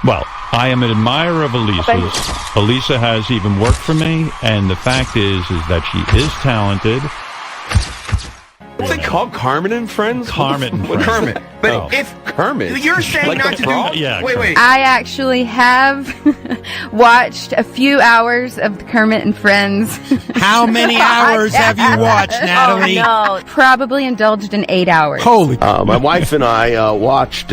Well, I am an admirer of Elisa's. Elisa has even worked for me, and the fact is that she is talented. What's it called? Kermit and Friends? Kermit and Friends. Kermit. But if Kermit, you're saying like not to frog? do. Yeah, wait. I actually have watched a few hours of the Kermit and Friends. How many hours have you watched, Natalie? Oh, no. Probably indulged in 8 hours. Holy. My wife and I watched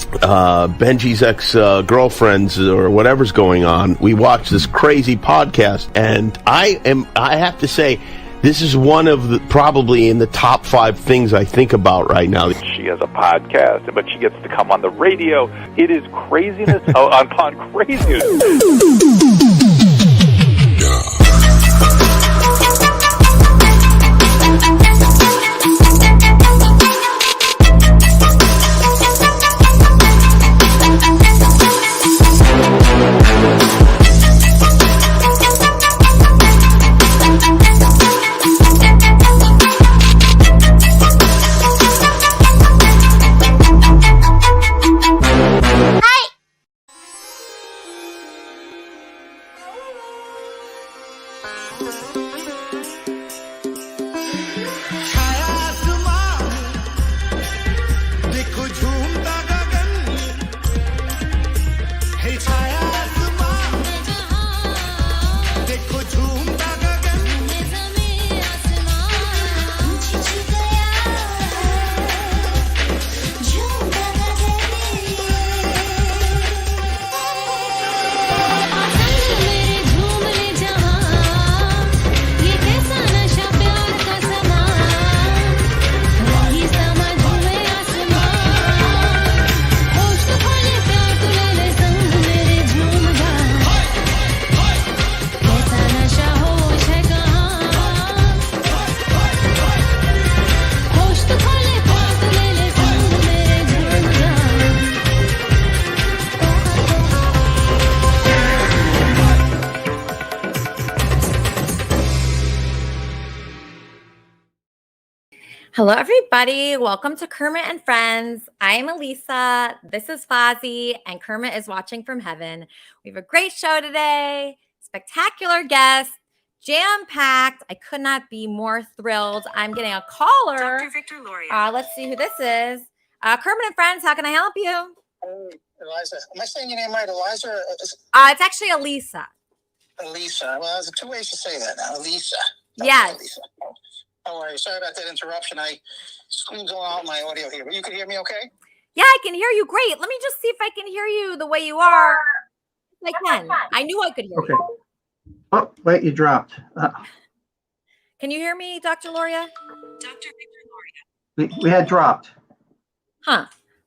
Benji's ex-girlfriends or whatever's going on. We watched this crazy podcast, and I have to say, this is one of the, probably in the top 5 things I think about right now. She has a podcast, but she gets to come on the radio. It is craziness upon craziness. Hello, everybody. Welcome to Kermit and Friends. I am Elisa. This is Fozzie, and Kermit is watching from heaven. We have a great show today. Spectacular guest, jam-packed. I could not be more thrilled. I'm getting a caller. Dr. Victor Loria. Let's see who this is. Kermit and Friends, how can I help you? Hey, Eliza. Am I saying your name right, Eliza? It's actually Elisa. Elisa. Well, there's 2 ways to say that now. Elisa. Yes. Elisa. Oh, sorry about that interruption. I screamed all out my audio here, but you can hear me okay? Yeah, I can hear you great. Let me just see if I can hear you the way you are. I can. I knew I could hear you. Oh, wait, you dropped. Can you hear me, Dr. Loria? Dr. Victor Loria. We had dropped. Huh.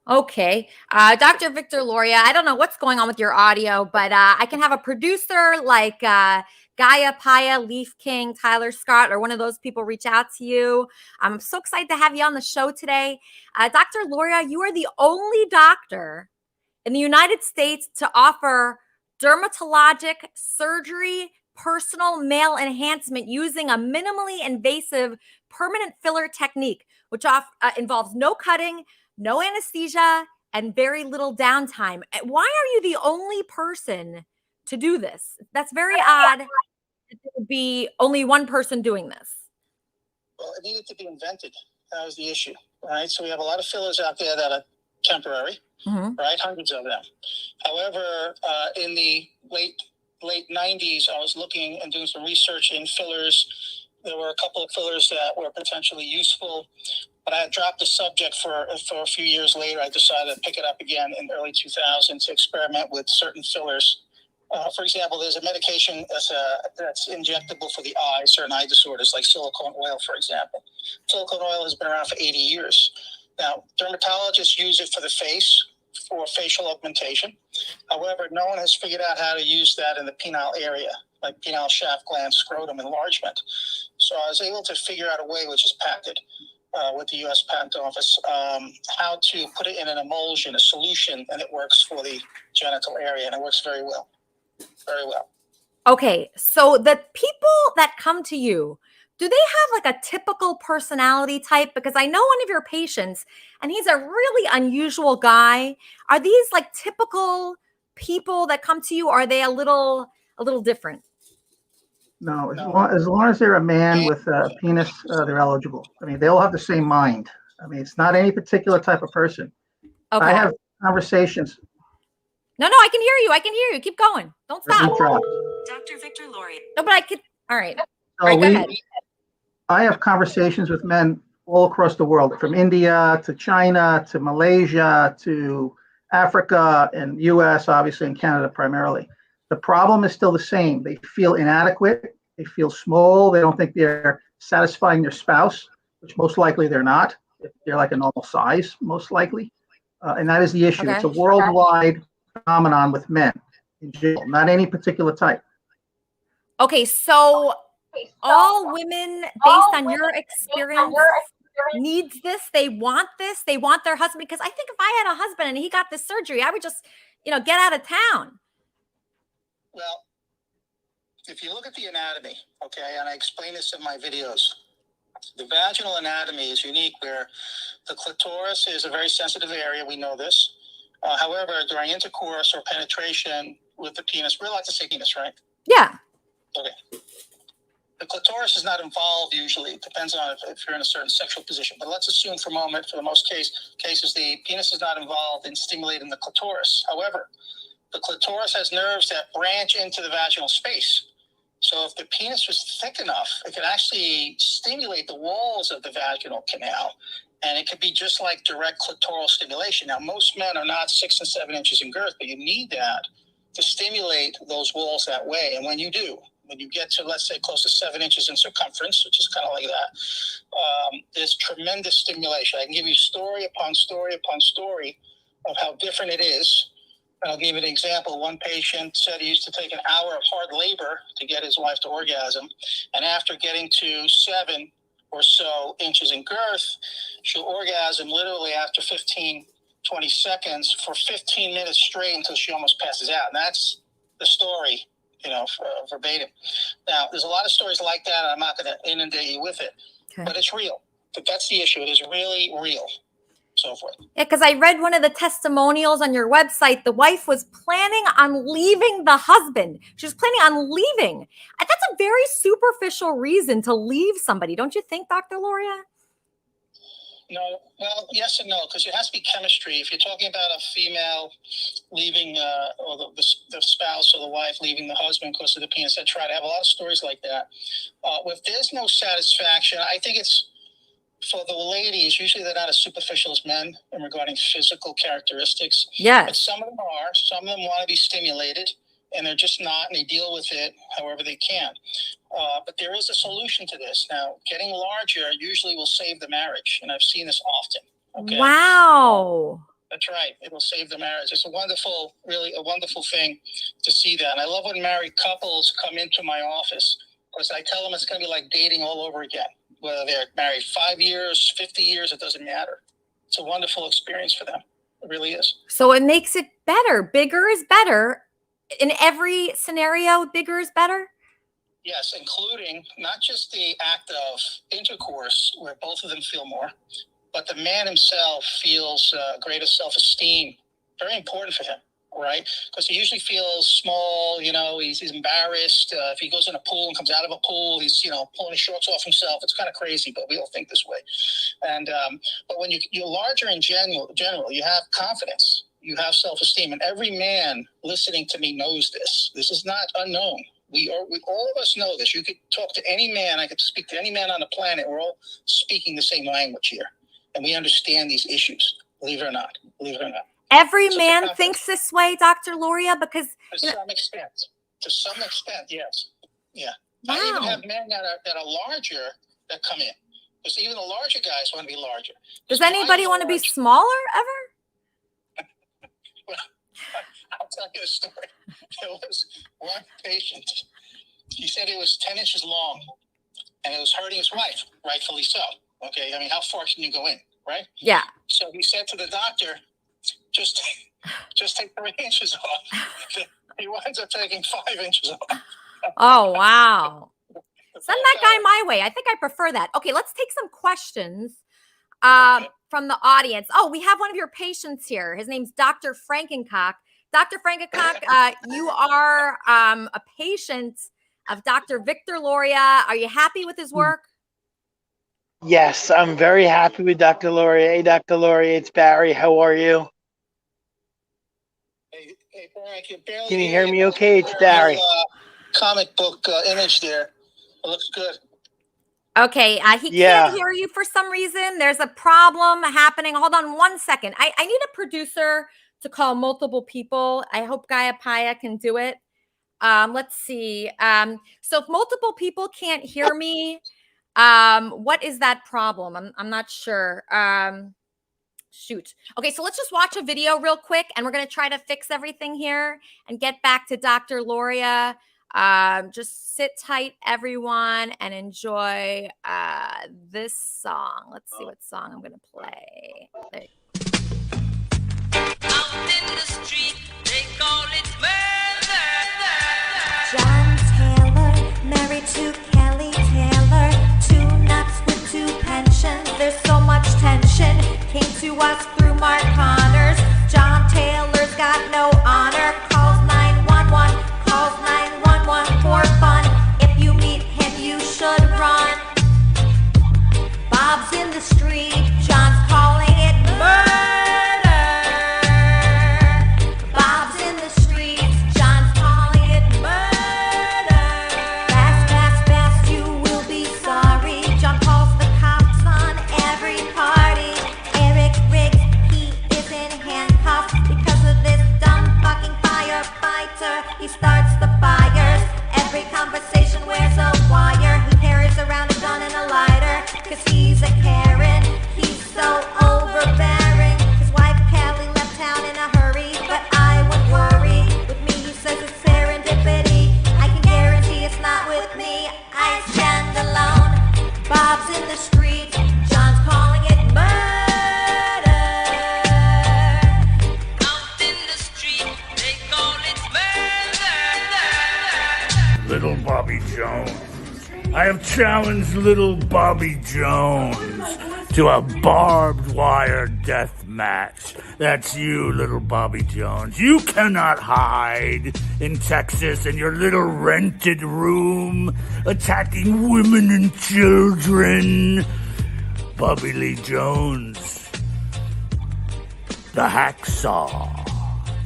Okay. Dr. Victor Loria, I don't know what's going on with your audio, but I can have a producer like Gaia, Paya, Leaf King, Tyler Scott, or one of those people reach out to you. I'm so excited to have you on the show today. Dr. Loria, you are the only doctor in the United States to offer dermatologic surgery, personal male enhancement using a minimally invasive permanent filler technique, which involves no cutting, no anesthesia, and very little downtime. Why are you the only person to do this? That's very odd. There would be only one person doing this. Well, it needed to be invented. That was the issue, right? So we have a lot of fillers out there that are temporary, right? Hundreds of them. However, in the late 90s, I was looking and doing some research in fillers. There were a couple of fillers that were potentially useful, but I had dropped the subject for a few years later. I decided to pick it up again in early 2000 to experiment with certain fillers. For example, there's a medication that's injectable for the eye, certain eye disorders, like silicone oil, for example. Silicone oil has been around for 80 years. Now, dermatologists use it for the face, for facial augmentation. However, no one has figured out how to use that in the penile area, like penile shaft gland scrotum enlargement. So I was able to figure out a way, which is patented with the U.S. Patent Office, how to put it in an emulsion, a solution, and it works for the genital area, and it works very well. Very well. Okay, so the people that come to you, do they have like a typical personality type? Because I know one of your patients, and he's a really unusual guy. Are these like typical people that come to you? Or are they a little different? No, as long as they're a man with a penis, they're eligible. I mean, they all have the same mind. I mean, it's not any particular type of person. Okay. I have conversations. No, I can hear you. I can hear you. Keep going. Don't stop. Dr. Victor Lauria. No, but I could. All right. So All right, go ahead. I have conversations with men all across the world, from India to China to Malaysia to Africa and US, obviously, and Canada primarily. The problem is still the same. They feel inadequate. They feel small. They don't think they're satisfying their spouse, which most likely they're not. They're like a normal size, most likely. And that is the issue. Okay. It's a worldwide phenomenon with men in general, not any particular type. Okay, so all women, based on your experience, needs this. They want this. They want their husband. Because I think if I had a husband and he got this surgery, I would just, get out of town. Well, if you look at the anatomy, okay, and I explain this in my videos, the vaginal anatomy is unique where the clitoris is a very sensitive area. We know this. However, during intercourse or penetration with the penis, we like to say penis, right? Yeah. Okay. The clitoris is not involved usually. It depends on if you're in a certain sexual position. But let's assume for a moment, for the most cases, the penis is not involved in stimulating the clitoris. However, the clitoris has nerves that branch into the vaginal space. So if the penis was thick enough, it could actually stimulate the walls of the vaginal canal. And it could be just like direct clitoral stimulation. Now, most men are not 6 and 7 inches in girth, but you need that to stimulate those walls that way. And when you do, when you get to, let's say, close to 7 inches in circumference, which is kind of like that, there's tremendous stimulation. I can give you story upon story upon story of how different it is. And I'll give you an example. One patient said he used to take an hour of hard labor to get his wife to orgasm. And after getting to 7 or so inches in girth, she'll orgasm literally after 15, 20 seconds for 15 minutes straight until she almost passes out. And that's the story, verbatim. Now, there's a lot of stories like that, and I'm not going to inundate you with it. Okay. But it's real. But that's the issue. It is really real. So forth. Yeah, because I read one of the testimonials on your website. The wife was planning on leaving the husband. She was planning on leaving. That's a very superficial reason to leave somebody, don't you think, Dr. Lauria? No, well, yes and no, because it has to be chemistry. If you're talking about a female leaving, or the spouse or the wife leaving the husband because of the penis, I try to have a lot of stories like that. If there's no satisfaction, I think it's, for the ladies, usually they're not as superficial as men in regarding physical characteristics. Yes. But some of them are. Some of them want to be stimulated, and they're just not, and they deal with it however they can. But there is a solution to this. Now, getting larger usually will save the marriage, and I've seen this often. Okay? Wow. That's right. It will save the marriage. It's really a wonderful thing to see that. And I love when married couples come into my office, because I tell them it's going to be like dating all over again. Whether they're married 5 years, 50 years, it doesn't matter. It's a wonderful experience for them. It really is. So it makes it better. Bigger is better. In every scenario, bigger is better? Yes, including not just the act of intercourse, where both of them feel more, but the man himself feels greater self-esteem. Very important for him. Right? Because he usually feels small, he's embarrassed. If he goes in a pool and comes out of a pool, he's, pulling his shorts off himself. It's kind of crazy, but we all think this way. And, but when you're larger in general, you have confidence, you have self-esteem. And every man listening to me knows this. This is not unknown. We all of us know this. You could talk to any man. I could speak to any man on the planet. We're all speaking the same language here. And we understand these issues, believe it or not. Every man thinks this way, Dr. Lauria, because to some extent, yes, yeah. Wow. I even have men that are larger that come in, because even the larger guys want to be larger. Does anybody want to be smaller ever? Well, I'll tell you a story. There was one patient. He said he was 10 inches long, and it was hurting his wife, rightfully so. Okay, I mean, how far can you go in, right? Yeah. So he said to the doctor, just take 3 inches off. He winds up taking 5 inches off. Oh, wow. Send that guy my way. I think I prefer that. Okay, let's take some questions from the audience. Oh, we have one of your patients here. His name's Dr. Frankencock. Dr. Frankencock, you are a patient of Dr. Victor Loria. Are you happy with his work? Yes, I'm very happy with Dr. Loria. Hey, Dr. Loria, it's Barry. How are you? Hey, Barry, I can barely Can you hear me okay? It's Barry. Comic book image there. It looks good. Okay, he can't hear you for some reason. There's a problem happening. Hold on 1 second. I need a producer to call multiple people. I hope Gaia Paya can do it. Let's see. So if multiple people can't hear me, what is that problem? I'm not sure. Shoot. Okay, so let's just watch a video real quick, and we're going to try to fix everything here and get back to Dr. Loria. Just sit tight, everyone, and enjoy this song. Let's see what song I'm going to play. Out in the street, they call it murder. John Taylor, married to Kelly Taylor. 2 nuts with 2 pensions. There's so much tension. Came to us through Mark Connors. John Taylor's got no honor. Calls 911. Calls 911 for fun. If you meet him, you should run. Bob's in the street. John's calling it murder. Bob's in the streets. John's calling it murder. Fast, fast, fast, you will be sorry. John calls the cops on every party. Eric Riggs, he is in handcuffs because of this dumb fucking firefighter. He starts the fires. Every conversation wears a wire. He carries around a gun and a lighter, cause he's a Karen. He's so overbearing. His wife Kelly left town in a hurry, but I would worry. With me he says it's serendipity. I can guarantee it's not with me. I stand alone. Bob's in the street. John's calling it murder. Out in the street, they call it murder. Little Bobby Jones. I have challenged little Bobby Jones to a barbed wire death match. That's you, little Bobby Jones. You cannot hide in Texas in your little rented room, attacking women and children. Bobby Lee Jones, the hacksaw,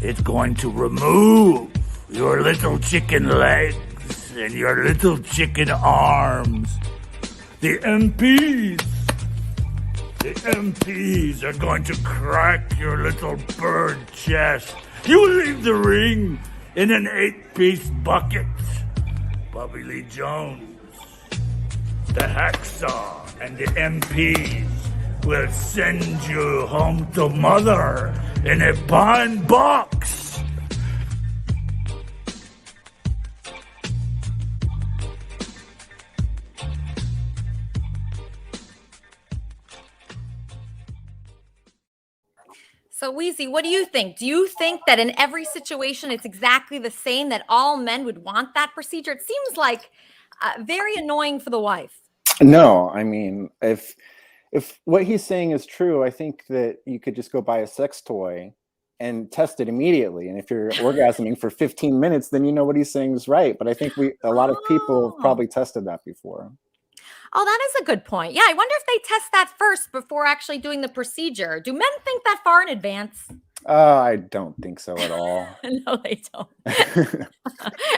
is going to remove your little chicken legs and your little chicken arms. The MPs are going to crack your little bird chest. You will leave the ring in an 8-piece bucket. Bobby Lee Jones, the hacksaw, and the MPs will send you home to mother in a pine box. So, Weezy, what do you think? Do you think that in every situation it's exactly the same, that all men would want that procedure? It seems like very annoying for the wife. No, I mean, if what he's saying is true, I think that you could just go buy a sex toy and test it immediately. And if you're orgasming for 15 minutes, then you know what he's saying is right. But I think a lot of people have probably tested that before. Oh, that is a good point. Yeah, I wonder if they test that first before actually doing the procedure. Do men think that far in advance? I don't think so at all. No, they don't.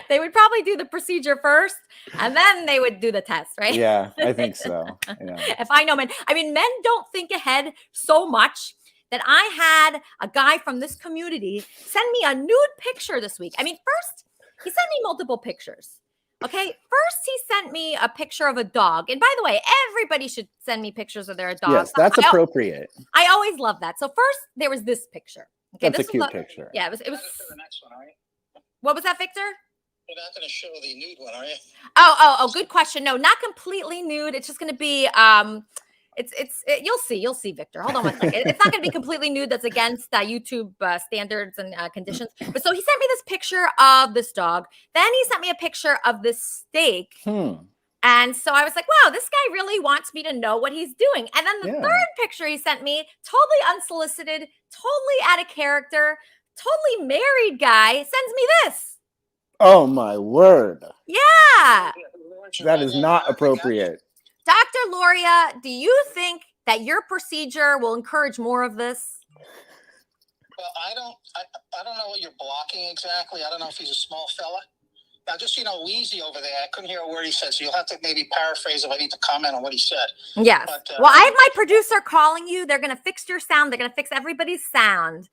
They would probably do the procedure first, and then they would do the test, right? Yeah, I think so. Yeah. If I know men. I mean, men don't think ahead so much that I had a guy from this community send me a nude picture this week. I mean, first, he sent me multiple pictures. Okay, first he sent me a picture of a dog. And by the way, everybody should send me pictures of their dogs. Yes, that's appropriate. I always love that. So first there was this picture. Okay, that's a cute picture. Yeah, it was The next one, are you? What was that, Victor? You're not going to show the nude one, are you? Oh, good question. No, not completely nude. It's just going to be you'll see, Victor. Hold on one second. It's not going to be completely nude. That's against YouTube standards and conditions. But so he sent me this picture of this dog. Then he sent me a picture of this steak. And so I was like, wow, this guy really wants me to know what he's doing. And then the third picture he sent me, totally unsolicited, totally out of character, totally married guy, sends me this. Oh my word. Yeah. That is not appropriate. Dr. Loria, do you think that your procedure will encourage more of this? Well, I don't know what you're blocking exactly. I don't know if he's a small fella. Now, just Wheezy over there, I couldn't hear a word he said, so you'll have to maybe paraphrase if I need to comment on what he said. Yes. But, well, I have my producer calling you. They're going to fix your sound. They're going to fix everybody's sound.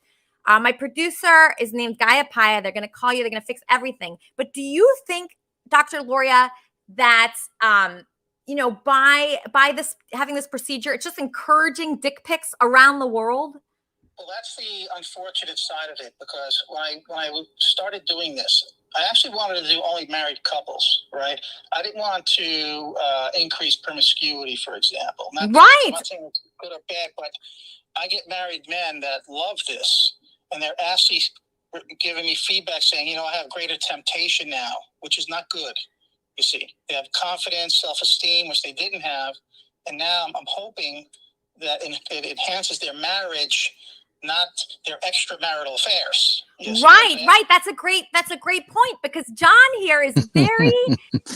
My producer is named Gaia Paya. They're going to call you. They're going to fix everything. But do you think, Dr. Loria, that by this having this procedure, it's just encouraging dick pics around the world? Well, that's the unfortunate side of it, because when I started doing this, I actually wanted to do only married couples, right? I didn't want to increase promiscuity, for example. I'm not saying it's good or bad, but I get married men that love this, and they're actually giving me feedback saying, I have greater temptation now, which is not good, you see. They have confidence, self-esteem, which they didn't have, and now I'm hoping that it enhances their marriage, not their extramarital affairs. Right. That's a great point, because John here is very,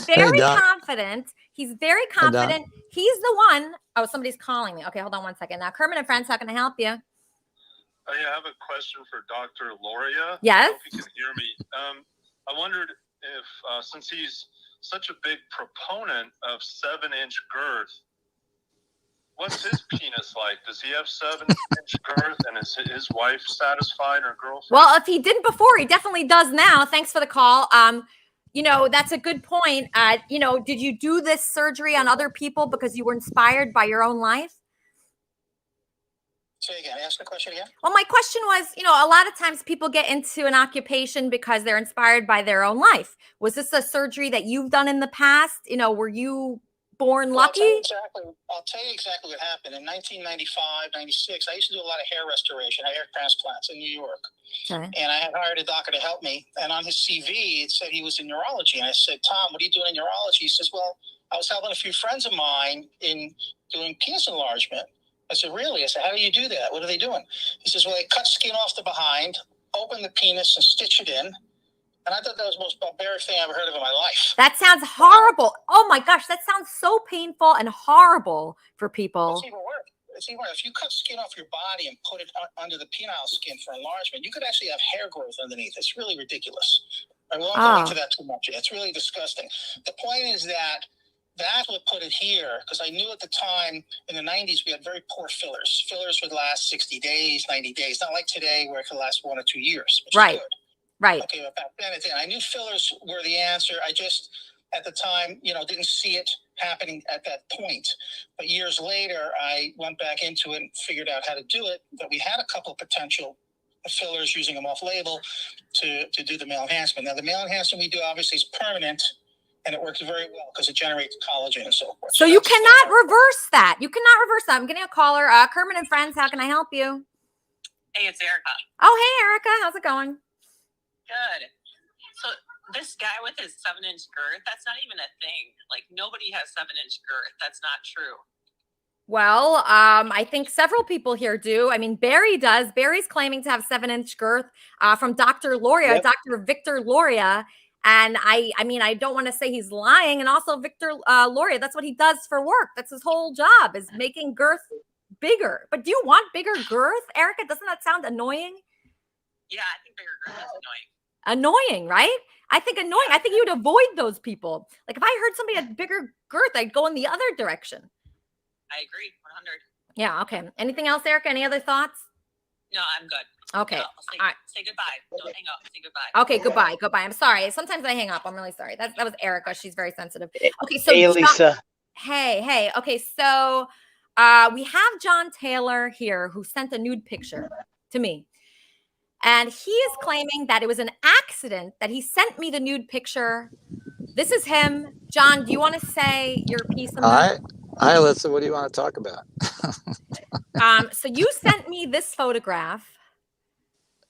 very confident. He's very confident. He's the one. Oh, somebody's calling me. Okay, hold on one second. Now, Kermit and Friends, how can I help you? I have a question for Dr. Loria. Yes. I hope you can hear me. I wondered if, since he's such a big proponent of 7-inch girth, what's his penis like? Does he have 7-inch girth, and is his wife satisfied, or girlfriend? Well, if he didn't before, he definitely does now. Thanks for the call. That's a good point. Did you do this surgery on other people because you were inspired by your own life? Say again. Ask the question again. Well, my question was, a lot of times people get into an occupation because they're inspired by their own life. Was this a surgery that you've done in the past? Were you born lucky? I'll tell you exactly what happened. In 1995, 96, I used to do a lot of hair restoration, hair transplants in New York. Okay. And I had hired a doctor to help me. And on his CV, it said he was in neurology. And I said, Tom, what are you doing in neurology? He says, well, I was helping a few friends of mine in doing penis enlargement. I said, really? I said, how do you do that? What are they doing? He says, well, they cut skin off the behind, open the penis and stitch it in. And I thought that was the most barbaric thing I ever heard of in my life. That sounds horrible. Oh my gosh, that sounds so painful and horrible for people. It's even worse. If you cut skin off your body and put it under the penile skin for enlargement, you could actually have hair growth underneath. It's really ridiculous. I won't go into that too much. It's really disgusting. The point is that's what put it here, because I knew at the time in the 90s we had very poor fillers. Fillers would last 60 days, 90 days. Not like today where it could last 1 or 2 years. Right. Right. Okay, but back then I knew fillers were the answer. I just, at the time, didn't see it happening at that point. But years later, I went back into it and figured out how to do it. But we had a couple of potential fillers, using them off-label to do the male enhancement. Now, the male enhancement we do obviously is permanent, and it works very well because it generates collagen and so forth. So you cannot reverse that. You cannot reverse that. I'm getting a caller. Kermit and Friends, how can I help you? Hey, it's Erica. Oh, hey, Erica. How's it going? Good. So this guy with his 7-inch girth, that's not even a thing. Like, nobody has 7-inch girth. That's not true. Well, I think several people here do. I mean, Barry does. Barry's claiming to have 7-inch girth from Dr. Loria, Yep. Dr. Victor Loria. And I mean, I don't want to say he's lying. And also Victor Loria, that's what he does for work. That's his whole job, is making girth bigger. But do you want bigger girth, Erica? Doesn't that sound annoying? Yeah, I think bigger girth is annoying. Annoying, right? I think annoying. I think you'd avoid those people. Like if I heard somebody had bigger girth, I'd go in the other direction. I agree, 100. Yeah, okay. Anything else, Erica? Any other thoughts? No, I'm good. Okay. No, All right. say goodbye. Don't hang up. Say goodbye. Okay, goodbye. I'm sorry. Sometimes I hang up. I'm really sorry. That was Erica. She's very sensitive. Okay, so Hey, Lisa. Hey. Okay, so we have John Taylor here who sent a nude picture to me. And he is claiming that it was an accident that he sent me the nude picture. This is him. John, do you want to say your piece on that? Hi, Alyssa. What do you want to talk about? So you sent me this photograph.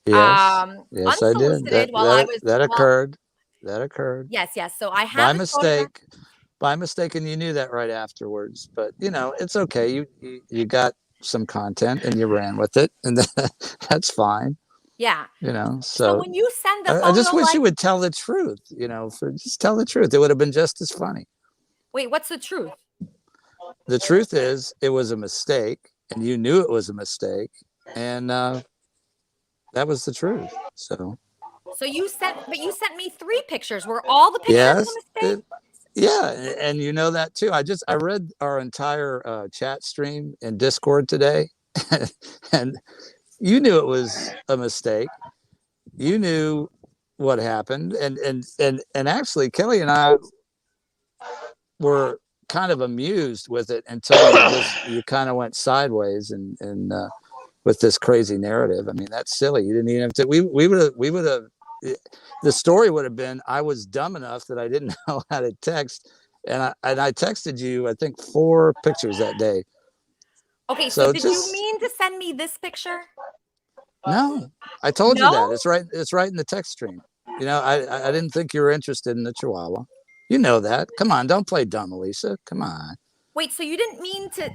Yes, yes, I did. Unsolicited while I was that occurred. That occurred. Yes. So I have by this mistake. by mistake, and you knew that right afterwards. But it's okay. You got some content and you ran with it, and that's fine. Yeah. So when you send the photo, I just wish you would tell the truth. Just tell the truth. It would have been just as funny. Wait, what's the truth? The truth is, it was a mistake, and you knew it was a mistake, and that was the truth. So you sent me 3 pictures. Were all the pictures a mistake? Yeah, and you know that too. I read our entire chat stream in Discord today, and you knew it was a mistake. You knew what happened, and actually, Kelly and I were kind of amused with it until you kind of went sideways and with this crazy narrative. I mean, that's silly. You didn't even have to. We would have. The story would have been, I was dumb enough that I didn't know how to text, and I texted you, I think, 4 pictures that day. Okay, so did you mean to send me this picture? No, I told you that. It's right in the text stream. I didn't think you were interested in the Chihuahua. You know that. Come on, don't play dumb, Elisa. Come on. Wait, so you didn't mean to?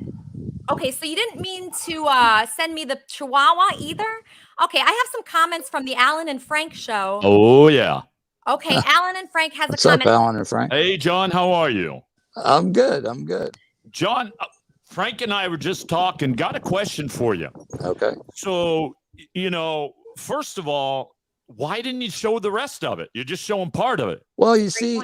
Okay, so you didn't mean to send me the Chihuahua either? Okay, I have some comments from the Alan and Frank show. Oh, yeah. Okay, Alan and Frank has What's a comment. up, Alan and Frank? Hey, John, how are you? I'm good. John, Frank and I were just talking. Got a question for you. Okay. So, first of all, why didn't you show the rest of it? You're just showing part of it. Well, you see,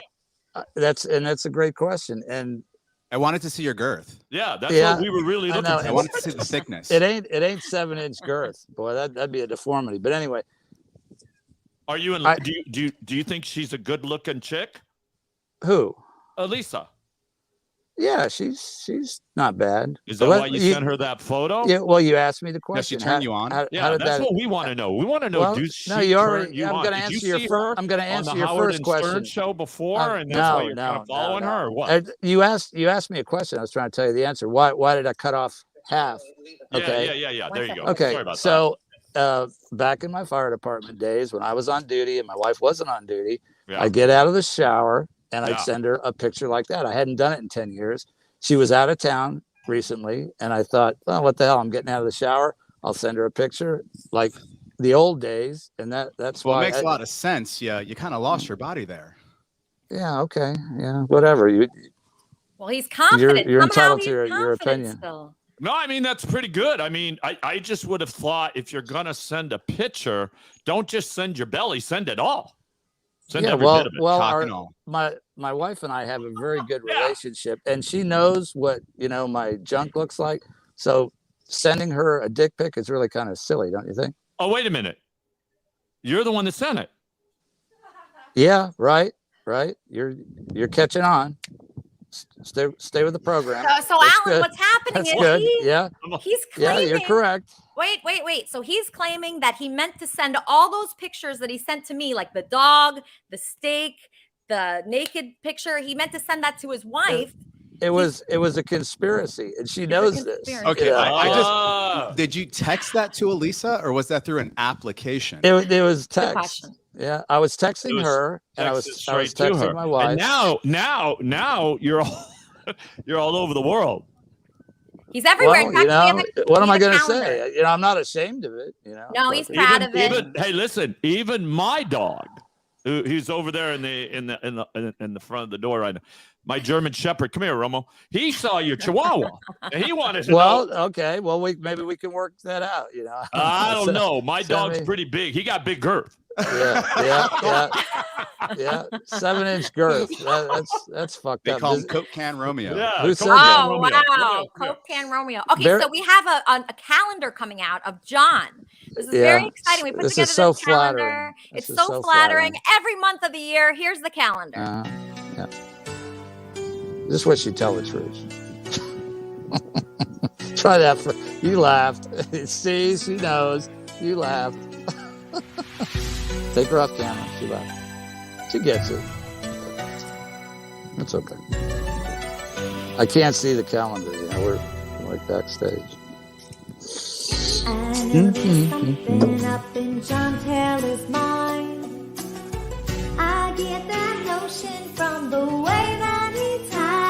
that's a great question. And I wanted to see your girth. Yeah, that's what we were really looking for. I wanted to see the thickness. It ain't 7-inch girth. Boy, that'd be a deformity. But anyway. Are you in do you think she's a good-looking chick? Who? Elisa. Yeah, she's not bad. Is that why you sent her that photo? Yeah, well, you asked me the question. Does she turn you on? How that's that, what we want to know. We want to know. Well, You already. I'm going to answer your first question. Stern show before, and that's why you're kind of following her. Or what? You asked me a question. I was trying to tell you the answer. Why did I cut off half? Okay. Yeah. There you go. Okay. Sorry about that. Back in my fire department days, when I was on duty and my wife wasn't on duty, I'd get out of the shower and I'd send her a picture like that. I hadn't done it in 10 years. She was out of town recently, and I thought, well, what the hell? I'm getting out of the shower. I'll send her a picture like the old days, and that's why. Well, it makes a lot of sense. Yeah, you kind of lost your body there. Yeah. Okay. Yeah. Whatever. Well, he's confident. You're entitled to your opinion. Still. No, I mean, that's pretty good. I mean, I just would have thought if you're going to send a picture, don't just send your belly, send it all. Send every bit of it. Well, my wife and I have a very good relationship, and she knows what, my junk looks like. So sending her a dick pic is really kind of silly, don't you think? Oh, wait a minute. You're the one that sent it. Yeah, right. You're catching on. Stay with the program. So Alan, what's happening is he's claiming. Yeah, you're correct. Wait. So he's claiming that he meant to send all those pictures that he sent to me, like the dog, the steak, the naked picture. He meant to send that to his wife. It was a conspiracy, and she knows this. Okay, did you text that to Elisa, or was that through an application? It was text. Yeah, I was texting her, and I was texting my wife. And now you're all over the world. He's everywhere. Well, what am I going to say? I'm not ashamed of it. No, he's proud of it. Hey, listen, even my dog, he's over there in the front of the door right now. My German Shepherd, come here, Romo. He saw your Chihuahua, and he wanted to know. Okay. Well, maybe we can work that out. I don't know. My dog's pretty big. He got big girth. Yeah. 7-inch girth. That's fucked up. They call him Coke Can Romeo. Yeah. Who said that? Oh wow, Coke Can Romeo. Okay, so we have a calendar coming out of John. This is very exciting. We put together this calendar. It's so flattering. Every month of the year, here's the calendar. Yeah. Just wish you'd tell the truth. Try that you laughed. See, she knows. You laughed. Take her off camera. She laughed. She gets it. It's okay. I can't see the calendar. We're like backstage. I know there's something up in John Taylor's mind. I get that notion from the way that he ties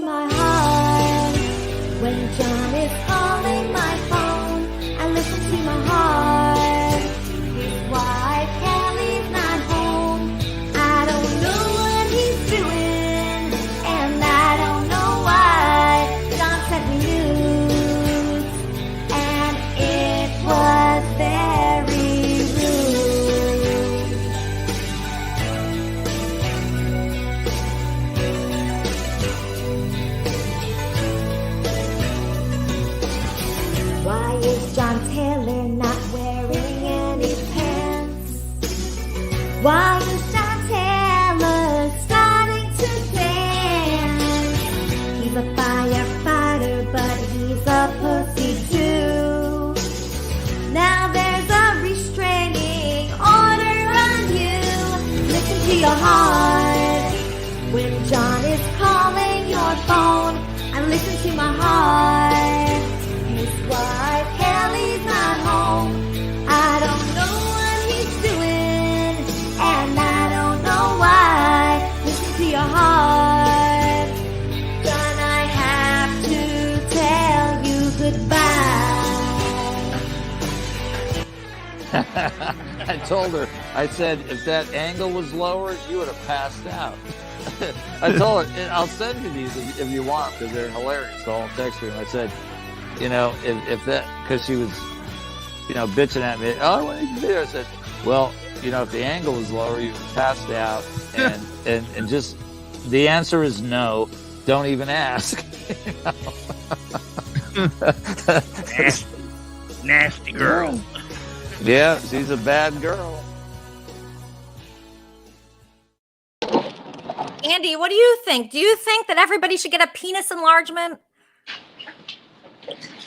to my heart. When John is calling my phone, I listen to my heart. His wife Kelly's not home. I don't know what he's doing, and I don't know why. John sent me news, and it was very rude. Why is John Taylor not wearing any pants? Why is John Taylor starting to dance? He's a firefighter, but he's a pussy too. Now there's a restraining order on you. Listen to your heart. When John is calling your phone, I listen to my heart. His wife Kelly's not home. I don't know what he's doing, and I don't know why. Listen to your heart. John, I have to tell you goodbye. I told her, I said, if that angle was lower, you would have passed out. I told her, I'll send you these if you want, because they're hilarious. So I'll text her, and I said, you know, if that, because she was, you know, bitching at me. Oh, what did you do? I said, well, you know, if the angle was lower, you would have passed out. And just, the answer is no. Don't even ask. Nasty girl. Yeah, she's a bad girl. Andy, what do you think? Do you think that everybody should get a penis enlargement?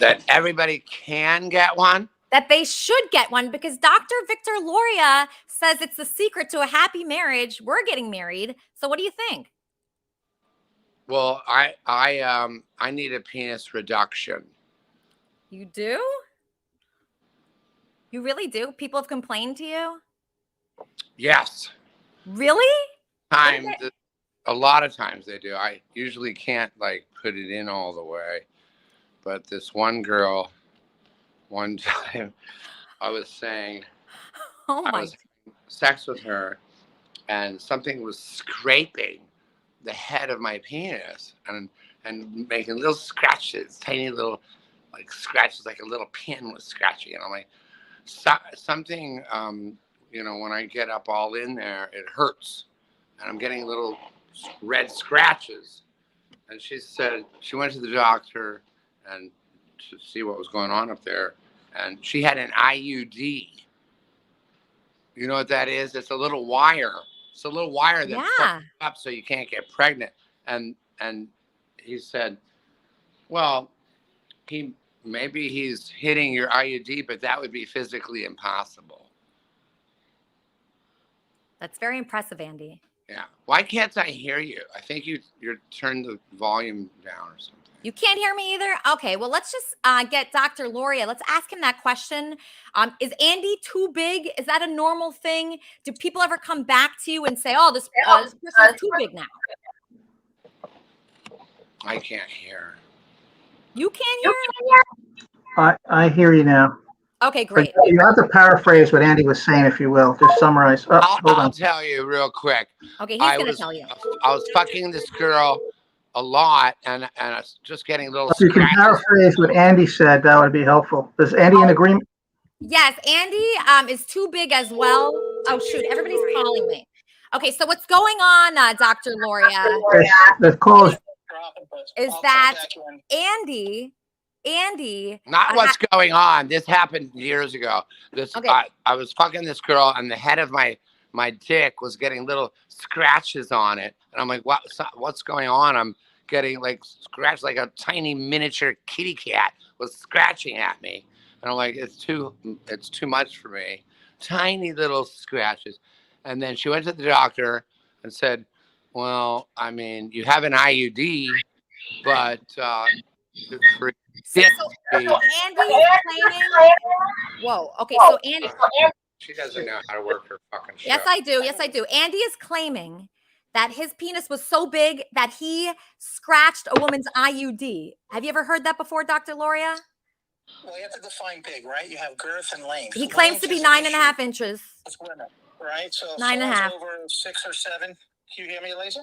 That everybody can get one? That they should get one because Dr. Victor Loria says it's the secret to a happy marriage. We're getting married. So what do you think? Well, I need a penis reduction. You do? You really do? People have complained to you? Yes. Really? A lot of times they do. I usually can't like put it in all the way. But this one girl, one time, I was saying, Oh my! I was having sex with her, and something was scraping the head of my penis and making little scratches, tiny little like scratches, like a little pin was scratching. And I'm like, something, you know, when I get up all in there, it hurts, and I'm getting little red scratches. And she said she went to the doctor and to see what was going on up there, and she had an IUD. You know what that is? It's a little wire. It's a little wire that fucks up so you can't get pregnant. And he said, well, maybe he's hitting your IUD, but that would be physically impossible. That's very impressive, Andy. Yeah. Why can't I hear you? I think you're turned the volume down or something. You can't hear me either? Okay, well, let's just get Dr. Loria. Let's ask him that question. Is Andy too big? Is that a normal thing? Do people ever come back to you and say, oh, this person's too big now? I can't hear. You can't hear? I hear you now. Okay, great. But you have to paraphrase what Andy was saying, if you will. Just summarize. I'll tell you real quick. Okay, he's going to tell you. I was fucking this girl a lot, and I was just getting little If you can paraphrase what Andy said, that would be helpful. Is Andy in agreement? Yes, Andy is too big as well. Oh, shoot, everybody's calling me. Okay, so what's going on, Dr. Loria? The call is that Andy, not what's going on. This happened years ago. I was fucking this girl, and the head of my dick was getting little scratches on it, and I'm like, what's going on? I'm getting like scratched, like a tiny miniature kitty cat was scratching at me, and I'm like, it's too much for me. Tiny little scratches. And then she went to the doctor and said, well, I mean, you have an IUD, but for So Andy is claiming. Whoa. Okay. So Andy. She doesn't know how to work her fucking show. Yes, I do. Yes, I do. Andy is claiming that his penis was so big that he scratched a woman's IUD. Have you ever heard that before, Dr. Loria? Well, you have to define big, right? You have girth and length. He claims to be 9.5 inches. With women, right? So if 9.5. someone's over 6 or 7, can you hear me, Eliza?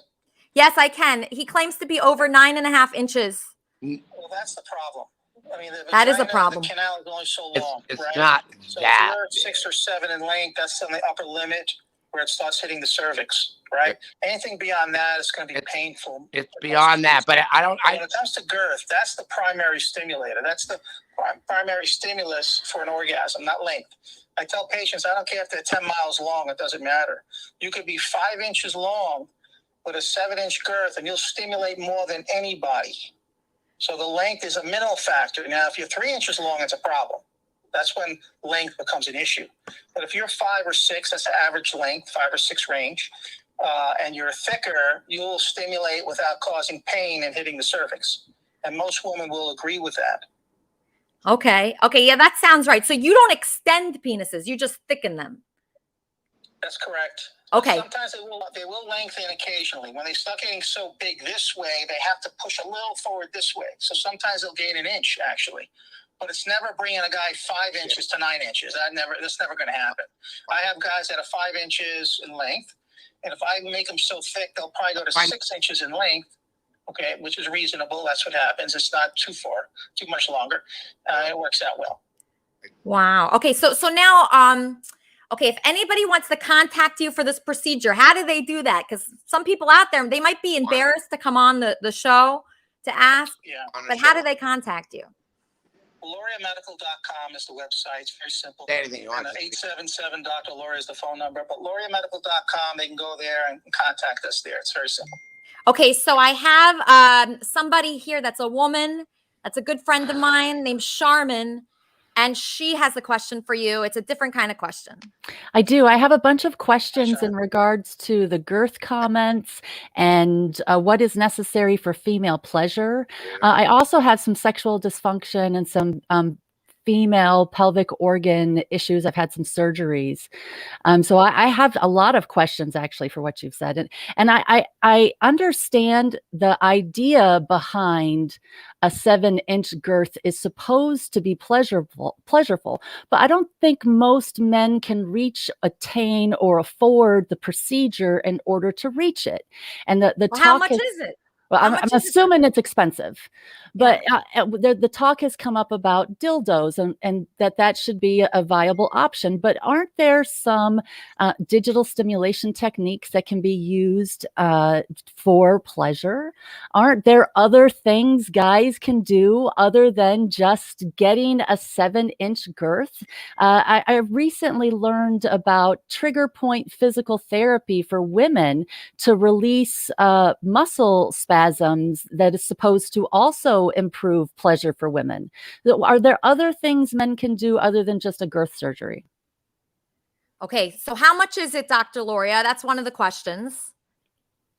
Yes, I can. He claims to be over 9.5 inches. Well, that's the problem. I mean, That is a problem. The canal is only so long, It's right? not so that. if you're 6 or 7 in length, that's on the upper limit where it starts hitting the cervix, right? Anything beyond that is going to be painful. It's beyond that, but when it comes to girth, that's the primary stimulator. That's the primary stimulus for an orgasm, not length. I tell patients, I don't care if they're 10 miles long, it doesn't matter. You could be 5 inches long with a 7-inch girth, and you'll stimulate more than anybody. So the length is a minimal factor. Now, if you're 3 inches long, it's a problem. That's when length becomes an issue. But if you're 5 or 6, that's the average length, 5 or 6 range, and you're thicker, you'll stimulate without causing pain and hitting the cervix. And most women will agree with that. Okay. Okay. Yeah, that sounds right. So you don't extend penises, you just thicken them. That's correct. Okay. Sometimes they will lengthen occasionally. When they start getting so big this way, they have to push a little forward this way. So sometimes they'll gain an inch, actually. But it's never bringing a guy 5 inches to 9 inches. That's never going to happen. I have guys that are 5 inches in length, and if I make them so thick, they'll probably go to 6 inches in length. Okay, which is reasonable. That's what happens. It's not too much longer. It works out well. Wow. Okay. So now, okay, if anybody wants to contact you for this procedure, how do they do that? Because some people out there, they might be embarrassed to come on the show to ask. Yeah. But how do they contact you? LauriaMedical.com is the website. It's very simple. Anything you want. 877 Dr. Lauria is the phone number. But LauriaMedical.com, they can go there and contact us there. It's very simple. Okay, so I have somebody here that's a woman, that's a good friend of mine named Charmin, and she has a question for you. It's a different kind of question. I do. I have a bunch of questions in regards to the girth comments and what is necessary for female pleasure. I also have some sexual dysfunction and some female pelvic organ issues. I've had some surgeries. So I have a lot of questions actually for what you've said. And I understand the idea behind a 7-inch girth is supposed to be pleasurable, but I don't think most men can reach, attain, or afford the procedure in order to reach it. And the talk how much is it? Well, I'm assuming it's expensive, but the talk has come up about dildos and that should be a viable option. But aren't there some digital stimulation techniques that can be used for pleasure? Aren't there other things guys can do other than just getting a 7-inch girth? I recently learned about trigger point physical therapy for women to release muscle spasms that is supposed to also improve pleasure for women. Are there other things men can do other than just a girth surgery? Okay, so how much is it, Dr. Loria? That's one of the questions.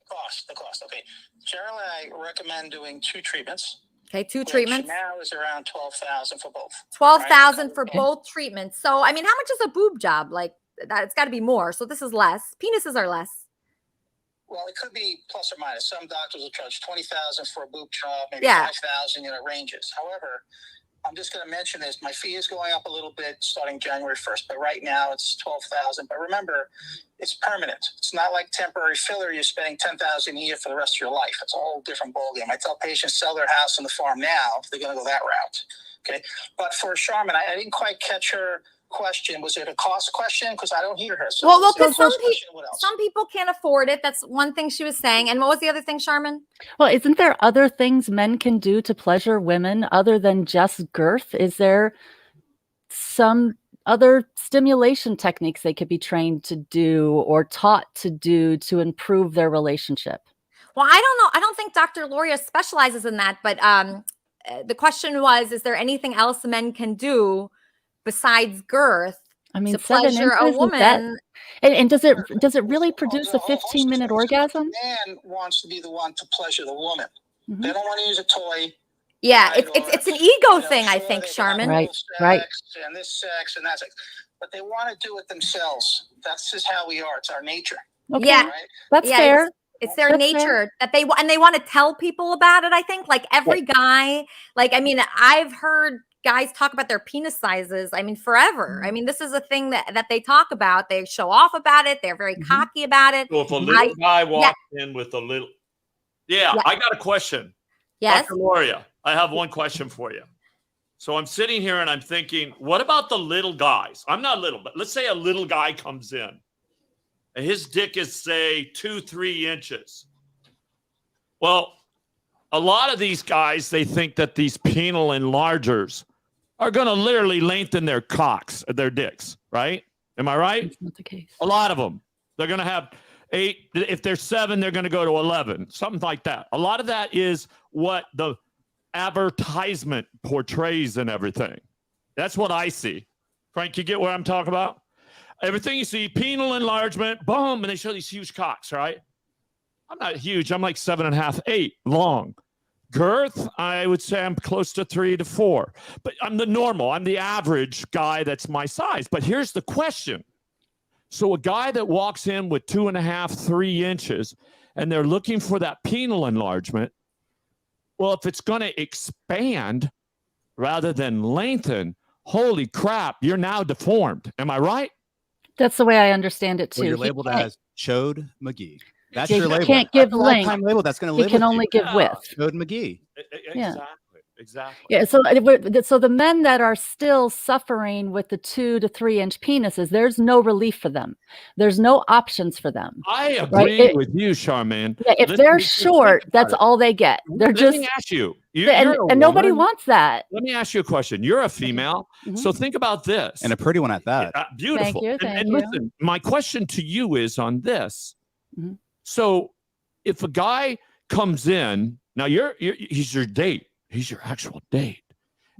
The cost. Okay. Generally, I recommend doing 2 treatments. Okay, 2 treatments. Now is around $12,000 for both. 12,000 for both treatments. So, I mean, how much is a boob job? Like that, it's got to be more. So this is less. Penises are less. Well, it could be plus or minus. Some doctors will charge $20,000 for a boob job, maybe $5,000. Ranges. However, I'm just going to mention this. My fee is going up a little bit starting January 1st, but right now it's $12,000. But remember, it's permanent. It's not like temporary filler. You're spending $10,000 a year for the rest of your life. It's a whole different ballgame. I tell patients sell their house and the farm now if they're going to go that route. Okay, but for Charmin, I didn't quite catch her question. Was it a cost question? Because I don't hear her. So well, because some people can't afford it. That's one thing she was saying. And what was the other thing, Charmin? Well, isn't there other things men can do to pleasure women other than just girth? Is there some other stimulation techniques they could be trained to do or taught to do to improve their relationship? Well, I don't know. I don't think Dr. Loria specializes in that. But the question was, is there anything else men can do besides girth? I mean, to pleasure a woman. And does it really produce a 15-minute orgasm? The man wants to be the one to pleasure the woman. They don't want to use a toy. Yeah, it's an ego thing, I think, Charmin. Right. And this sex and that sex. But they want to do it themselves. That's just how we are. It's our nature. Okay. Yeah. Right? That's fair. It's their That's fair. nature that they want to tell people about it. I think like every guy, like, I mean, I've heard guys talk about their penis sizes. I mean, forever. I mean, this is a thing that they talk about. They show off about it. They're very cocky about it. So if a little guy walks in with a little, I got a question. Yes. Dr. Loria, I have one question for you. So I'm sitting here and I'm thinking, what about the little guys? I'm not little, but let's say a little guy comes in and his dick is, say, 2-3 inches. Well, a lot of these guys, they think that these penile enlargers are going to literally lengthen their cocks, their dicks, right? Am I right? That's not the case. A lot of them. They're going to have 8. If they're 7, they're going to go to 11, something like that. A lot of that is what the advertisement portrays and everything. That's what I see. Frank, you get what I'm talking about? Everything you see, penile enlargement, boom, and they show these huge cocks, right? I'm not huge. I'm like 7.5, 8 long. Girth, I would say I'm close to 3 to 4. But I'm the normal. I'm the average guy that's my size. But here's the question. So a guy that walks in with 2.5, 3 inches, and they're looking for that penile enlargement, well, if it's going to expand rather than lengthen, holy crap, you're now deformed. Am I right? That's the way I understand it too. Well, you're He labeled can't- as Chode McGee. That's he your label. can't give That's a lifetime length. label that's going to He live can with only you. give width. Chode McGee. Yeah. Exactly. Yeah, so so the men that are still suffering with the 2 to 3 inch penises, there's no relief for them. There's no options for them. I right? agree with you, Charmaine. Yeah, if Listen, they're think short, about that's it. all they get. They're Let just me ask you. and nobody wants that. Let me ask you a question. You're a female, so think about this. And a pretty one at that. Beautiful. you, And- thank and you. listen, my question to you is on this. So if a guy comes in, now he's your date. He's your actual date.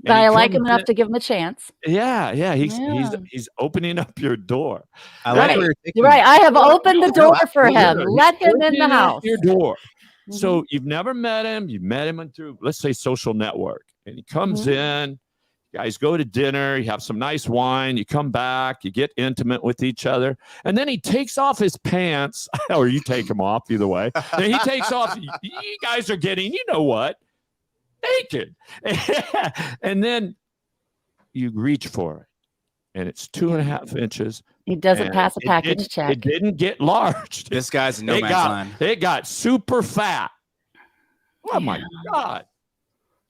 But I like him enough to give him a chance. Yeah. He's Yeah. he's opening up your door. I like Right. where you're taking You're right. this. I have opened the door for him. Absolutely. Let him in Opening the up house. Your door. So you've never met him. You've met him through, let's say, social network, and he comes in. You guys go to dinner. You have some nice wine. You come back. You get intimate with each other, and then he takes off his pants, or you take him off. Either way, and he takes off. You guys are getting, you know what, naked, and then you reach for it, and it's 2.5 inches. He doesn't and pass a it package didn't- check. It didn't get large. This guy's a no It man's got, land. it got super fat. Oh my God.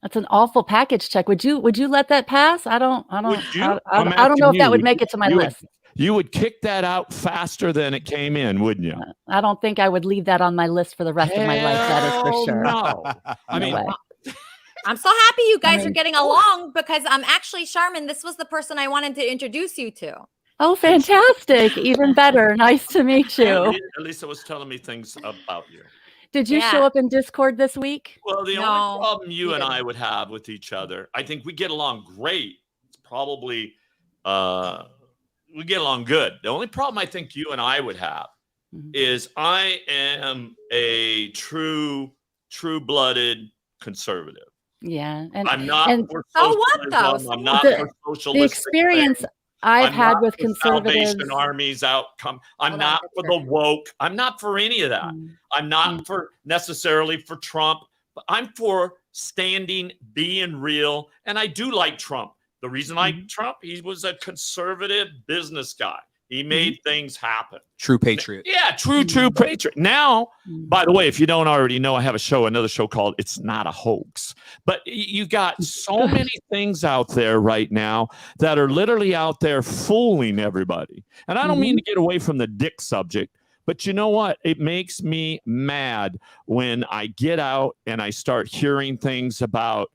That's an awful package check. Would you let that pass? I don't I'm know if asking that would you, make it to my you would- list. You would kick that out faster than it came in, wouldn't you? I don't think I would leave that on my list for the rest of my life. That is for Hell sure. No. I No mean, way. I'm so happy you guys are mean- getting along because actually, Charmin, this was the person I wanted to introduce you to. Oh, fantastic. Even better. Nice to meet you. Lisa was telling me things about you. Did you show up in Discord this week? Well, the No, only problem you he and I didn't. would have with each other, I think we get along great. It's probably we get along good. The only problem I think you and I would have is I am a true-blooded conservative. Yeah. And I'm not and for So what, socialism. though? I'm not The- for the socialistic experience things. I've I'm had not with for conservatives. Salvation Army's outcome. I'm Hold on, not for the woke. I'm not for any of that. Mm. I'm not for necessarily for Trump, but I'm for standing, being real. And I do like Trump. The reason I like Trump, he was a conservative business guy. He made things happen. True patriot. Yeah, true patriot. Now, by the way, if you don't already know, I have another show called It's Not a Hoax. But you got so many things out there right now that are literally out there fooling everybody. And I don't mean to get away from the dick subject, but you know what? It makes me mad when I get out and I start hearing things about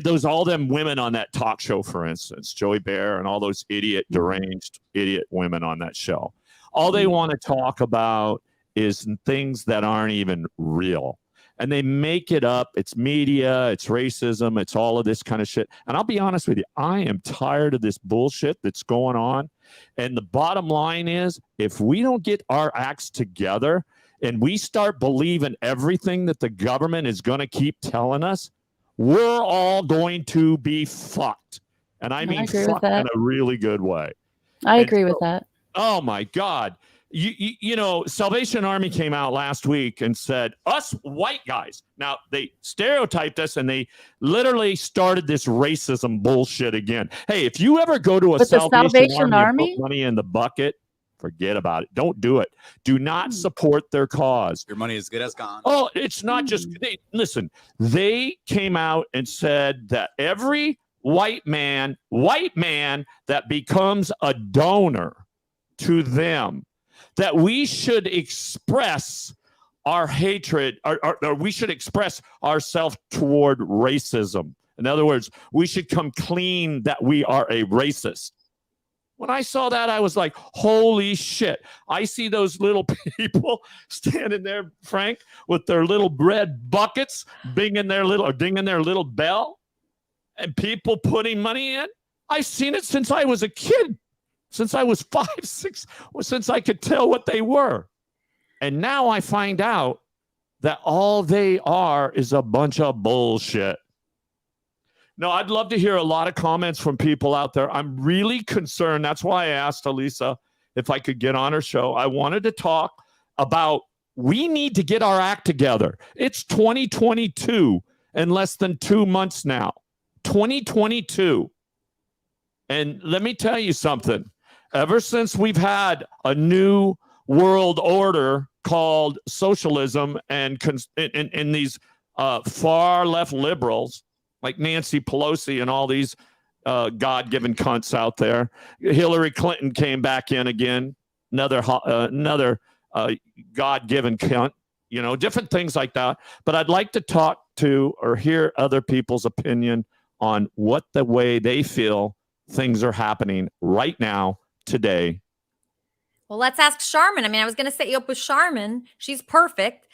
those all them women on that talk show, for instance, Joey Bear and all those deranged idiot women on that show. All they want to talk about is things that aren't even real. And they make it up. It's media, it's racism, it's all of this kind of shit. And I'll be honest with you, I am tired of this bullshit that's going on. And the bottom line is, if we don't get our acts together and we start believing everything that the government is going to keep telling us, we're all going to be fucked. And I mean agree with fucked that. in a really good way. I And agree with so- that. Oh my God. you know, Salvation Army came out last week and said, us white guys. Now, they stereotyped us and they literally started this racism bullshit again. Hey, if you ever go to a With the Salvation Salvation Army Army? and put money in the bucket, forget about it. Don't do it. Do not support their cause. Your money is good as gone. Oh, it's not just listen. They came out and said that every white man that becomes a donor to them, that we should express our hatred, or we should express ourselves toward racism. In other words, we should come clean that we are a racist. When I saw that, I was like, holy shit. I see those little people standing there, Frank, with their little red buckets, dinging their little bell, and people putting money in. I've seen it since I was a kid, since I was 5, 6, since I could tell what they were. And now I find out that all they are is a bunch of bullshit. No, I'd love to hear a lot of comments from people out there. I'm really concerned. That's why I asked Elisa if I could get on her show. I wanted to talk about we need to get our act together. It's 2022 in less than 2 months now. 2022. And let me tell you something. Ever since we've had a new world order called socialism and these far left liberals, like Nancy Pelosi and all these God-given cunts out there. Hillary Clinton came back in again, another God-given cunt, you know, different things like that. But I'd like to talk to or hear other people's opinion on what the way they feel things are happening right now, today. Well, let's ask Charmin. I mean, I was going to set you up with Charmin. She's perfect.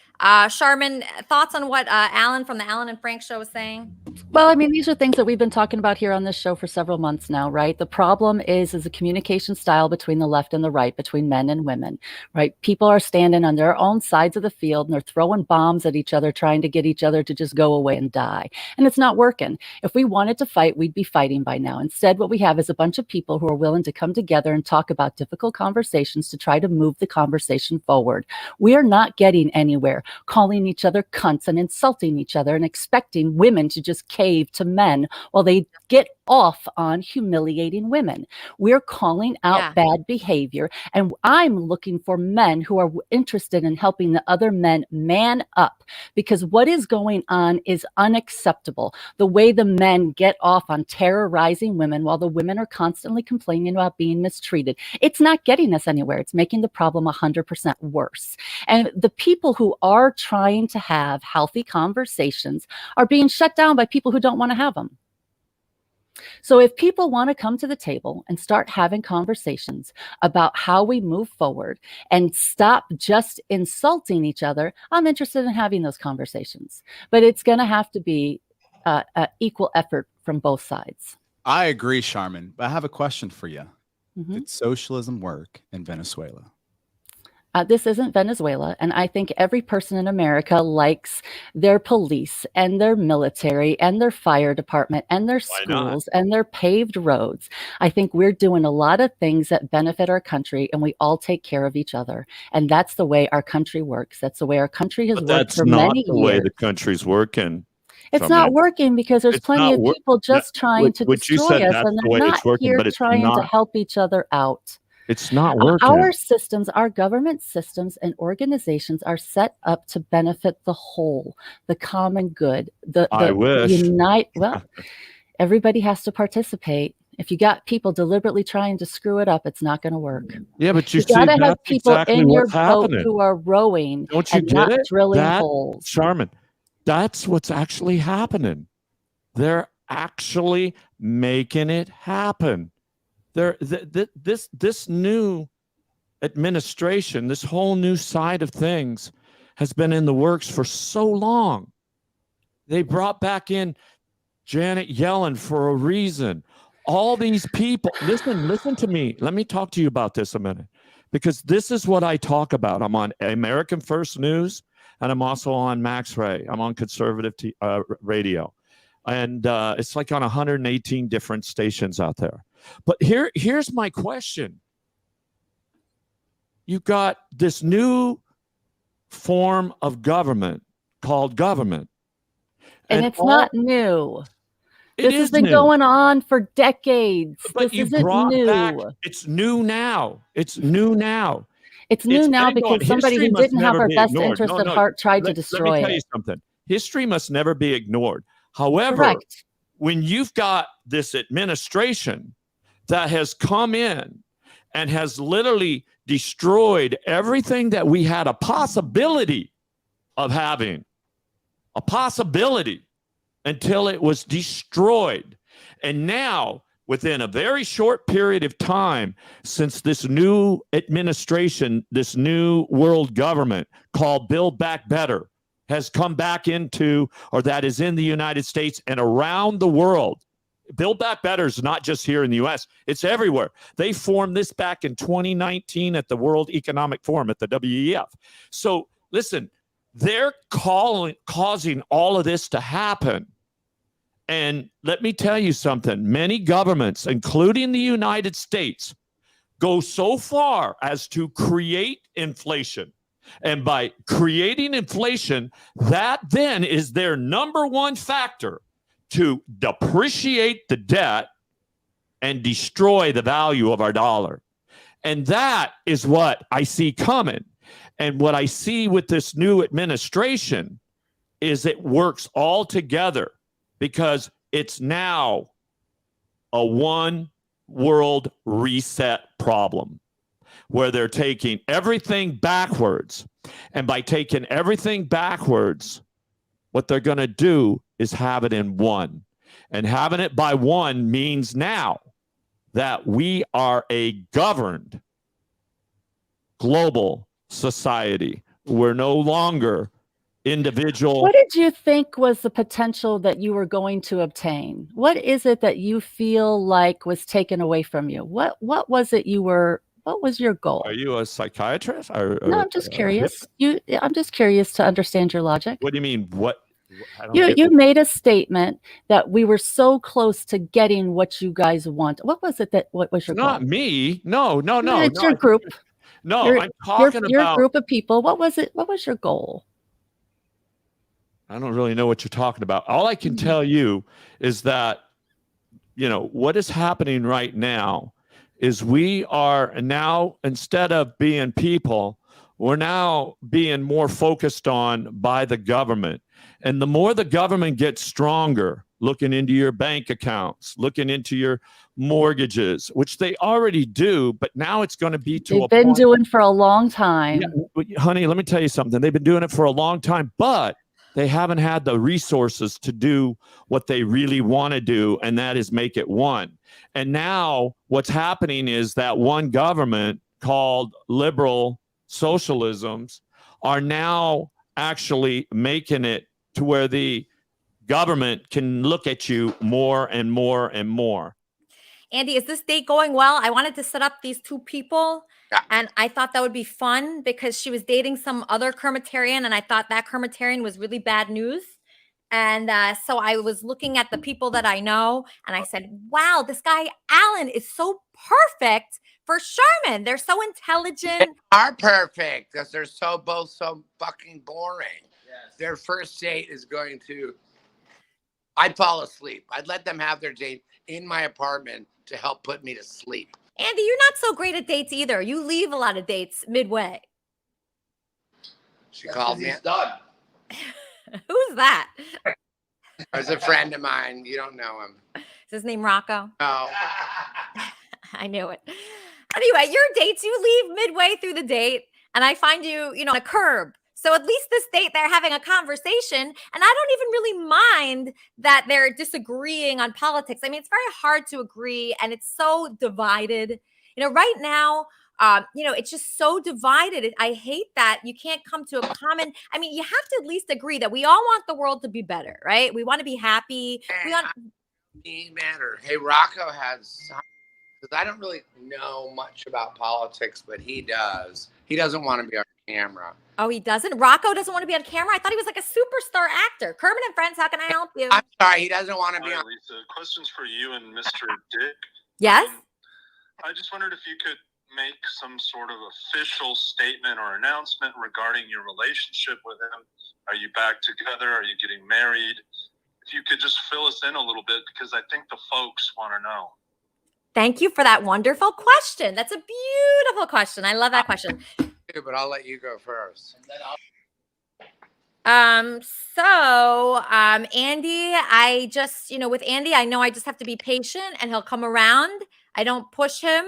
Charmin, thoughts on what Alan from the Alan and Frank show was saying? Well, I mean, these are things that we've been talking about here on this show for several months now, right? The problem is a communication style between the left and the right, between men and women, right? People are standing on their own sides of the field and they're throwing bombs at each other, trying to get each other to just go away and die. And it's not working. If we wanted to fight, we'd be fighting by now. Instead, what we have is a bunch of people who are willing to come together and talk about difficult conversations to try to move the conversation forward. We are not getting anywhere calling each other cunts and insulting each other and expecting women to just cave to men while they get off on humiliating women. We're calling out bad behavior, and I'm looking for men who are interested in helping the other men man up, because what is going on is unacceptable. The way the men get off on terrorizing women while the women are constantly complaining about being mistreated, it's not getting us anywhere. It's making the problem 100% worse. And the people who are trying to have healthy conversations are being shut down by people who don't want to have them. So if people want to come to the table and start having conversations about how we move forward and stop just insulting each other, I'm interested in having those conversations. But it's going to have to be equal effort from both sides. I agree, Charmin, but I have a question for you. Mm-hmm. Did socialism work in Venezuela? This isn't Venezuela, and I think every person in America likes their police and their military and their fire department and their schools and their paved roads. I think we're doing a lot of things that benefit our country, and we all take care of each other. And that's the way our country works. That's the way our country has worked for many years. That's not the way the country's working. It's not working because there's plenty of people just trying to destroy us, and they're not here trying to help each other out. It's not working. Our systems, our government systems and organizations are set up to benefit the whole, the common good. I wish. Well, everybody has to participate. If you got people deliberately trying to screw it up, it's not going to work. Yeah, but you got to have people exactly in your what's boat happening. who are rowing. Don't you and get not it? drilling holes. Charmin, that's what's actually happening. They're actually making it happen. This new administration, this whole new side of things has been in the works for so long. They brought back in Janet Yellen for a reason. All these people, listen to me. Let me talk to you about this a minute, because this is what I talk about. I'm on American First News, and I'm also on Max Ray. I'm on conservative radio. And it's like on 118 different stations out there. But here's my question. you've got this new form of government called government. And it's not new. It This has is been new. going on for decades. But This you isn't brought new. back, it's new now. It's new now. It's new now hang on, because somebody history who must didn't have never our be best ignored. interest No, at no, heart tried to let me destroy tell you it. something. History must never be ignored. However, Correct. when you've got this administration that has come in and has literally destroyed everything that we had a possibility of having, a possibility, until it was destroyed. And now, within a very short period of time, since this new administration, this new world government called Build Back Better has come back into, or that is in the United States and around the world. Build Back Better is not just here in the U.S., it's everywhere. They formed this back in 2019 at the World Economic Forum, at the WEF. So listen, they're causing all of this to happen. And let me tell you something. Many governments, including the United States, go so far as to create inflation. And by creating inflation, that then is their number one factor to depreciate the debt and destroy the value of our dollar. And that is what I see coming. And what I see with this new administration is it works all together, because it's now a one world reset problem where they're taking everything backwards. And by taking everything backwards, what they're going to do is have it in one. And having it by one means now that we are a governed global society. We're no longer individual. What did you think was the potential that you were going to obtain? What is it that you feel like was taken away from you? What was it what was your goal? Are you a psychiatrist? No, I'm just curious. I'm just curious to understand your logic. What do you mean? You made a statement that we were so close to getting what you guys want. What was it what was your goal? Not me. No. It's your group. No, I'm talking your about group of people. What was it? What was your goal? I don't really know what you're talking about. All I can tell you is that, what is happening right now is we are now, instead of being people, we're now being more focused on by the government. And the more the government gets stronger, looking into your bank accounts, looking into your mortgages, which they already do, but now it's going to be to They've been doing for a long time. Yeah, honey, let me tell you something. They've been doing it for a long time, but they haven't had the resources to do what they really want to do, and that is make it one. And now what's happening is that one government called liberal socialisms are now actually making it to where the government can look at you more and more and more. Andy, is this date going well? I wanted to set up these two people, and I thought that would be fun because she was dating some other Kermitarian, and I thought that Kermitarian was really bad news. And so I was looking at the people that I know, and I said, wow, this guy, Alan, is so perfect for Sherman. They're so intelligent. They are perfect because they're both so fucking boring. Yes. Their first date is going to... I'd fall asleep. I'd let them have their date in my apartment to help put me to sleep. Andy, you're not so great at dates either. You leave a lot of dates midway. She called me. He's done. Who's that? There's a friend of mine. You don't know him. Is his name Rocco? No. I knew it. Anyway, your dates, you leave midway through the date, and I find you, on a curb. So at least this date, they're having a conversation, and I don't even really mind that they're disagreeing on politics. I mean, it's very hard to agree, and it's so divided. Right now, it's just so divided. I hate that you can't come to a common. I mean, you have to at least agree that we all want the world to be better, right? We want to be happy. We want. Matter. Hey, Rocco has. Because I don't really know much about politics, but he does. He doesn't want to be on camera. Oh, he doesn't? Rocco doesn't want to be on camera? I thought he was like a superstar actor. Kermit and Friends, how can I help you? I'm sorry, he doesn't want to be on. Lisa, questions for you and Mr. Dick. Yes? I just wondered if you could make some sort of official statement or announcement regarding your relationship with him? Are you back together? Are you getting married? If you could just fill us in a little bit, because I think the folks want to know. Thank you for that wonderful question. That's a beautiful question. I love that question. But I'll let you go first. Andy, I just, with Andy, I know I just have to be patient and he'll come around. I don't push him.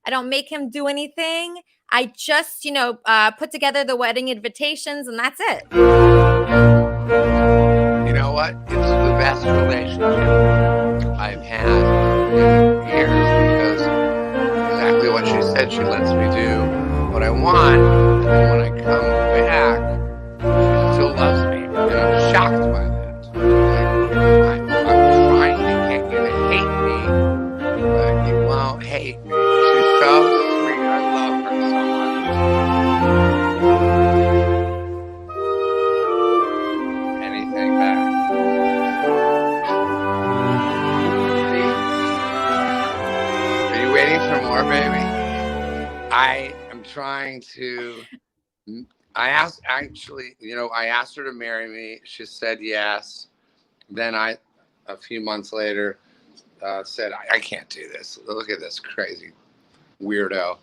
I don't make him do anything. I just, put together the wedding invitations and that's it. You know what? It's the best relationship I've had in years because exactly what she said. She lets me do what I want. And then when I come back, she still loves me. And I'm shocked by that. I'm trying to get you to hate me, but you won't hate me. She's so sweet. I love her so much. Anything back. Are you waiting for more, baby? I am trying to. I asked her to marry me. She said yes. Then a few months later, said, I can't do this. Look at this crazy weirdo.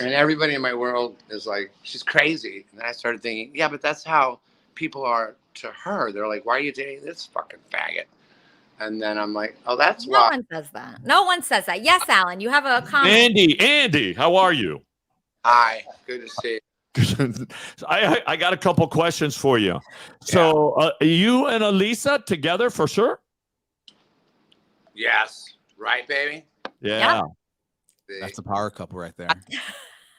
And everybody in my world is like, she's crazy. And then I started thinking, yeah, but that's how people are to her. They're like, why are you dating this fucking faggot? And then I'm like, oh, that's why. No one says that. No one says that. Yes, Alan, you have a comment. Andy, how are you? Hi, good to see you. I got a couple questions for you. So you and Elisa together for sure? Yes. Right, baby? Yeah. That's a power couple right there.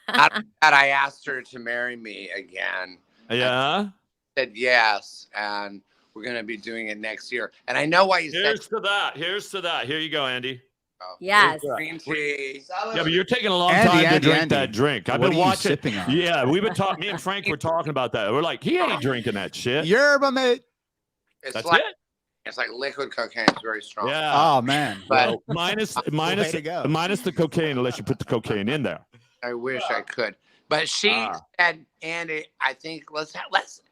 After that, I asked her to marry me again. Yeah. She said yes, and we're going to be doing it next year. And I know why you Here's said to that. Here's to that. Here you go, Andy. Yes. Green tea. Yeah, but you're taking a long time to drink that drink. I've been watching. Sipping on? Yeah, we've been talking. Me and Frank were talking about that. We're like, he ain't drinking that shit. Yerba mate. It's like liquid cocaine. It's very strong. Yeah. Oh man. But minus to go. the cocaine, unless you put the cocaine in there. I wish I could. But she said, Andy, I think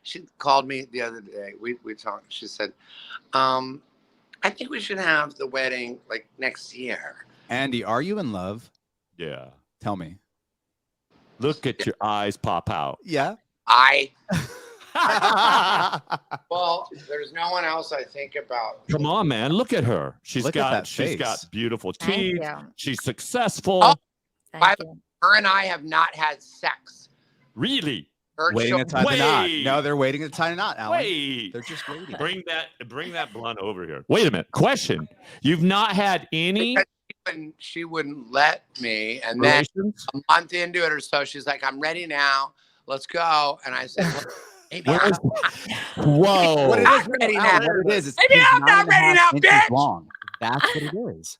she called me the other day. We talked. She said, I think we should have the wedding like next year. Andy, are you in love? Yeah. Tell me. Look at your eyes pop out. Yeah. Well, there's no one else I think about. Come on, man. Look at her. She's got beautiful teeth. She's successful. Oh, her and I have not had sex. Really? Waiting to tie the knot. No, they're waiting to tie the knot, Alan. Wait. They're just waiting. Bring that blunt over here. Wait a minute. Question. You've not had any? She wouldn't let me. And then a month into it or so, she's like, I'm ready now. Let's go. And I said, well, maybe I'm Whoa. not ready now. What it is, maybe I'm not ready now, bitch. Long. That's what it is.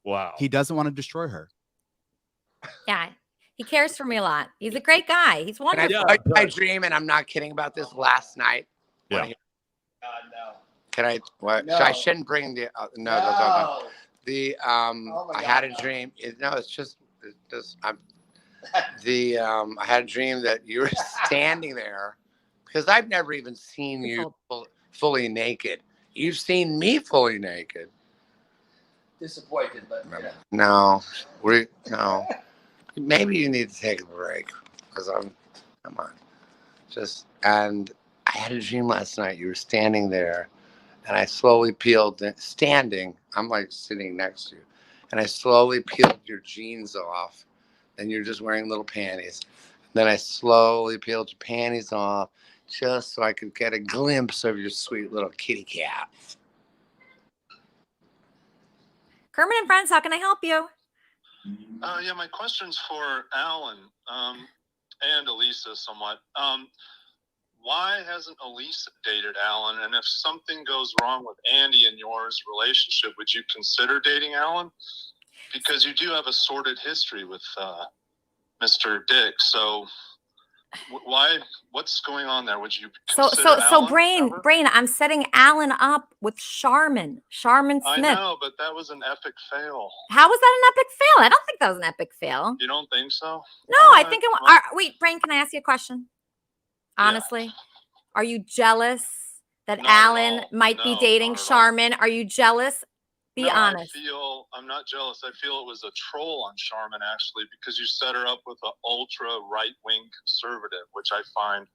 Wow. He doesn't want to destroy her. Yeah. He cares for me a lot. He's a great guy. He's wonderful. I dream, and I'm not kidding about this last night. Yeah. No. Can I? What? No. I shouldn't bring the. No. The I had a dream. I had a dream that you were standing there because I've never even seen you fully naked. You've seen me fully naked. Disappointed, but no. Maybe you need to take a break because come on. And I had a dream last night. You were standing there and I slowly peeled, I'm like sitting next to you. And I slowly peeled your jeans off and you're just wearing little panties. Then I slowly peeled your panties off just so I could get a glimpse of your sweet little kitty cat. Kermit and Friends, how can I help you? Yeah, my question's for Alan and Elisa somewhat. Why hasn't Elisa dated Alan? And if something goes wrong with Andy and yours relationship, would you consider dating Alan? Because you do have a sordid history with Mr. Dick. So Why? What's going on there? Would you So consider Alan brain, I'm setting Alan up with Charmin Smith. I know, but that was an epic fail. How was that an epic fail? I don't think that was an epic fail. You don't think so? No, I think it was. Wait, Brain, can I ask you a question? Honestly, are you jealous that Alan might be dating Charmin? Are you jealous? Be honest. I'm not jealous. I feel it was a troll on Charmin, actually, because you set her up with an ultra right-wing conservative, which I find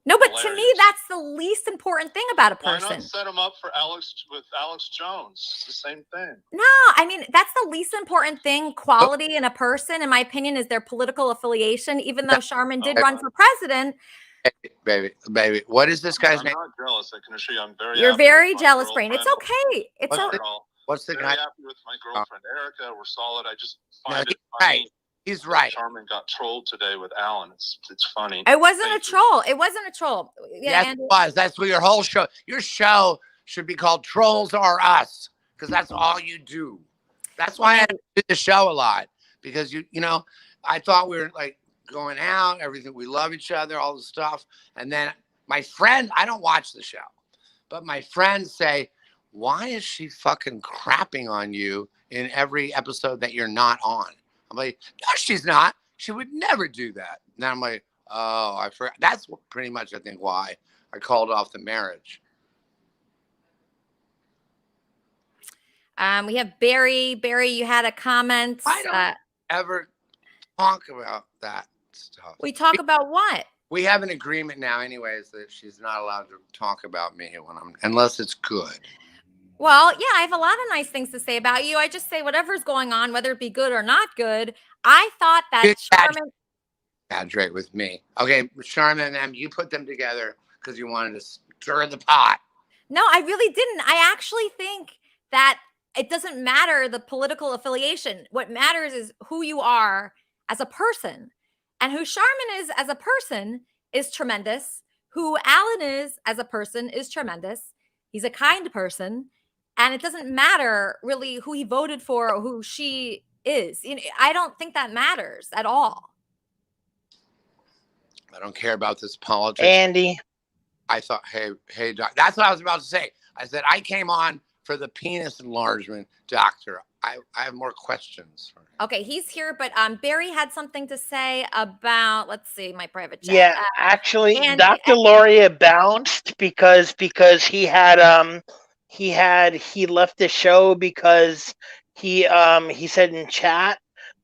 No, but hilarious. to me, that's the least important thing about a Why person. not set him up for Alex Jones? It's the same thing. No, I mean, that's the least important thing. Quality in a person, in my opinion, is their political affiliation, even though Charmin did run for president. Baby, what is this guy's name? I'm not jealous. I can assure you, I'm very. You're happy very with my jealous, Brain. It's girlfriend. okay. It's okay. What's the Very guy? happy with my girlfriend Erica. We're solid. I just find No, it funny. right. He's that right. Charmin got trolled today with Alan. It's funny. It wasn't a troll. It wasn't a troll. Yeah, Yes, it was. That's what your whole show. Your show should be called Trolls Are Us, because that's all you do. That's why I do the show a lot, because you know, I thought we were like going out, everything. We love each other, all the stuff, and then my friend, I don't watch the show, but my friends say, "Why is she fucking crapping on you in every episode that you're not on?" I'm like, "No, she's not. She would never do that." And then I'm like, "Oh, I forgot." That's pretty much, I think, why I called off the marriage. We have Barry. Barry, you had a comment. I don't ever talk about that stuff. We talk about what? We have an agreement now, anyways, that she's not allowed to talk about me unless it's good. Well, yeah, I have a lot of nice things to say about you. I just say whatever's going on, whether it be good or not good. I thought that Charmin. Exaggerate with me. Okay, Charmin and them, you put them together because you wanted to stir the pot. No, I really didn't. I actually think that it doesn't matter the political affiliation. What matters is who you are as a person. And who Charmin is as a person is tremendous. Who Alan is as a person is tremendous. He's a kind person. And it doesn't matter really who he voted for or who she is. You know, I don't think that matters at all. I don't care about this politics. Andy. I thought, hey, doc. That's what I was about to say. I said, I came on for the penis enlargement, doctor. I have more questions. Okay, he's here, but Barry had something to say about, let's see, my private chat. Yeah, actually, Andy, Dr. Loria bounced because he left the show because he said in chat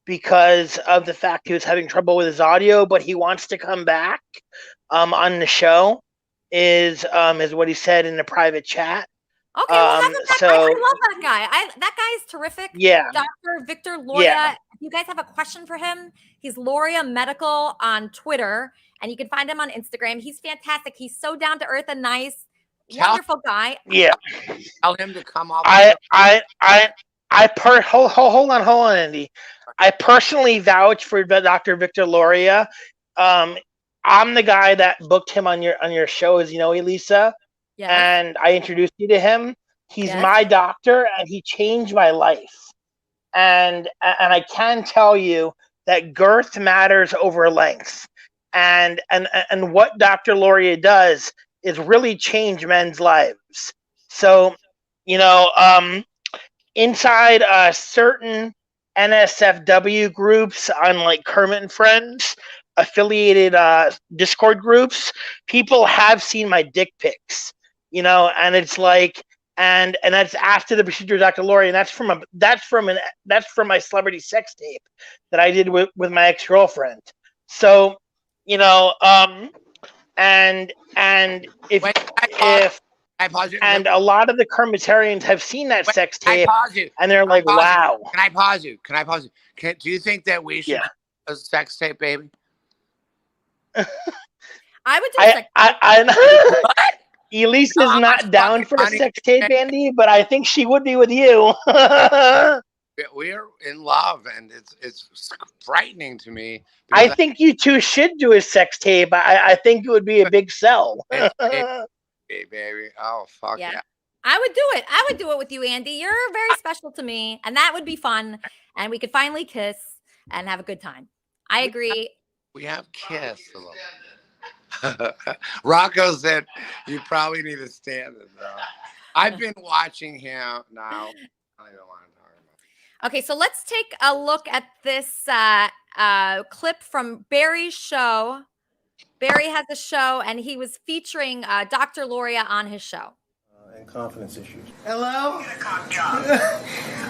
because of the fact he was having trouble with his audio, but he wants to come back on the show is what he said in the private chat. Okay, well, have him back. I love that guy. That guy is terrific. Yeah. Dr. Victor Loria. Yeah. If you guys have a question for him, he's Loria Medical on Twitter, and you can find him on Instagram. He's fantastic. He's so down to earth and nice. Wonderful guy. Yeah. Tell him to come off. Hold on, Andy. I personally vouch for Dr. Victor Loria. I'm the guy that booked him on your show, as you know, Elisa. Yes. And I introduced you to him. He's my doctor, and he changed my life. And I can tell you that girth matters over length. And what Dr. Loria does is really change men's lives. So, you know, inside certain NSFW groups on like Kermit and Friends, affiliated Discord groups, people have seen my dick pics. You know, and it's like, and that's after the procedure of Dr. Loria, and that's from my celebrity sex tape that I did with my ex-girlfriend. So, you know, and if a lot of the Kermitarians have seen that sex tape, and they're like, wow. Can I pause you? Do you think that we should do a sex tape, baby? I would do I Elisa's not down for a sex tape, Andy, but I think she would be with you. We're in love, and it's frightening to me. I think you two should do a sex tape. I think it would be a big sell. Hey, baby. Oh, fuck yeah. I would do it. I would do it with you, Andy. You're very special to me, and that would be fun. And we could finally kiss and have a good time. I agree. We have kissed a little. Rocco said you probably need to stand it though. I've been watching him now. I don't want to talk about. Okay, so let's take a look at this clip from Barry's show. Barry has a show, and he was featuring Dr. Loria on his show. And confidence issues. Hello?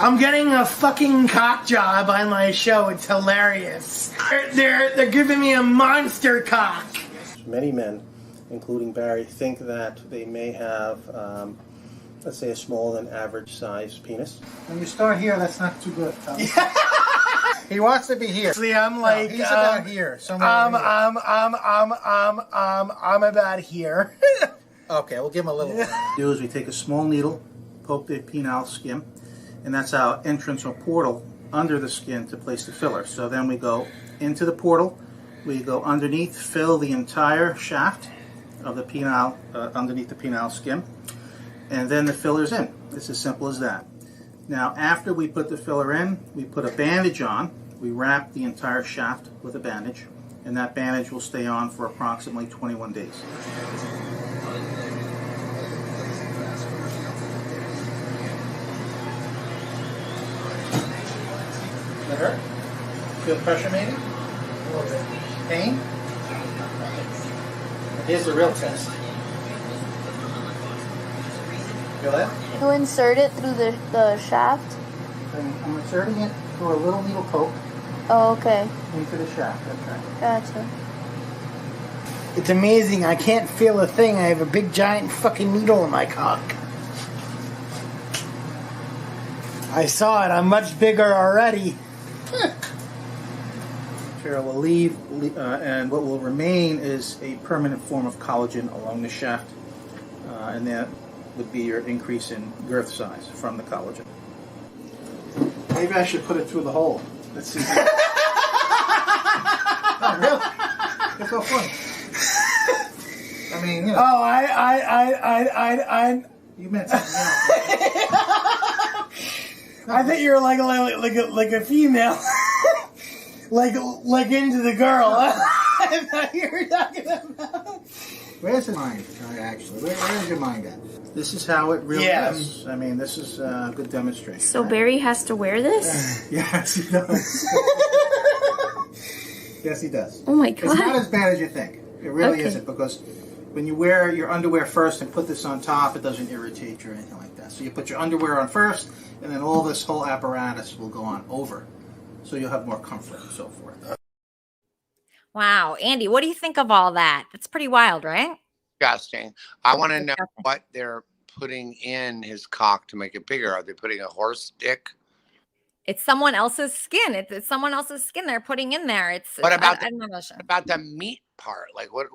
I'm getting a fucking cock job on my show. It's hilarious. They're giving me a monster cock. Many men, including Barry, think that they may have, let's say, a smaller than average size penis. When you start here, that's not too good. He wants to be here. See, I'm like, he's about here. Somewhere I'm about here. Okay, we'll give him a little. What we do is we take a small needle, poke the penile skin, and that's our entrance or portal under the skin to place the filler. So then we go into the portal, we go underneath, fill the entire shaft of the penile, underneath the penile skin, and then the filler's in. It's as simple as that. Now, after we put the filler in, we put a bandage on. We wrap the entire shaft with a bandage, and that bandage will stay on for approximately 21 days. That hurt? Feel pressure maybe? A little bit. Pain? Here's the real test. Feel that? You insert it through the shaft? I'm inserting it through a little needle poke. Oh, okay. Into the shaft, that's right. Gotcha. It's amazing. I can't feel a thing. I have a big giant fucking needle in my cock. I saw it. I'm much bigger already. Material will leave, and what will remain is a permanent form of collagen along the shaft, and that would be your increase in girth size from the collagen. Maybe I should put it through the hole. Let's see. Oh, really? That's so funny. I mean, you know. Oh, I. You meant something else. I think you're like a female, like into the girl. I thought you were talking about. Where's the mind? Actually, where's your mind at? This is how it really is. I mean, this is a good demonstration. So Barry has to wear this? Yes, he does. Yes, he does. Oh my God. It's not as bad as you think. It really isn't, because when you wear your underwear first and put this on top, it doesn't irritate you or anything like that. So you put your underwear on first, and then all this whole apparatus will go on over. So you'll have more comfort and so forth. Wow. Andy, what do you think of all that? That's pretty wild, right? Disgusting. I want to know what they're putting in his cock to make it bigger. Are they putting a horse dick? It's someone else's skin. It's someone else's skin they're putting in there. It's What about I'm not sure. about the meat part? Like what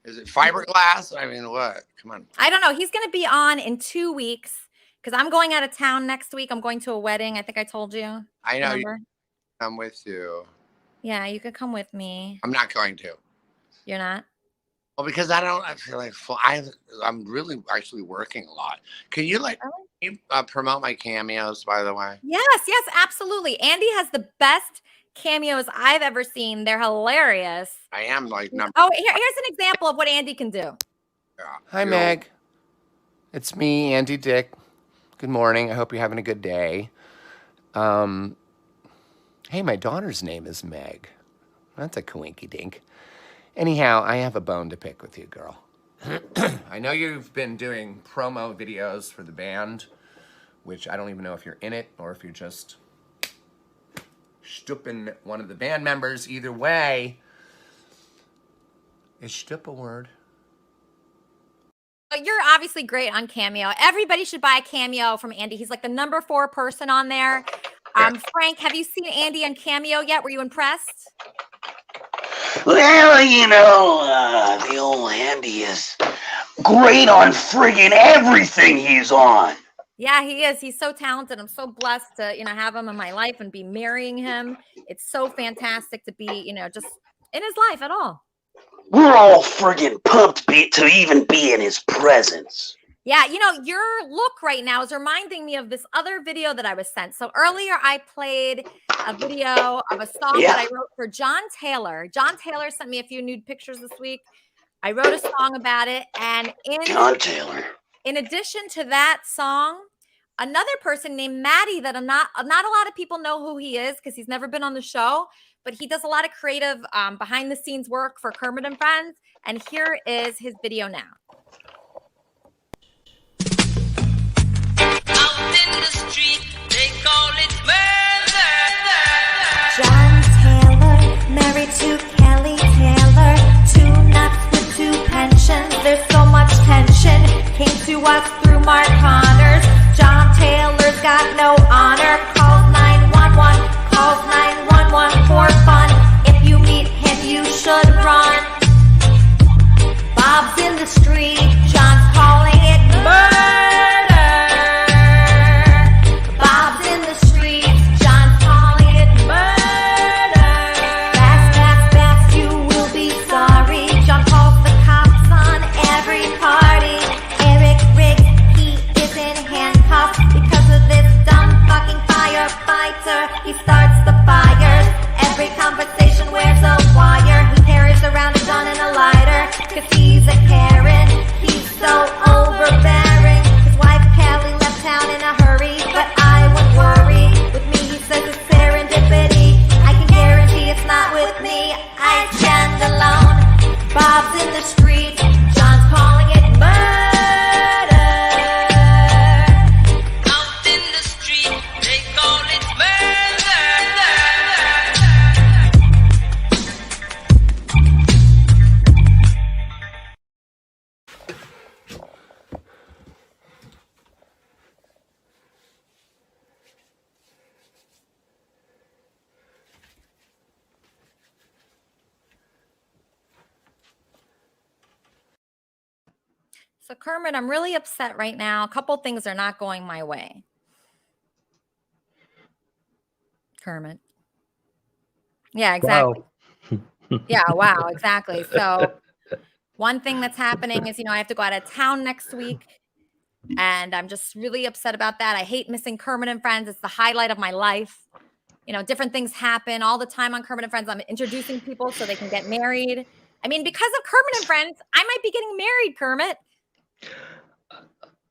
is it? Fiberglass? I mean, what? Come on. I don't know. He's going to be on in 2 weeks because I'm going out of town next week. I'm going to a wedding. I think I told you. I know. Remember? I'm with you. Yeah, you could come with me. I'm not going to. You're not? Well, because I feel like I'm really actually working a lot. Can you promote my cameos, by the way? Yes, absolutely. Andy has the best cameos I've ever seen. They're hilarious. I am like number. Oh, here's an example of what Andy can do. Hi, Meg. It's me, Andy Dick. Good morning. I hope you're having a good day. Hey, my daughter's name is Meg. That's a coinky dink. Anyhow, I have a bone to pick with you, girl. I know you've been doing promo videos for the band, which I don't even know if you're in it or if you're just stupping one of the band members. Either way, is stup a word? You're obviously great on Cameo. Everybody should buy a Cameo from Andy. He's like the number 4 person on there. Frank, have you seen Andy on Cameo yet? Were you impressed? Well, you know, the old Andy is great on friggin' everything he's on. Yeah, he is. He's so talented. I'm so blessed to, have him in my life and be marrying him. It's so fantastic to be, just in his life at all. We're all friggin' pumped to even be in his presence. Yeah, you know, your look right now is reminding me of this other video that I was sent. So earlier I played a video of a song that I wrote for John Taylor. John Taylor sent me a few nude pictures this week. I wrote a song about it. And John Taylor. In addition to that song, another person named Maddie that not a lot of people know who he is because he's never been on the show, but he does a lot of creative behind the scenes work for Kermit and Friends. And here is his video now. In the street, they call it murder. John Taylor, married to Kelly Taylor. 2 nuts with 2 pensions. There's so much tension. Came to us through Mark Connors. John Taylor's got no honor. Calls 911. Calls 911 for fun. If you meet him, you should run. Bob's in the street. John's calling it murder. He starts the fires. Every conversation wears a wire. He carries around a gun and a lighter. Cause he's a Karen. He's so overbearing. His wife Kelly left town in a hurry. But I wouldn't worry. With me he says it's serendipity. I can guarantee it's not with me. I stand alone. Bob's in the street. John's calling it murder. So Kermit, I'm really upset right now. A couple things are not going my way. Kermit. Yeah, exactly. Wow. Yeah, wow, exactly. So one thing that's happening is, I have to go out of town next week. And I'm just really upset about that. I hate missing Kermit and Friends. It's the highlight of my life. Different things happen all the time on Kermit and Friends. I'm introducing people so they can get married. I mean, because of Kermit and Friends, I might be getting married, Kermit.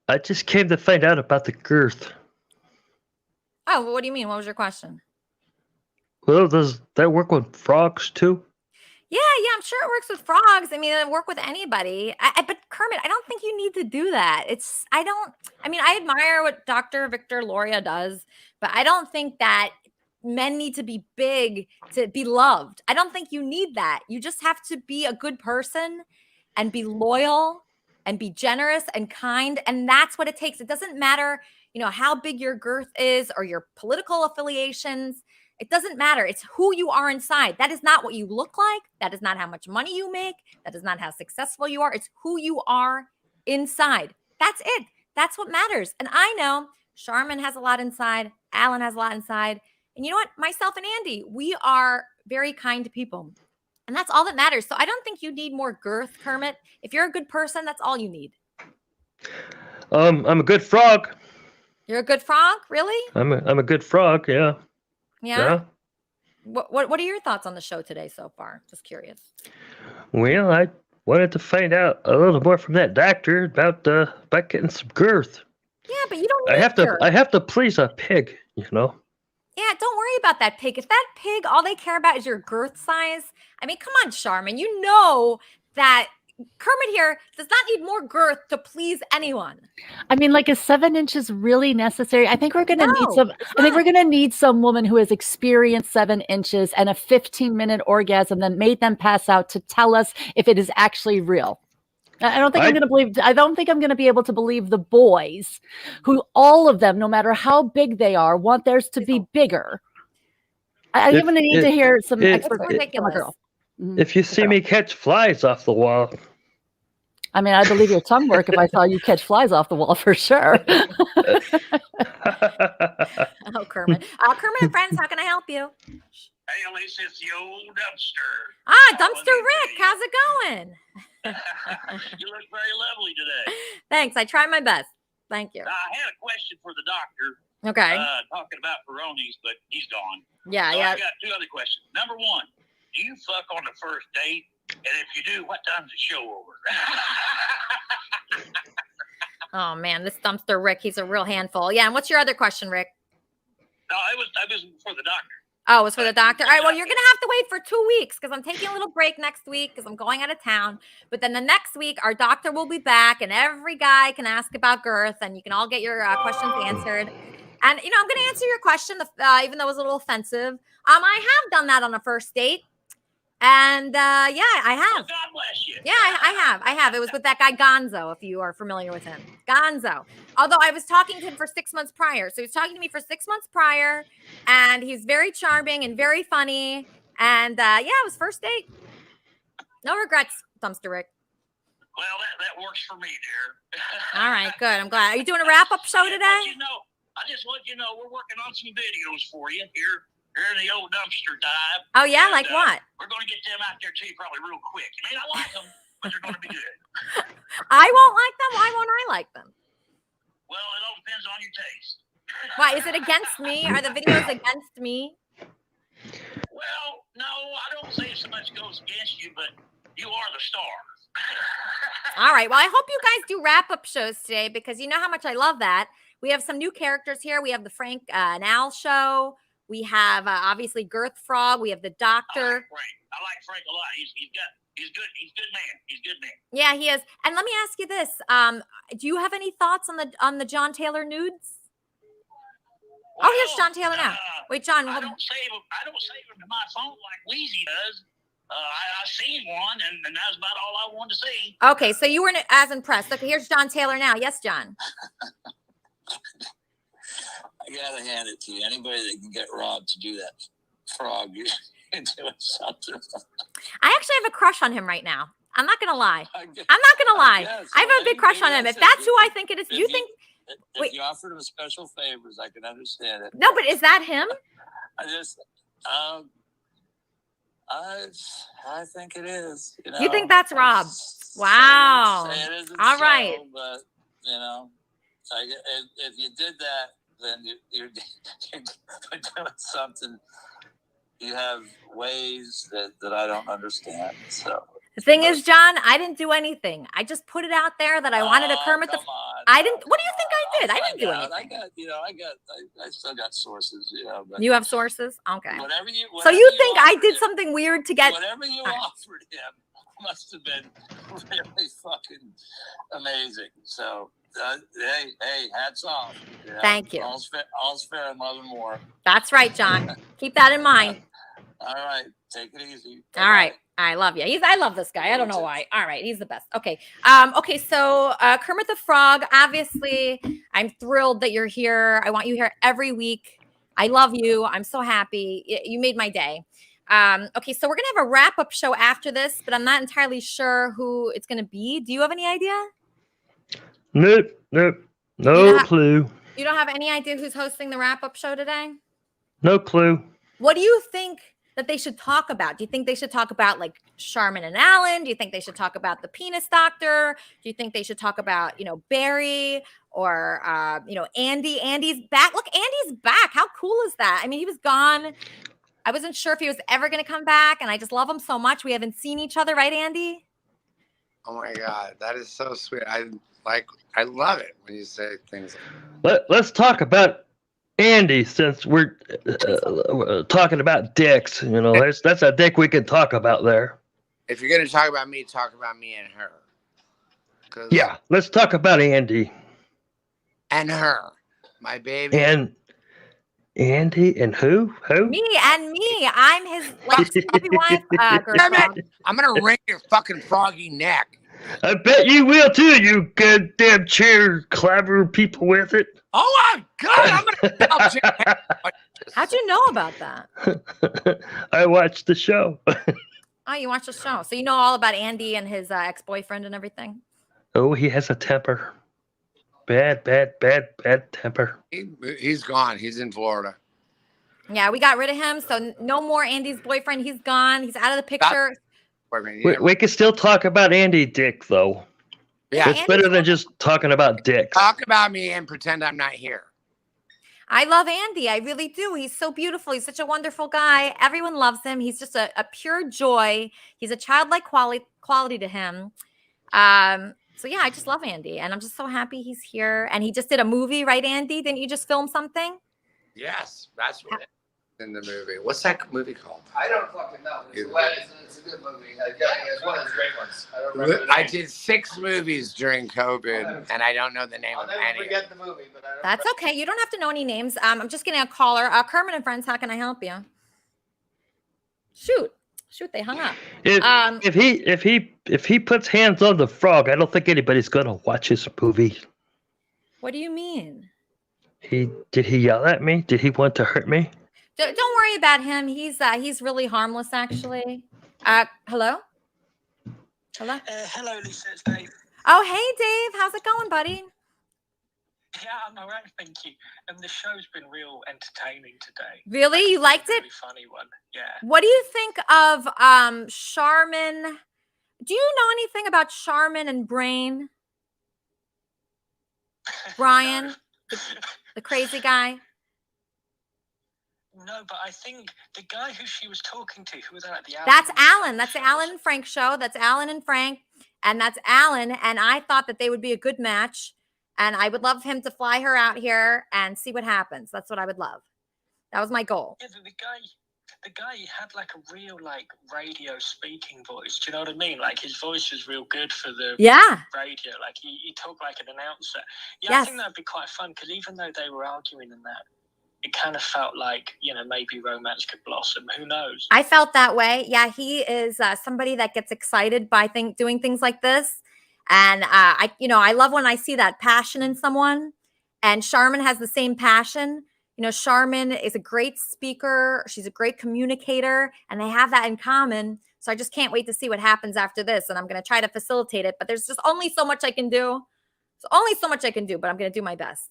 I just came to find out about the girth. Oh, well, what do you mean? What was your question? Well, does that work with frogs too? Yeah, I'm sure it works with frogs. I mean, it work with anybody. But Kermit, I don't think you need to do that. I admire what Dr. Victor Loria does, but I don't think that men need to be big to be loved. I don't think you need that. You just have to be a good person and be loyal and be generous and kind. And that's what it takes. It doesn't matter, how big your girth is or your political affiliations. It doesn't matter. It's who you are inside. That is not what you look like. That is not how much money you make. That is not how successful you are. It's who you are inside. That's it. That's what matters. And I know Charmin has a lot inside. Alan has a lot inside. And you know what? Myself and Andy, we are very kind people. And that's all that matters. So I don't think you need more girth, Kermit. If you're a good person, that's all you need. I'm a good frog. You're a good frog? Really? I'm a good frog, yeah. Yeah? What are your thoughts on the show today so far? Just curious. Well, I wanted to find out a little more from that doctor about getting some girth. Yeah, but you don't need I have to please a pig, Yeah, don't worry about that pig. If that pig, all they care about is your girth size. I mean, come on, Charmin. You know that Kermit here does not need more girth to please anyone. I mean, like, is 7 inches really necessary? I think we're going to need some. I think we're going to need some woman who has experienced 7 inches and a 15-minute orgasm that made them pass out to tell us if it is actually real. I don't think I'm going to be able to believe the boys who all of them, no matter how big they are, want theirs to be bigger. I'm going to need to hear some expert from a girl. If you see me catch flies off the wall. I mean, I believe your tongue work if I saw you catch flies off the wall for sure. Oh, Kermit. Kermit and Friends, how can I help you? Hey, Elise, it's the old Dumpster. Dumpster Rick. How's it going? You look very lovely today. Thanks. I try my best. Thank you. I had a question for the doctor. Okay. Talking about Peroni's, but he's gone. Yeah, So yeah. I got two other questions. Number one, do you fuck on the first date? And if you do, what time's the show over? Oh man, this dumpster Rick, he's a real handful. Yeah, and what's your other question, Rick? No, it was for the doctor. Oh, it was for the doctor. All right, well, you're going to have to wait for 2 weeks because I'm taking a little break next week because I'm going out of town. But then the next week, our doctor will be back and every guy can ask about girth and you can all get your questions answered. And, you know, I'm going to answer your question, even though it was a little offensive. I have done that on a first date. And, yeah, I have. God bless you. Yeah, I have. It was with that guy Gonzo, if you are familiar with him. Gonzo. Although I was talking to him for 6 months prior. So he was talking to me for 6 months prior. And he's very charming and very funny. And, yeah, it was first date. No regrets, Dumpster Rick. Well, that works for me, dear. All right, good. I'm glad. Are you doing a wrap-up show today? I just want you to know we're working on some videos for you here in the old dumpster dive. Oh, yeah? And, Like what? We're going to get them out there to you probably real quick. You may not like them, but they're going to be good. I won't like them. Why won't I like them? Well, it all depends on your taste. Why? Is it against me? Are the videos against me? Well, no, I don't say so much goes against you, but you are the star. All right. Well, I hope you guys do wrap-up shows today because you know how much I love that. We have some new characters here. We have the Frank and Al show. We have obviously Girth Frog. We have the Doctor. I like Frank a lot. He's good. He's a good man. He's a good man. Yeah, he is. And let me ask you this: do you have any thoughts on the John Taylor nudes? Well, oh, here's John Taylor now. Wait, John. I don't save them to my phone like Wheezy does. I seen one, and that's about all I wanted to see. Okay, so you weren't as impressed. Okay, here's John Taylor now. Yes, John. I gotta hand it to you. Anybody that can get Rob to do that frog, you're doing something. I actually have a crush on him right now. I'm not gonna lie. I have a big crush on him. If that's who I think it is, you think? If you offered him special favors, I can understand it. No, but is that him? I think it is. You think that's Rob? Wow. Say it isn't all right. so, but you know, if you did that, then you're doing something. You have ways that I don't understand. So the thing is, John, I didn't do anything. I just put it out there that I wanted to Kermit the. I didn't. What do you think I did? I didn't do anything. I still got sources. You know. But you have sources, okay. Whatever you. So you think I did something weird to get? Whatever you offered him must have been really fucking amazing. So. Hey, hats off. You know? Thank you. All's fair in love and war. That's right, John. Keep that in mind. All right. Take it easy. All right. I love you. I love this guy. I don't know why. All right. He's the best. Okay. Okay. So Kermit the Frog, obviously, I'm thrilled that you're here. I want you here every week. I love you. I'm so happy. You made my day. Okay. So we're going to have a wrap-up show after this, but I'm not entirely sure who it's going to be. Do you have any idea? Nope. No clue. You don't have any idea who's hosting the wrap-up show today? No clue. What do you think that they should talk about? Do you think they should talk about like Charmin and Alan? Do you think they should talk about the penis doctor? Do you think they should talk about, Barry or, Andy? Andy's back. Look, Andy's back. How cool is that? I mean, he was gone. I wasn't sure if he was ever going to come back, and I just love him so much. We haven't seen each other, right, Andy? Oh my God, that is so sweet. I love it when you say things. Let's talk about Andy since we're talking about dicks. That's a dick we can talk about there. If you're gonna talk about me and her. Yeah, let's talk about Andy and her, my baby. And Andy and who? Me and me. I'm his puppy wife. I'm gonna wring your fucking froggy neck. I bet you will too, you goddamn chair clever people with it. Oh my God! I'm gonna How'd you know about that? I watched the show. Oh, you watched the show. So you know all about Andy and his ex-boyfriend and everything? Oh, he has a temper. Bad temper. He's gone. He's in Florida. Yeah, we got rid of him. So no more Andy's boyfriend. He's gone. He's out of the picture. We can still talk about Andy Dick, though. Yeah. It's better than just talking about Dick. Talk about me and pretend I'm not here. I love Andy. I really do. He's so beautiful. He's such a wonderful guy. Everyone loves him. He's just a pure joy. He's a childlike quality to him. So yeah, I just love Andy, and I'm just so happy he's here. And he just did a movie, right, Andy? Didn't you just film something? Yes, that's what it is in the movie. What's that movie called? I don't fucking know. It's a good movie. It's one of the great ones. I don't remember. I did 6 movies during COVID, and I don't know the name of any. Forget the movie, but I don't. That's okay. You don't have to know any names. I'm just getting a caller. Kermit and Friends, how can I help you? Shoot, they hung up. If he puts hands on the frog, I don't think anybody's gonna watch his movie. What do you mean? Did he yell at me? Did he want to hurt me? Don't worry about him. He's really harmless, actually. Hello? Hello, Lisa. It's Dave. Oh, hey, Dave. How's it going, buddy? Yeah, I'm all right, thank you. And the show's been real entertaining today. Really? You liked it? Really funny one. Yeah. What do you think of Charmin? Do you know anything about Charmin and Brain? Brian, the crazy guy? No, but I think the guy who she was talking to, who was at the That's Alan. That's the Alan and Frank show. That's Alan and Frank. And that's Alan. And I thought that they would be a good match. And I would love him to fly her out here and see what happens. That's what I would love. That was my goal. Yeah, the guy had like a real like radio speaking voice. Do you know what I mean? Like his voice was real good for the radio. Like he talked like an announcer. Yeah, Yes. I think that'd be quite fun because even though they were arguing in that, it kind of felt like, maybe romance could blossom. Who knows? I felt that way. Yeah, he is somebody that gets excited by doing things like this. And I love when I see that passion in someone. And Charmin has the same passion. Charmin is a great speaker. She's a great communicator, and they have that in common. So I just can't wait to see what happens after this. And I'm going to try to facilitate it, but there's just only so much I can do. But I'm going to do my best.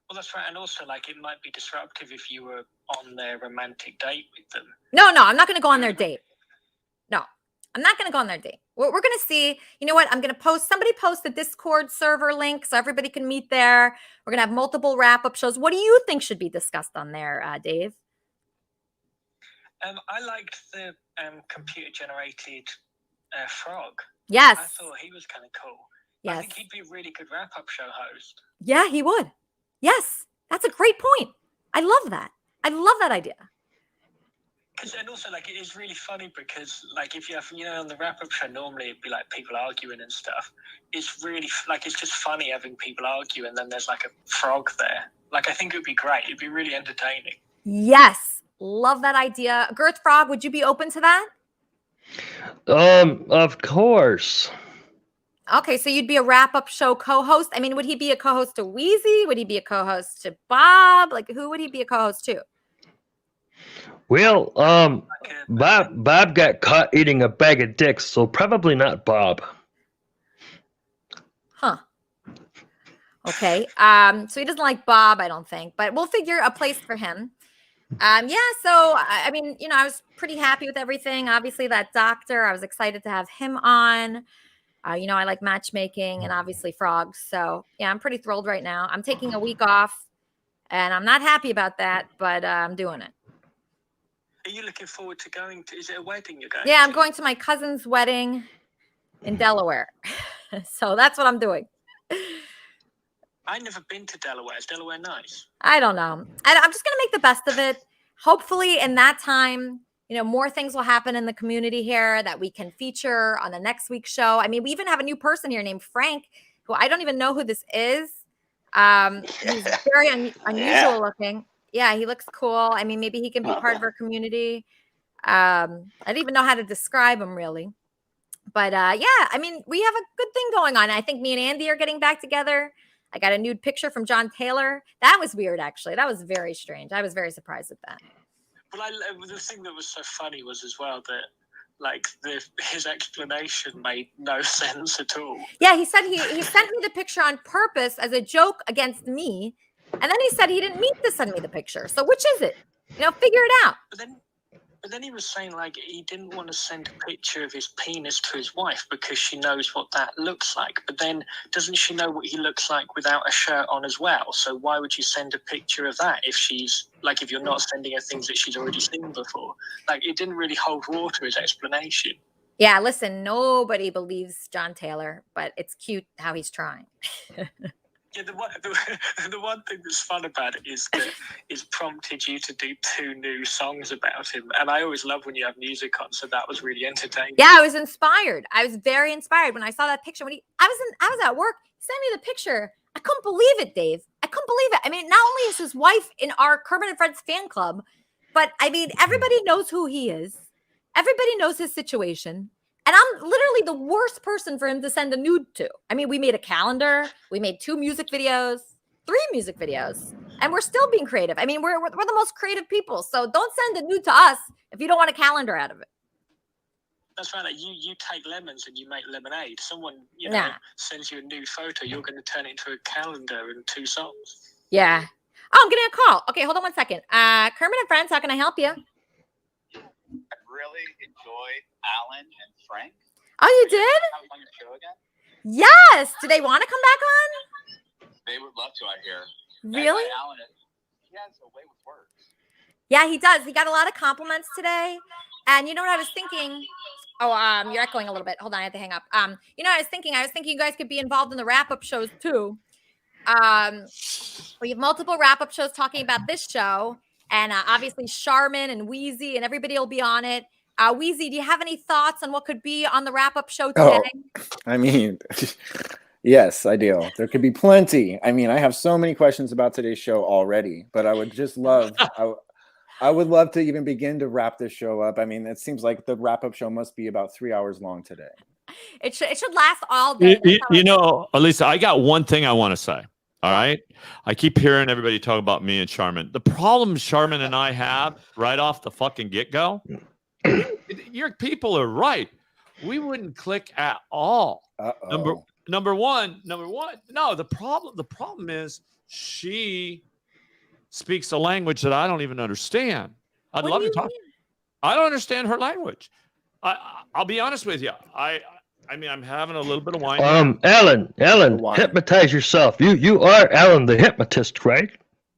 Well, that's right. And also, like, it might be disruptive if you were on their romantic date with them. No, I'm not going to go on their date. No, I'm not going to go on their date. We're going to see. You know what? I'm going to somebody post the Discord server link so everybody can meet there. We're going to have multiple wrap-up shows. What do you think should be discussed on there, Dave? I liked the computer-generated frog. Yes. I thought he was kind of cool. Yes. I think he'd be a really good wrap-up show host. Yeah, he would. Yes, that's a great point. I love that. I love that idea. And also, like, it is really funny because, like, if you have, on the wrap-up show, normally it'd be, like, people arguing and stuff. It's really, like, it's just funny having people argue and then there's, like, a frog there. Like, I think it would be great. It'd be really entertaining. Yes, love that idea. Girth Frog, would you be open to that? Of course. Okay, so you'd be a wrap-up show co-host. I mean, would he be a co-host to Wheezy? Would he be a co-host to Bob? Like, who would he be a co-host to? Well, Bob got caught eating a bag of dicks, so probably not Bob. Huh. Okay. So he doesn't like Bob, I don't think, but we'll figure a place for him. So I mean, I was pretty happy with everything. Obviously, that doctor, I was excited to have him on. I like matchmaking and obviously frogs. So yeah, I'm pretty thrilled right now. I'm taking a week off and I'm not happy about that, but I'm doing it. Are you looking forward to going to, is it a wedding you're going Yeah, to? I'm going to my cousin's wedding in Delaware. So that's what I'm doing. I've never been to Delaware. Is Delaware nice? I don't know. I'm just going to make the best of it. Hopefully in that time, more things will happen in the community here that we can feature on the next week's show. I mean, we even have a new person here named Frank, who I don't even know who this is. He's very unusual looking. Yeah, he looks cool. I mean, maybe he can be part of our community. I don't even know how to describe him really. But I mean, we have a good thing going on. I think me and Andy are getting back together. I got a nude picture from John Taylor. That was weird, actually. That was very strange. I was very surprised at that. Well, the thing that was so funny was as well that, like, his explanation made no sense at all. Yeah, he said he sent me the picture on purpose as a joke against me. And then he said he didn't mean to send me the picture. So which is it? Figure it out. But then he was saying like he didn't want to send a picture of his penis to his wife because she knows what that looks like. But then doesn't she know what he looks like without a shirt on as well? So why would you send a picture of that if she's like, if you're not sending her things that she's already seen before? Like, it didn't really hold water as explanation. Yeah, listen, nobody believes John Taylor, but it's cute how he's trying. Yeah, the one thing that's fun about it is that it's prompted you to do 2 new songs about him, and I always love when you have music on, so that was really entertaining. Yeah, I was inspired. I was very inspired when I saw that picture. When I was at work, he sent me the picture. I couldn't believe it, Dave. I couldn't believe it. I mean, not only is his wife in our Kermit and Friends fan club, but I mean, everybody knows who he is. Everybody knows his situation. And I'm literally the worst person for him to send a nude to. I mean, we made a calendar. We made 2 music videos, 3 music videos, and we're still being creative. I mean, we're the most creative people. So don't send a nude to us if you don't want a calendar out of it. That's right. Like you take lemons and you make lemonade. Someone, you know, sends you a nude photo. You're going to turn it into a calendar and 2 songs. Yeah. Oh, I'm getting a call. Okay, hold on one second. Kermit and Friends, how can I help you? I really enjoyed Alan and Frank. Oh, you did? Having on your show again? Yes. Do they want to come back on? They would love to, I hear. Really? Alan, he has a way with words. Yeah, he does. He got a lot of compliments today. And you know what I was thinking? Oh, you're echoing a little bit. Hold on, I have to hang up. You know what I was thinking? I was thinking you guys could be involved in the wrap-up shows too. We have multiple wrap-up shows talking about this show. And obviously Charmin and Wheezy and everybody will be on it. Wheezy, do you have any thoughts on what could be on the wrap-up show today? I mean, yes, I do. There could be plenty. I mean, I have so many questions about today's show already, but I would just love, I would love to even begin to wrap this show up. I mean, it seems like the wrap-up show must be about 3 hours long today. It should last all day. You know, Elisa, I got one thing I want to say. All right. I keep hearing everybody talk about me and Charmin. The problem Charmin and I have right off the fucking get-go, your people are right. We wouldn't click at all. Number one. No, the problem is she speaks a language that I don't even understand. I'd love to talk. I don't understand her language. I'll be honest with you. I mean, I'm having a little bit of wine. Alan, hypnotize yourself. You are Alan the hypnotist, right?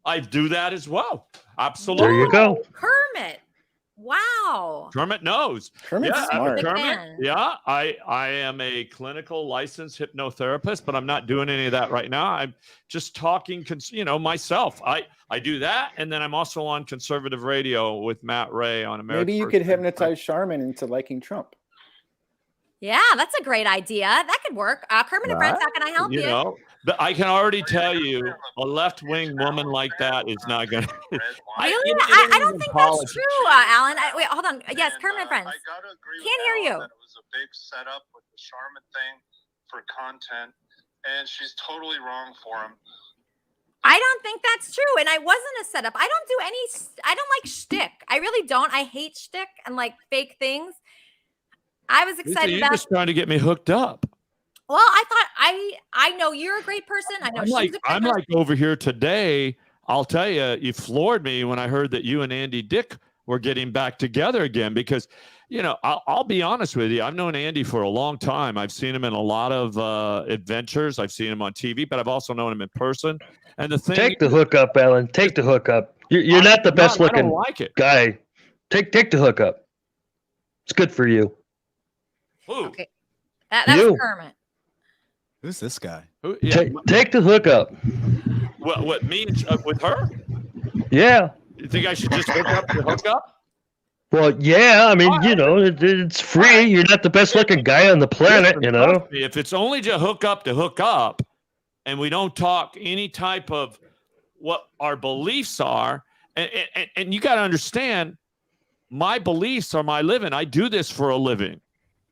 I do that as well. Absolutely. There you go. Kermit. Wow. Kermit knows. Kermit's smart. Kermit, yeah, I am a clinical licensed hypnotherapist, but I'm not doing any of that right now. I'm just talking, myself. I do that, and then I'm also on conservative radio with Matt Ray on America. Maybe you could hypnotize Charmin into liking Trump. Yeah, that's a great idea. That could work. Kermit and Friends, how can I help you? You know, but I can already tell you, a left-wing woman like that is not going to. Really? I don't think that's true, Alan. Wait, hold on. Yes, Kermit and Friends. I gotta agree with Can't hear you. That it was a big setup with the Charmin thing for content, and she's totally wrong for him. I don't think that's true, and I wasn't a setup. I don't like shtick. I really don't. I hate shtick and like fake things. I was excited You're about. just trying to get me hooked up. Well, I thought I know you're a great person. I know she's a great I'm person. like over here today. I'll tell you, you floored me when I heard that you and Andy Dick were getting back together again. Because, I'll be honest with you. I've known Andy for a long time. I've seen him in a lot of adventures. I've seen him on TV, but I've also known him in person. And the thing, Take the hookup, Alan. Take the hookup. You're not the best looking guy. Take the hookup. It's good for you. Who? Okay. That was Kermit. Who's this guy? Who? Yeah. Take the hookup. What me with her? Yeah. You think I should just hook up? Well, yeah. I mean, it's free. You're not the best looking guy on the planet, Listen, if it's only to hook up, and we don't talk any type of what our beliefs are, and you got to understand, my beliefs are my living. I do this for a living.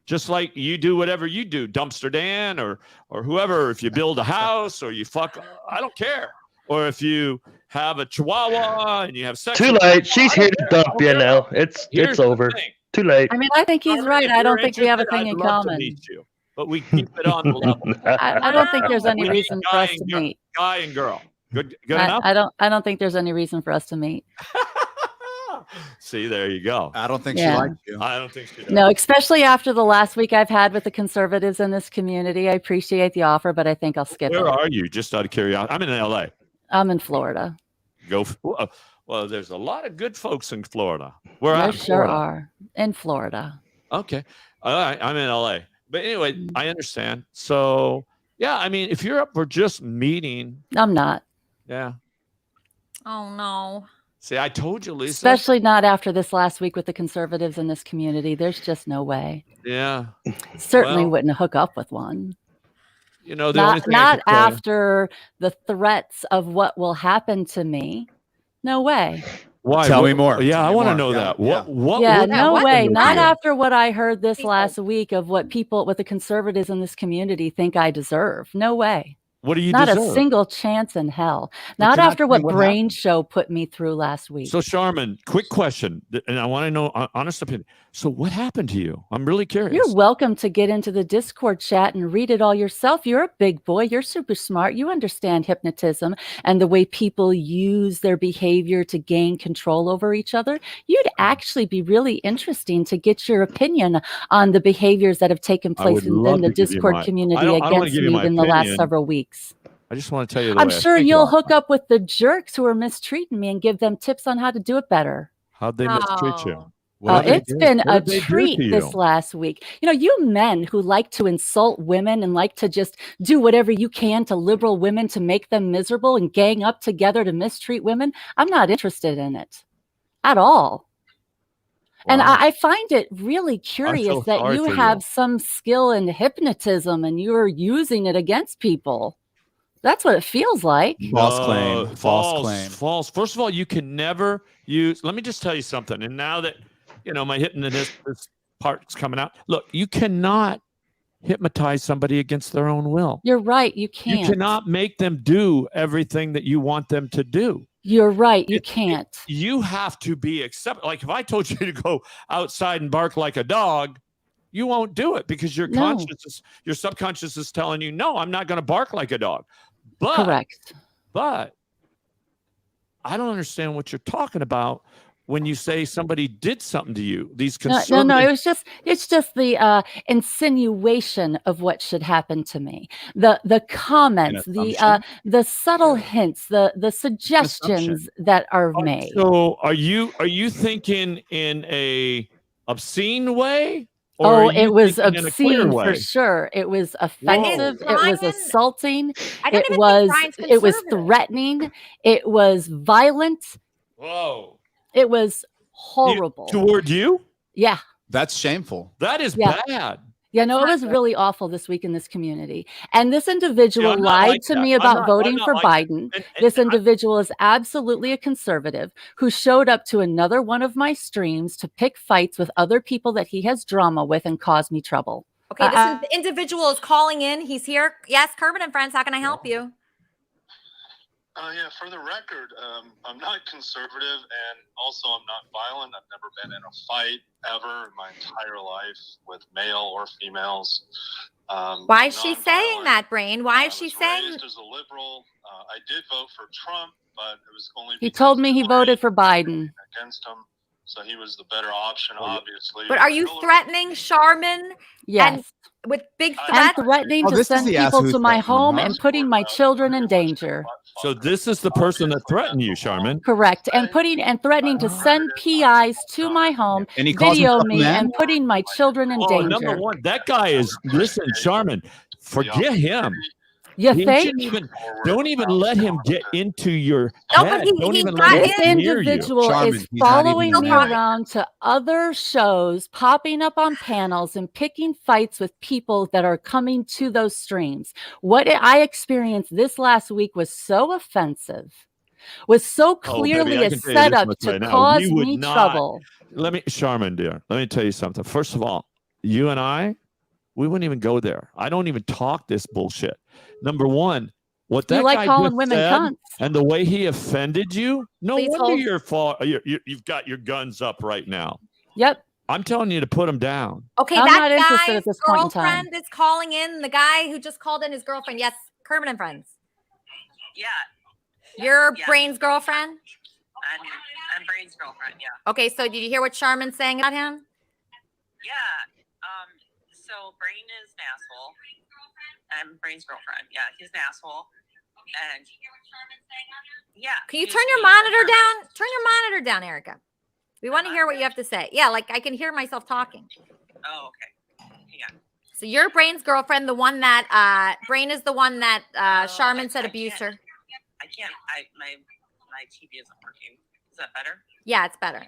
Just like you do whatever you do, Dumpster Dan or whoever, if you build a house or you fuck, I don't care. Or if you have a chihuahua and you have sex. Too late. She's here to dump you now. It's over. Too late. I mean, I think he's right. I don't think we have a thing in common. But we keep it on the level. I don't think there's any reason for us to meet. Guy and girl. Good enough? I don't think there's any reason for us to meet. See, there you go. I don't think Yeah. she likes you. I don't think she does. No, especially after the last week I've had with the conservatives in this community. I appreciate the offer, but I think I'll skip Where it. are you? Just out of curiosity. I'm in LA. I'm in Florida. Well, there's a lot of good folks in Florida. Where There at? sure are. In Florida. Okay. All right. I'm in LA. But anyway, I understand. So, yeah, I mean, if you're up for just meeting. I'm not. Yeah. Oh, no. See, I told you, Lisa. Especially not after this last week with the conservatives in this community. There's just no way. Yeah. Certainly Well, wouldn't hook up with one. you know, the only thing I Not can tell you- after the threats of what will happen to me. No way. Why? Tell What- me more. Yeah, Tell I me want to more. know Yeah, that. yeah. What? Yeah, what no happened way. to Not you? after what I heard this last week of what the conservatives in this community think I deserve. No way. What do you Not deserve? a single chance in hell. But Not you're not after what saying what Brain Show put me through last week. So, Charmin, quick question, and I want to know honest opinion. So, what happened to you? I'm really curious. You're welcome to get into the Discord chat and read it all yourself. You're a big boy. You're super smart. You understand hypnotism and the way people use their behavior to gain control over each other. You'd actually be really interesting to get your opinion on the behaviors that have taken I would place within love the to give you Discord my- community I don't wanna against give you me my in the last opinion. several weeks. I just want to tell you the I'm way I sure think you'll about hook up with the jerks who are mistreating me and give them tips on how to do it better. How'd they mistreat you? Oh, it's been a What did they do treat to this you? last week. You know, you men who like to insult women and like to just do whatever you can to liberal women to make them miserable and gang up together to mistreat women, I'm not interested in it at all. And Wow. I find it really curious that sorry you for have you. some skill in hypnotism and you're using it against people. That's what it feels like. False claim. False False claim. False. First of all, you can never use. Let me just tell you something. And now that my hypnotist this part's coming out. Look, you cannot hypnotize somebody against their own will. You're right. You can't. You cannot make them do everything that you want them to do. You're right. You can't. You have to be accept. Like if I told you to go outside and bark like a dog, you won't do it because your No. your subconscious is telling you, no, I'm not going to bark like a dog. But Correct. But I don't understand what you're talking about when you say somebody did something to you. These No, conservative. it's just the insinuation of what should happen to me. The comments, the subtle hints, the suggestions that are made. So are you thinking in a obscene way? Oh, are you it was thinking in a clear obscene for way? sure. It was offensive. It was assaulting. I don't It even think was Brian's it was conservative. threatening. It was violent. Whoa. It was horrible. Toward you? Yeah. That's shameful. That is Yeah. bad. Yeah, no, it was really awful this week in this community. And this individual I'm not lied like to that. me I'm about not- voting I'm not for like that. Biden. This individual is absolutely a conservative who showed up to another one of my streams to pick fights with other people that he has drama with and cause me trouble. Okay, this individual is calling in. He's here. Yes, Kermit and friends, how can I help you? Yeah, for the record, I'm not conservative, and also I'm not violent. I've never been in a fight ever in my entire life with male or females. Why is she saying that, Brain? Why is she saying? Raised as a liberal. I did vote for Trump, but it was only He told me he voted for Biden. against him, so he was the better option, obviously. But are you threatening Charmin? Yes. And with big And threats? threatening to send people to my home and putting my children in danger. So this is the person that threatened you, Charmin. Correct. And threatening to send PIs to my home, And he calls video himself a me, man? and putting my children in Oh, danger. number one, that guy is. Listen, Charmin, forget him. You He think? shouldn't don't even let him get into your No, head. but he Don't even got let this him near you. individual is following me around to other shows, popping up on panels and picking fights with people that are coming to those streams. What I experienced this last week was so offensive, was so Oh, clearly baby, I a can tell you this setup much to right now. cause We would me not- trouble. Let me, Charmin, dear, let me tell you something. First of all, you and I, we wouldn't even go there. I don't even talk this bullshit. Number one, what You that like guy calling just women said cunts. and the way he offended you, no Please wonder hold. you've got your guns up right now. Yep. I'm telling you to put them down. Okay, I'm that not interested guy's at this point in time. girlfriend is calling in. The guy who just called in his girlfriend. Yes, Kermit and friends. Yeah. Your Brain's girlfriend? And Brain's girlfriend, yeah. Okay, so did you hear what Charmin's saying about him? Yeah. So Brain is an asshole. And Brain's girlfriend. Yeah, he's an asshole. And yeah. Can you turn your monitor down? Turn your monitor down, Erica. We want to hear what you have to say. Yeah, like I can hear myself talking. Oh, okay. Yeah. So you're Brain's girlfriend, the one that Brain is the one that Charmin said abused her. I can't. My TV isn't working. Is that better? Yeah, it's better.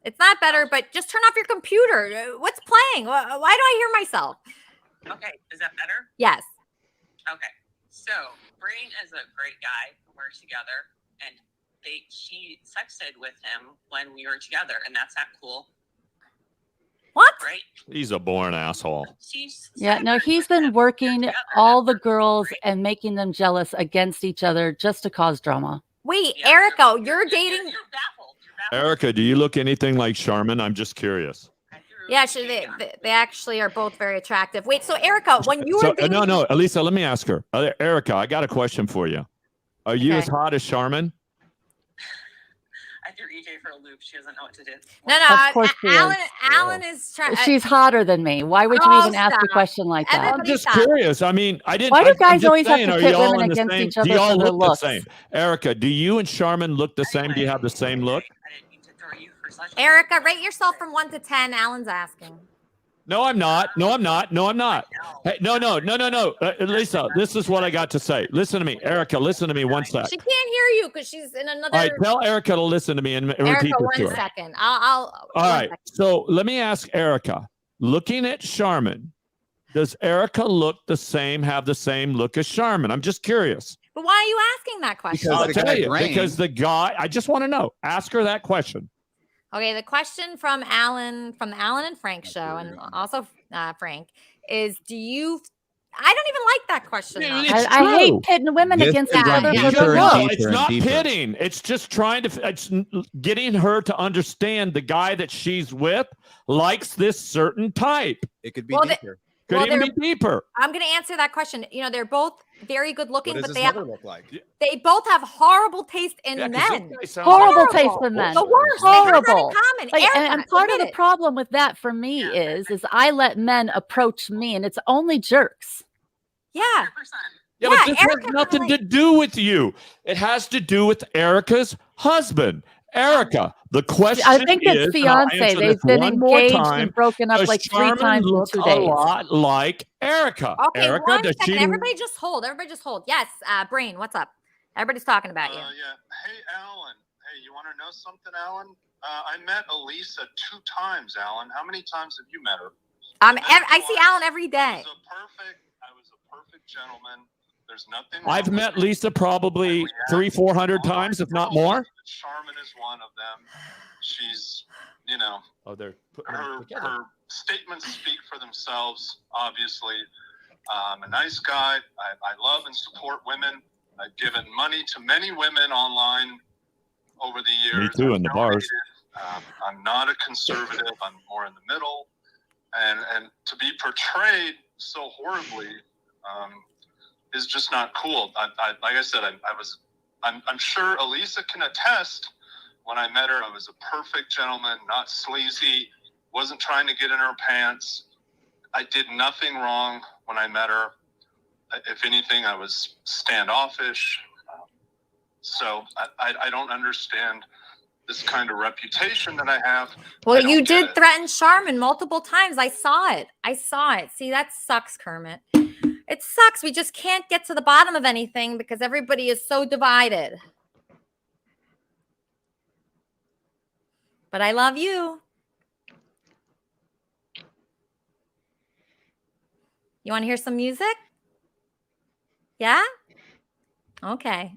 It's not better, but just turn off your computer. What's playing? Why do I hear myself? Okay. Is that better? Yes. Okay. So Brain is a great guy. We're together, and she sexted with him when we were together, and that's not cool. What? Right? He's a born asshole. Yeah, no, he's been working all the girls and making them jealous against each other just to cause drama. Wait, Erica, you're dating. Erica, do you look anything like Charmin? I'm just curious. Yeah, they actually are both very attractive. Wait, so Erica, when you were dating... No, Elisa, let me ask her. Erica, I got a question for you. Are you as hot as Charmin? I threw EJ for a loop. She doesn't know what to do. No, Of course she is. Alan is trying. She's hotter than me. Why would you even ask a question like that? I'm just curious. I mean, I didn't. Why do I'm guys just always have saying, to are pit y'all women in the against same- each other Do y'all for their look the looks? same? Erica, do you and Charmin look the same? Do you have the same look? Erica, rate yourself from 1 to 10. Alan's asking. No, I'm not. No, I'm not. No, I'm not. Hey, no. Lisa, this is what I got to say. Listen to me. Erica, listen to me one sec. She can't hear you because she's in another. All right, tell Erica to listen to me and repeat Erica, this to 1 her. second. I'll All one right. second. So let me ask Erica. Looking at Charmin, does Erica look the same, have the same look as Charmin? I'm just curious. But why are you asking that question? I'll tell you. Because the guy, I just want to know. Ask her that question. Okay, the question from Alan, from the Alan and Frank show, and also Frank, is do you... I don't even like that question. though. I hate pitting women against each other for their No, looks. it's not pitting. It's just trying to, it's getting her to understand the guy that she's with likes this certain type. It could be Well, deeper. Could even be deeper. I'm going to answer that question. You know, they're both very good looking, What does but his they have, mother look like? they both have horrible taste in men. Horrible taste in men. The worst. They have that in Horrible. common. Like, Erica, and part of admit the it. problem with that for me is I let men approach me, and it's only jerks. Yeah. Yeah, but this has nothing to do with you. It has to do with Erica's husband. Erica, the question I think is, it's and I'll fiance. answer They've this been one more engaged time, and broken up does like 3 Charmin times in look 2 a days. lot like Erica. Okay, Erica, one does second. she? Everybody just hold. Everybody just hold. Yes, Brain, what's up? Everybody's talking about you. Yeah. Hey, Alan. Hey, you want to know something, Alan? I met Elisa 2 times, Alan. How many times have you met her? I see Alan every day. I was a perfect gentleman. There's nothing. I've met Lisa probably 300-400 times, if not more. Charmin is one of them. She's, you know, Oh, they're her statements speak for themselves. Obviously, I'm a nice guy. I love and support women. I've given money to many women online over the years. Me too, in the bars. I'm not a conservative. I'm more in the middle, and to be portrayed so horribly is just not cool. Like I said, I'm sure Elisa can attest. When I met her, I was a perfect gentleman, not sleazy, wasn't trying to get in her pants. I did nothing wrong when I met her. If anything, I was standoffish. So I don't understand this kind of reputation that I have. Well, you did threaten Charmin multiple times. I saw it. See, that sucks, Kermit. It sucks. We just can't get to the bottom of anything because everybody is so divided. But I love you. You want to hear some music? Yeah? Okay.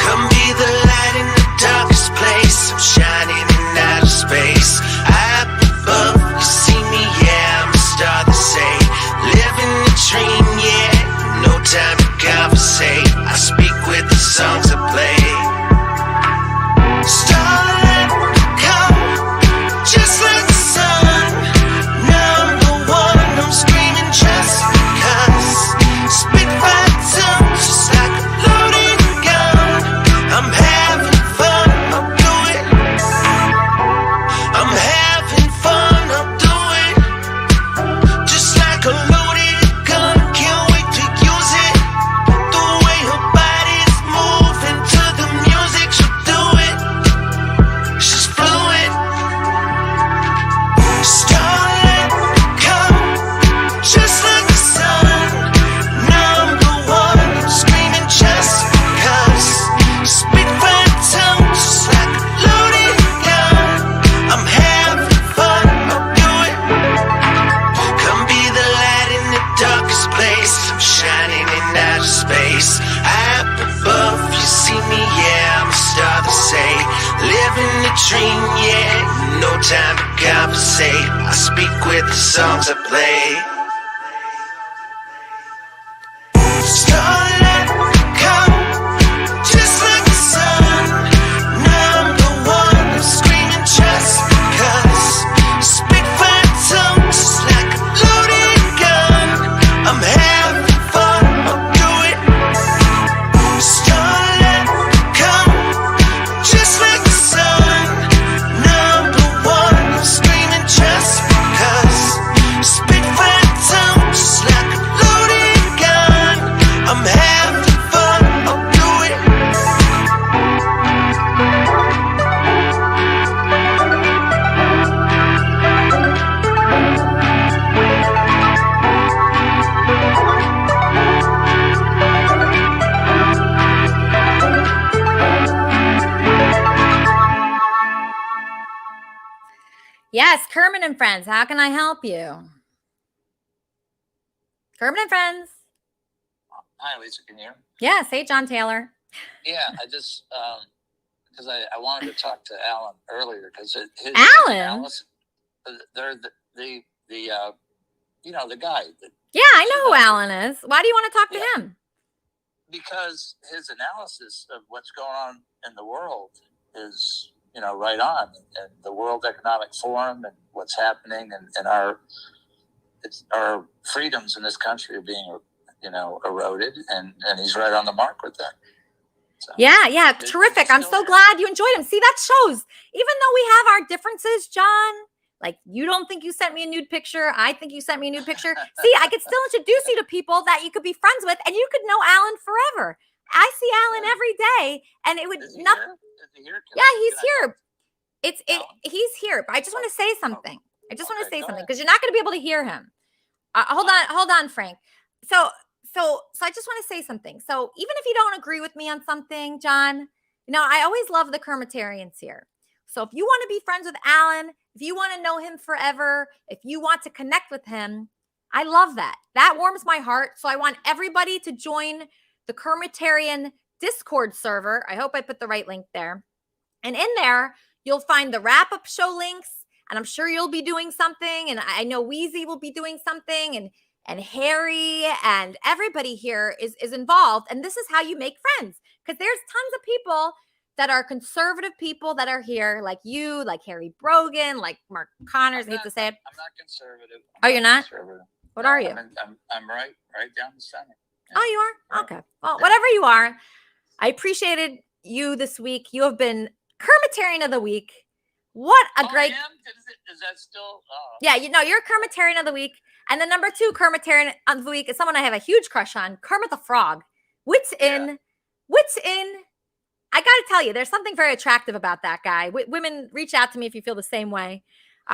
Come be the light in the darkest place. I'm shining in outer space. Up above, you see me, yeah, I'm a star they say. Living the dream, yeah, no time to conversate. I speak with the songs I play. time to conversate. I speak with the songs I play. Starlight come just like the sun. Number one, I'm screaming just because. Speak fine tongue just like a loaded gun. I'm having fun, I'll do it. Starlight come just like the sun. Number one, I'm screaming just because. Speak fine tongue just like a loaded gun. I'm having fun, I'll do it. Yes, Kermit and Friends. How can I help you? Kermit and Friends. Hi, Lisa. Can you hear me? Yes. Hey, John Taylor. Yeah, I just because I wanted to talk to Alan earlier because his Alan? analysis, they're the you know, the guy that, Yeah, I know who Alan is. Why do you want to talk to him? because his analysis of what's going on in the world is, you know, right on, and the World Economic Forum and what's happening, and our freedoms in this country are being, you know, eroded, and he's right on the mark with that. So, Yeah, terrific. I'm so glad you enjoyed him. See, that shows, even though we have our differences, John, like you don't think you sent me a nude picture. I think you sent me a nude picture. See, I could still introduce you to people that you could be friends with, and you could know Alan forever. I see Alan every day, and it would not. Yeah, he's here. He's here. But I just want to say something. I just want to say something because you're not going to be able to hear him. Hold on, Frank. So I just want to say something. So even if you don't agree with me on something, John, you know, I always love the Kermitarians here. So if you want to be friends with Alan, if you want to know him forever, if you want to connect with him, I love that. That warms my heart. So I want everybody to join the Kermitarian Discord server. I hope I put the right link there. And in there, you'll find the wrap-up show links, and I'm sure you'll be doing something, and I know Wheezy will be doing something, and Harry and everybody here is involved. And this is how you make friends, because there's tons of people that are conservative people that are here, like you, like Harry Brogan, like Mark Connors. I hate to say it. I'm not conservative. Oh, you're not? Conservative. What No, are you? I'm right down the center. Oh, you are? Okay. Well, whatever you are, I appreciated you this week. You have been Kermitarian of the Week. What a great... Is that still... Yeah, you know, you're Kermitarian of the Week. And the number 2 Kermitarian of the Week is someone I have a huge crush on, Kermit the Frog. Wits in. I got to tell you, there's something very attractive about that guy. Women, reach out to me if you feel the same way.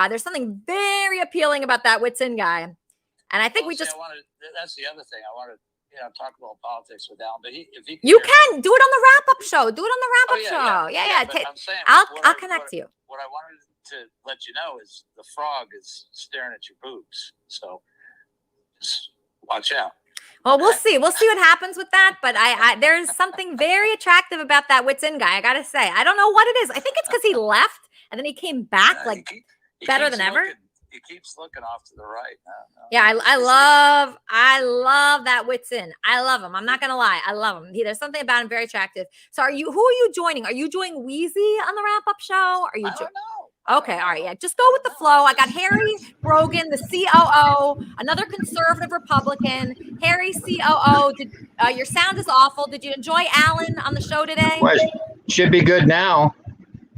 There's something very appealing about that Wits in guy. And I think that's the other thing. I wanted, you know, talk about politics with Alan, but if he you can do it on the wrap-up show. Do it on the wrap-up show. Yeah. But I'm saying, I'll connect you. What I wanted to let you know is the frog is staring at your boobs. So just watch out. Well, we'll see. We'll see what happens with that. But I there's something very attractive about that Wits in guy. I gotta say, I don't know what it is. I think it's because he left and then he came back He better keeps than ever. He keeps looking off to the right. Yeah, I love that Wits in. I love him. I'm not gonna lie, I love him. There's something about him very attractive. So who are you joining? Are you joining Wheezy on the wrap-up show? Are you? Okay, all right, yeah. Just go with the flow. I got Harry Brogan, the COO, another conservative Republican. Harry, COO. Your sound is awful. Did you enjoy Alan on the show today? Well, should be good now.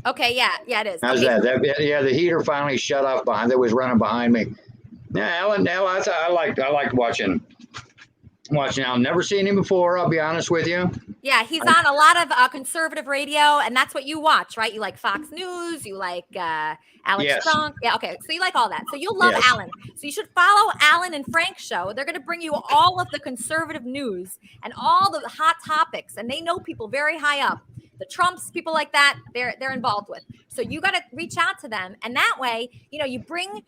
Okay, yeah, it is. How's Okay. that? Yeah, the heater finally shut off behind. That was running behind me. Yeah, Alan. I like watching Alan. Never seen him before. I'll be honest with you. Yeah, he's on a lot of conservative radio, and that's what you watch, right? You like Fox News, you like Alex Yes. Strunk. Yeah, okay. So you like all that. So you'll love Yes. Alan. So you should follow Alan and Frank's show. They're going to bring you all of the conservative news and all the hot topics, and they know people very high up. The Trumps, people like that, they're involved with. So you got to reach out to them, and that way, you know, you bring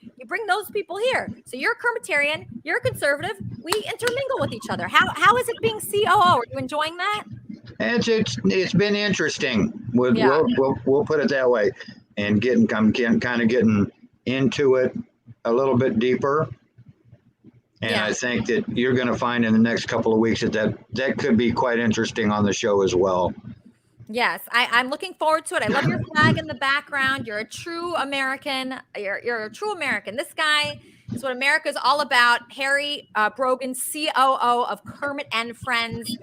those people here. So you're a Kermitarian, you're a conservative. We intermingle with each other. How is it being COO? Are you enjoying that? It's been interesting. We'll put it that way. and kind of getting into it a little bit deeper. And I think that you're going to find in the next couple of weeks that could be quite interesting on the show as well. Yes, I'm looking forward to it. I love your flag in the background. You're a true American. You're a true American. This guy is what America is all about. Harry Brogan, COO of Kermit and Friends.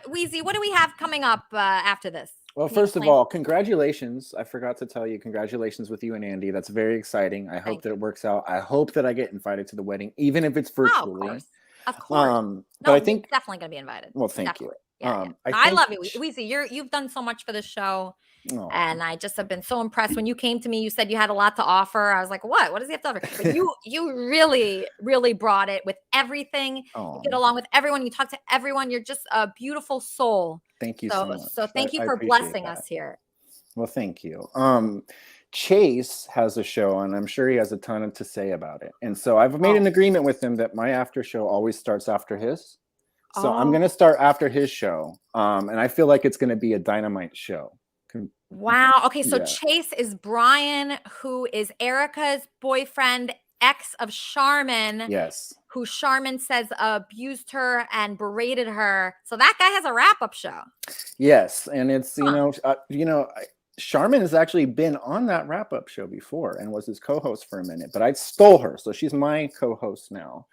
Wheezy, what do we have coming up after this? Well, Can you first of explain? all, congratulations. I forgot to tell you, congratulations with you and Andy. That's very exciting. I hope that it works out. I hope that I get invited to the wedding, even if it's virtually. Of course. But No, I think, you're definitely going to be invited. well, thank Definitely. you. I love you, Weezy. You've done so much for the show, and I just have been so impressed. When you came to me, you said you had a lot to offer. I was like, what? What does he have to offer? But you really, really brought it with everything. You get along with everyone. You talk to everyone. You're just a beautiful soul. Thank you so much. So thank you I for appreciate blessing that. us here. Well, thank you. Chase has a show, and I'm sure he has a ton to say about it. And so I've made an agreement with him that my after show always starts after his. So I'm going to start after his show. And I feel like it's going to be a dynamite show. Wow. Okay. So Yeah. Chase is Brian, who is Erica's boyfriend, ex of Charmin. Yes. Who Charmin says abused her and berated her. So that guy has a wrap-up show. Yes. And it's, Charmin has actually been on that wrap-up show before and was his co-host for a minute, but I stole her. So she's my co-host now.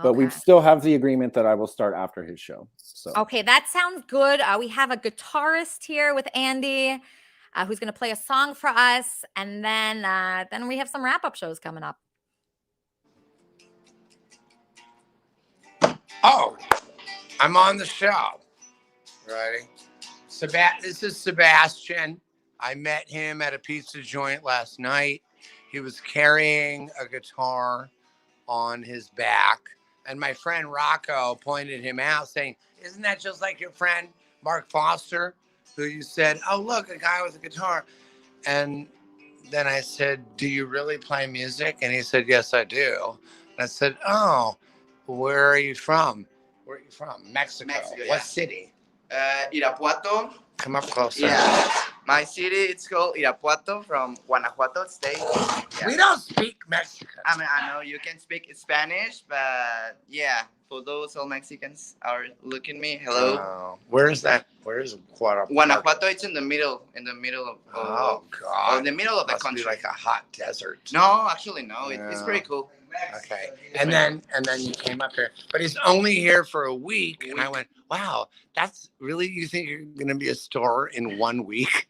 But we still have the agreement that I will start after his show. So Okay, that sounds good. We have a guitarist here with Andy, who's going to play a song for us, and then we have some wrap-up shows coming up. Oh, I'm on the show. Ready? This is Sebastian. I met him at a pizza joint last night. He was carrying a guitar on his back. And my friend Rocco pointed him out saying, isn't that just like your friend Mark Foster, who you said, oh, look, a guy with a guitar. And then I said, do you really play music? And he said, yes, I do. And I said, oh, where are you from? Where are you from? Mexico. What city? Irapuato. Come up closer. Yeah. My city, it's called Irapuato from Guanajuato state. Yeah. We don't speak Mexican. I mean, I know you can speak Spanish, but yeah, for those all Mexicans are looking at me, hello. Where is that? Where is Guanajuato? Guanajuato, it's in the middle of Oh, God. in the middle of the Must be country. like a hot desert. No, actually, no. It's pretty cool. Okay. And then you came up here, but he's only here for a week. And I went, wow, that's really, you think you're going to be a star in 1 week?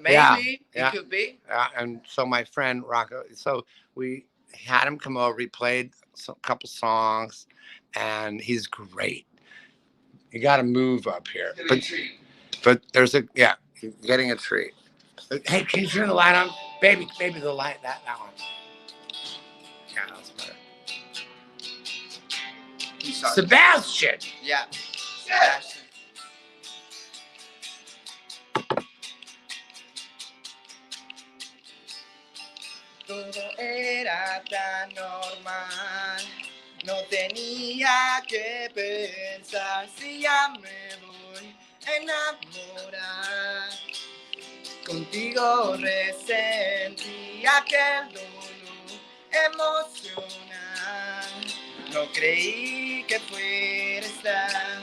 Maybe it could be. And so my friend Rocco, so we had him come over. He played a couple songs, and he's great. You got to move up here. But there's you're getting a treat. Hey, can you turn the light on? Baby, the light, that one. Yeah, that's better. Sebastian! Yeah. Sebastian. Todo era tan normal, no tenía que pensar si ya me voy a enamorar. Contigo resentí aquel dolor emocional. No creí que fuera a estar,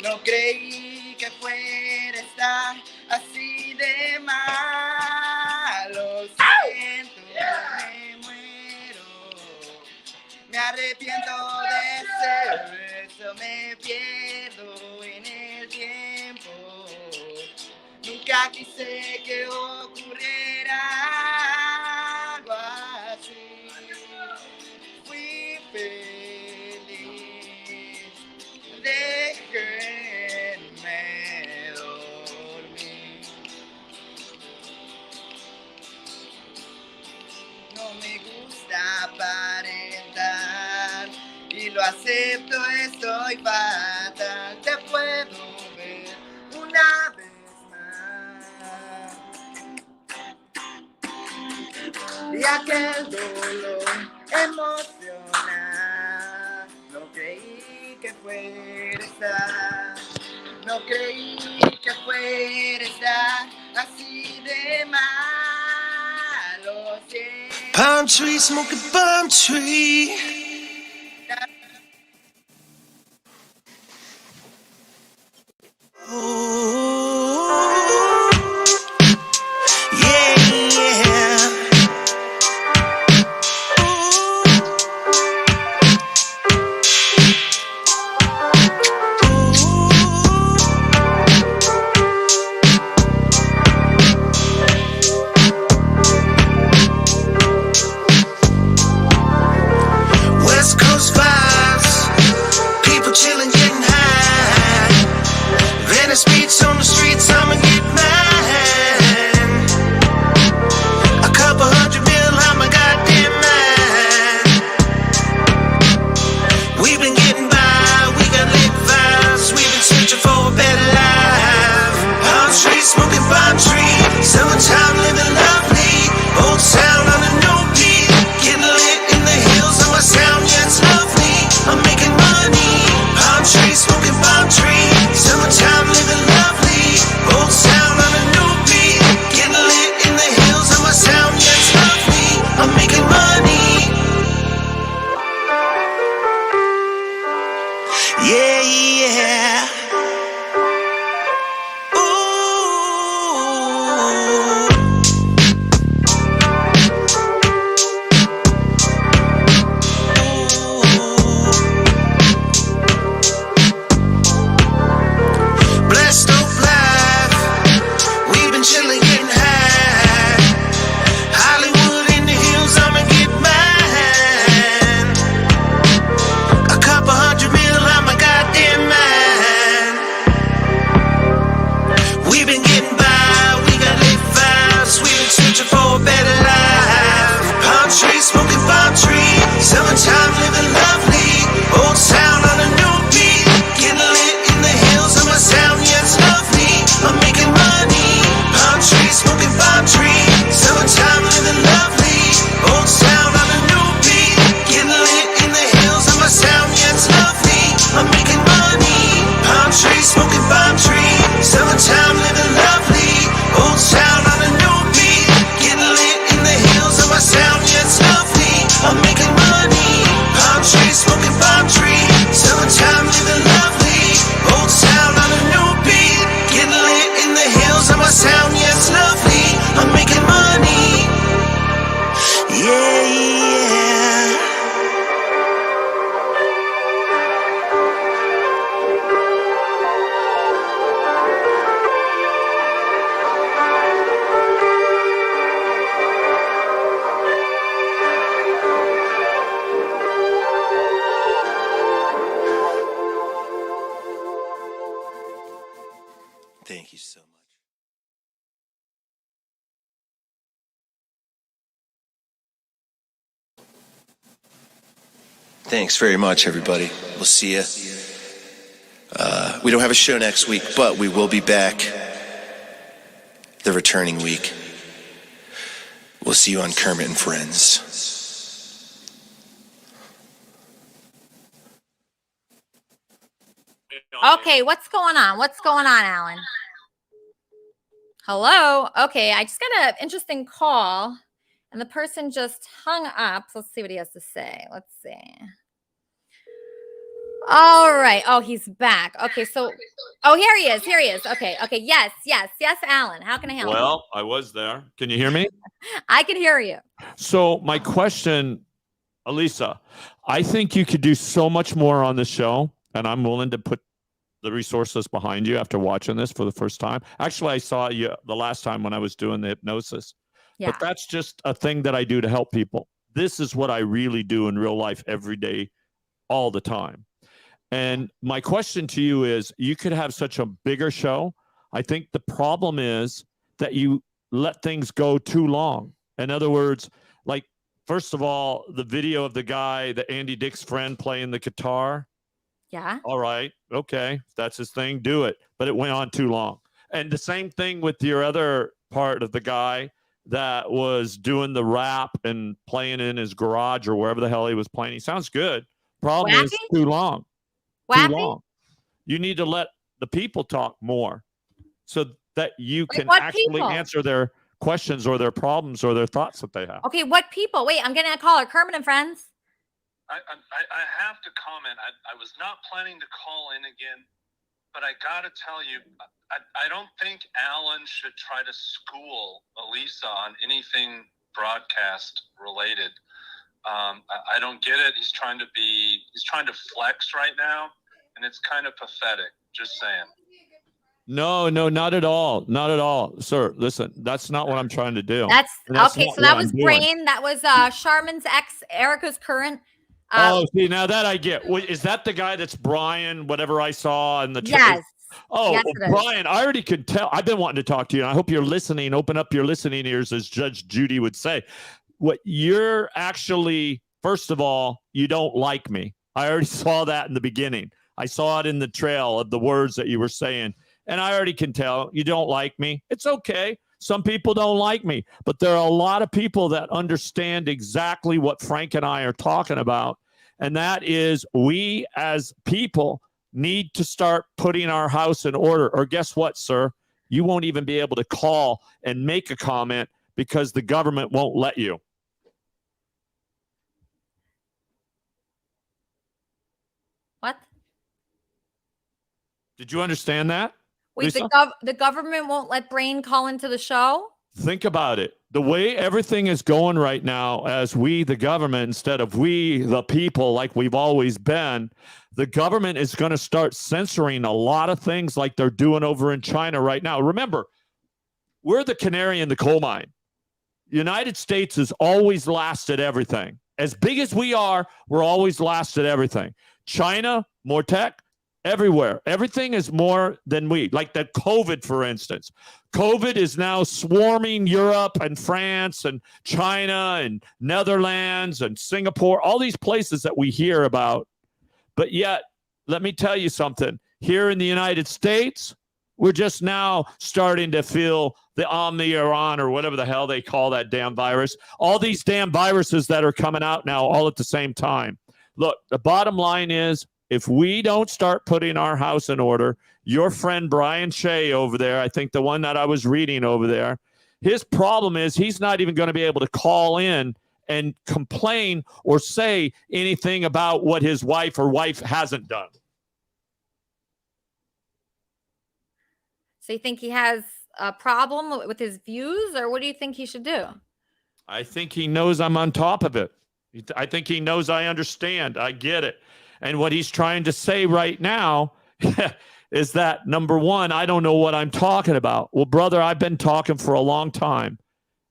no creí que fuera a estar así de mal. Lo siento, me muero, me arrepiento de ese beso, me pierdo en el tiempo. Nunca quise que ocurriera algo así. Fui feliz, déjenme dormir. No me gusta aparentar y lo acepto, estoy fatal. Te puedo ver una vez. Y aquel dolor emocional, no creí que fuera a estar, no creí que fuera a estar así de Palm tree, smoking palm tree. Yeah, yeah. West Coast vibes, people chilling, getting high. Venice Beach on the streets, I'ma get mine. A couple $100 million, I'm a goddamn mine. We've been getting by, we got lit vibes. We've been searching for a better life. Palm tree, smoking palm tree. Summertime living lovely. Old sound on a new beat. Getting lit in the hills of my sound, yeah, it's lovely. I'm making money. Palm tree, smoking palm tree. Summertime living lovely. Old sound on a new beat. Getting lit in the hills of my sound, yeah, it's lovely. I'm making money. Yeah, yeah. Blessed of life, we've been chilling, getting high. Hollywood in the hills, I'ma get mine. A couple $100 million, I'm a goddamn mine. We've been getting by, we got lit vibes. We've been searching for a better life. Palm tree, smoking palm tree. Summertime living lovely. Old sound on a new beat. Getting lit in the hills of my sound, yeah, it's lovely. I'm making money. Palm tree, smoking palm tree. Summertime living lovely. Old sound on a new beat. Getting lit in the hills of my sound, yeah, it's lovely. I'm making money. Palm tree, smoking palm tree. Summertime living lovely. Old sound on a new beat. Getting lit in the hills of my sound, yeah, it's lovely. I'm making money. Palm tree, smoking palm tree. Summertime living lovely. Old sound on a new beat. Getting lit in the hills of my sound, yeah, it's lovely. I'm making money. Yeah, yeah. Thank you so much. Thanks very much, everybody. We'll see you. We don't have a show next week, but we will be back the returning week. We'll see you on Kermit and Friends. Okay, what's going on? What's going on, Alan? Hello? Okay, I just got an interesting call, and the person just hung up. So let's see what he has to say. Let's see. All right. Oh, he's back. Okay, so, oh, here he is. Here he is. Okay, okay. Yes, Alan. How can I help you? Well, I was there. Can you hear me? I can hear you. So my question, Elisa, I think you could do so much more on the show, and I'm willing to put the resources behind you after watching this for the first time. Actually, I saw you the last time when I was doing the hypnosis. Yeah. But that's just a thing that I do to help people. This is what I really do in real life every day, all the time. And my question to you is, you could have such a bigger show. I think the problem is that you let things go too long. In other words, like, first of all, the video of the guy, the Andy Dick's friend playing the guitar. Yeah. All right. Okay. If that's his thing, do it. But it went on too long. And the same thing with your other part of the guy that was doing the rap and playing in his garage or wherever the hell he was playing. He sounds good. Problem is too long. Too long. You need to let the people talk more so that you can actually answer their questions or their problems or their thoughts that they have. Okay, what people? Wait, I'm getting a caller. Kermit and Friends. I have to comment. I was not planning to call in again, but I got to tell you, I don't think Alan should try to school Elisa on anything broadcast related. I don't get it. He's trying to flex right now, and it's kind of pathetic. Just saying. No, not at all. Not at all. Sir, listen, that's not what I'm trying to do. That's okay. not So that what was I'm doing. Brain. That was Charmin's ex, Erica's current. Oh, see, now that I get. Wait, is that the guy that's Brian, whatever I saw in the Yes. Oh, Yes, it is. Brian, I already could tell. I've been wanting to talk to you, and I hope you're listening. Open up your listening ears, as Judge Judy would say. What you're actually, first of all, you don't like me. I already saw that in the beginning. I saw it in the trail of the words that you were saying, and I already can tell you don't like me. It's okay. Some people don't like me, but there are a lot of people that understand exactly what Frank and I are talking about, and that is we as people need to start putting our house in order. Or guess what, sir? You won't even be able to call and make a comment because the government won't let you. What? Did you understand that? Wait, Lisa? the government won't let Brain call into the show? Think about it. The way everything is going right now, as we, the government, instead of we, the people, like we've always been, the government is going to start censoring a lot of things like they're doing over in China right now. Remember, we're the canary in the coal mine. The United States has always lasted everything. As big as we are, we're always lasted everything. China, more tech, everywhere. Everything is more than we. Like the COVID, for instance. COVID is now swarming Europe and France and China and Netherlands and Singapore, all these places that we hear about. But yet, let me tell you something. Here in the United States, we're just now starting to feel the Omicron or whatever the hell they call that damn virus. All these damn viruses that are coming out now all at the same time. Look, the bottom line is, if we don't start putting our house in order, your friend Brian Shea over there, I think the one that I was reading over there, his problem is he's not even going to be able to call in and complain or say anything about what his wife or wife hasn't done. So you think he has a problem with his views, or what do you think he should do? I think he knows I'm on top of it. I think he knows I understand. I get it. And what he's trying to say right now is that, number one, I don't know what I'm talking about. Well, brother, I've been talking for a long time.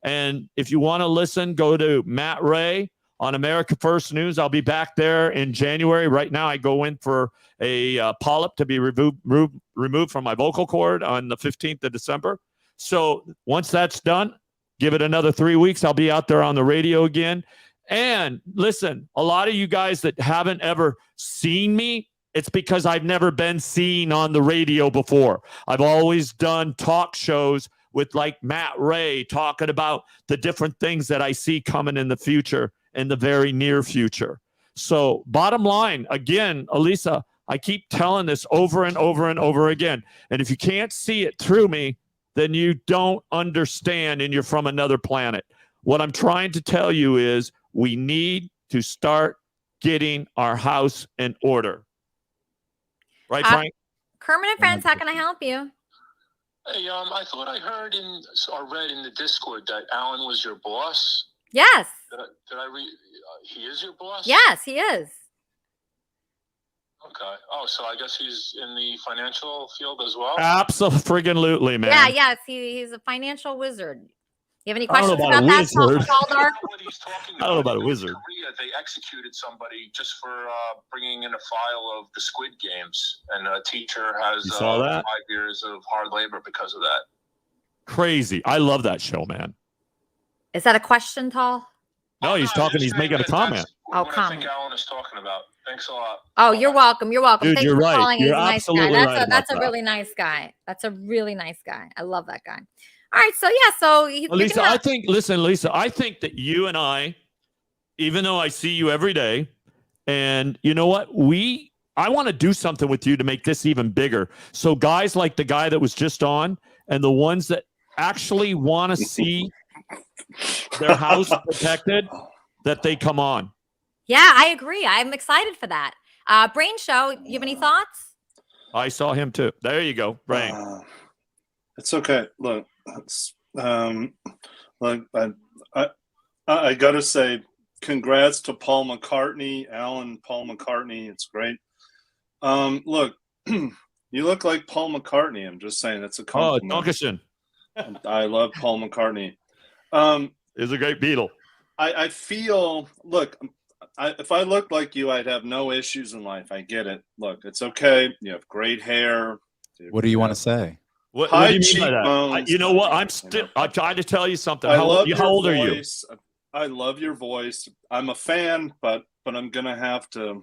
And if you want to listen, go to Matt Ray on America First News. I'll be back there in January. Right now, I go in for a polyp to be removed from my vocal cord on the 15th of December. So once that's done, give it another 3 weeks. I'll be out there on the radio again. And listen, a lot of you guys that haven't ever seen me, it's because I've never been seen on the radio before. I've always done talk shows with like Matt Ray talking about the different things that I see coming in the future, in the very near future. So bottom line, again, Elisa, I keep telling this over and over and over again. And if you can't see it through me, then you don't understand and you're from another planet. What I'm trying to tell you is we need to start getting our house in order. Right, Frank? Kermit and Friends, how can I help you? Hey, I thought I heard or read in the Discord that Alan was your boss. Yes. Did I read? He is your boss? Yes, he is. Okay. Oh, so I guess he's in the financial field as well? Absolutely, man. Yeah, yes, he's a financial wizard. You have any I don't know questions about about a that, wizard. Taldar? I don't know about a wizard. Korea, they executed somebody just for bringing in a file of the Squid Games, and a teacher has You saw that? 5 years of hard labor because of that. Crazy. I love that show, man. Is that a question, Tal? No, he's talking. He's making a comment. Oh, What I comment. think Alan is talking about. Thanks a lot. Oh, you're welcome. You're welcome. Dude, Thanks you're for right. calling. You're He's a nice guy. absolutely That's right that's a about that. really nice guy. That's a really nice guy. I love that guy. All right, so yeah, so Lisa, I think, listen, Lisa, I think that you and I, even though I see you every day, and you know what? I want to do something with you to make this even bigger. So guys like the guy that was just on and the ones that actually want to see their house protected, that they come on. Yeah, I agree. I'm excited for that. Brain Show, you have any thoughts? I saw him too. There you go, Brain. It's okay. Look, look, I gotta say, congrats to Paul McCartney, Alan Paul McCartney. It's great. Look, you look like Paul McCartney. I'm just saying, that's a compliment. Oh, Dankeschön. I love Paul McCartney. He's a great Beatle. I feel, look, if I looked like you, I'd have no issues in life. I get it. Look, it's okay. You have great hair. What do you want to say? What High do you mean by that? cheekbones. You know what? I'm trying to tell you something. I How love old your are you? voice. I love your voice. I'm a fan, but I'm gonna have to.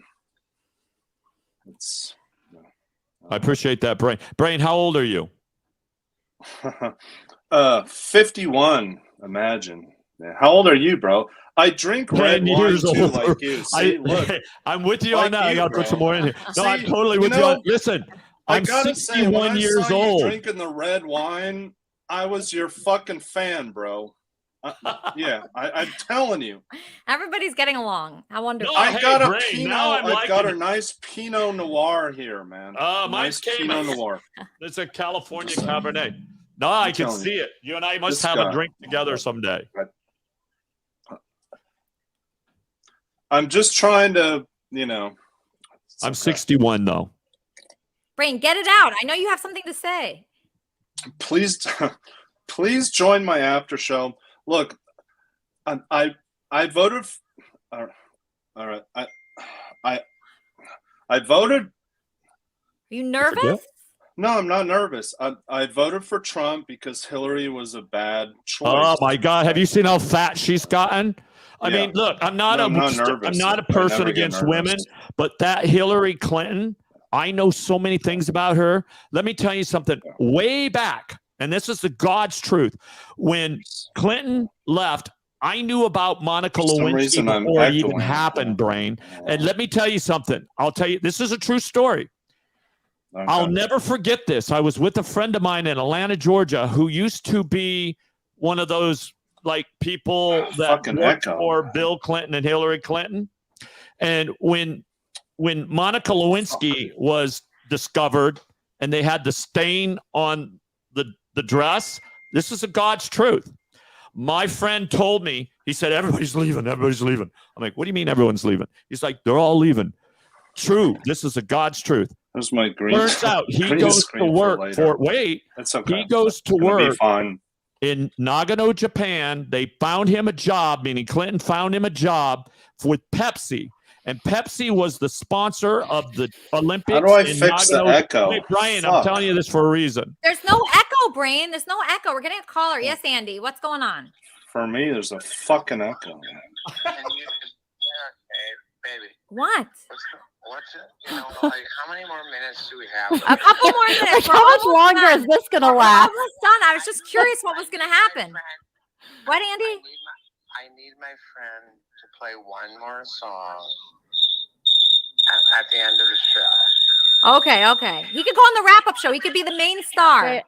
It's. I appreciate that, Brain. Brain, how old are you? 51. Imagine. Yeah. How old are you, bro? I drink 10 red wine years too, older. like you. See, look. I'm with you Like on that. I you, got to put bro. some more in here. No, I'm See, totally you with you. know, Listen, I I'm gotta say, when 61 I years saw you old. drinking the red wine, I was your fucking fan, bro. Yeah, I'm telling you. Everybody's getting along. How wonderful. I got a Brain, Pinot. now I'm I've got a liking it. nice Pinot Noir here, man. Mine's Nice came. Pinot Noir. It's a California Cabernet. No, I can telling see you. it. You and I must This have a guy. drink together someday. I'm just trying to, I'm 61 though. Brain, get it out. I know you have something to say. please join my after show. Look, I voted. All right, I voted. Are you nervous? No, I'm not nervous. I voted for Trump because Hillary was a bad choice. Oh my God! Have you seen how fat she's gotten? I Yeah. mean, look, I'm not I'm not nervous. I'm not a I person never get against nervous. women, but that Hillary Clinton, I know so many things about her. Let me tell you something. Way back, and this is the God's truth, when Clinton left, I knew about Monica For some Lewinsky reason, I'm before it even echoing. happened, Brain. And let me tell you something. I'll tell you, this is a true story. Okay. I'll never forget this. I was with a friend of mine in Atlanta, Georgia, who used to be one of those like people that Fucking worked echo. for Bill Clinton and Hillary Clinton. And when Monica Lewinsky was discovered and they had the stain on the dress, this is a God's truth. My friend told me, he said, everybody's leaving. Everybody's leaving. I'm like, what do you mean everyone's leaving? He's like, they're all leaving. True. This is a God's truth. There's my green. Turns out he green goes to screen work later. for, wait, That's okay. he goes to It's gonna be work fine. in Nagano, Japan. They found him a job, meaning Clinton found him a job with Pepsi. And Pepsi was the sponsor of the Olympics. How do I in fix the Nagano. echo? Hey, Brian, I'm Fuck. telling you this for a reason. There's no echo, Brain. There's no echo. We're getting a caller. Yes, Andy. What's going on? For me, there's a fucking echo. Baby. What? What's it? Like, how many more minutes do we have? A couple more minutes. Like, We're how much almost longer done. is this gonna We're last? almost done. I was just curious what was going to happen. What, Andy? I need my friend to play one more song at the end of the show. Okay. He could go on the wrap-up show. He could be the main star. No,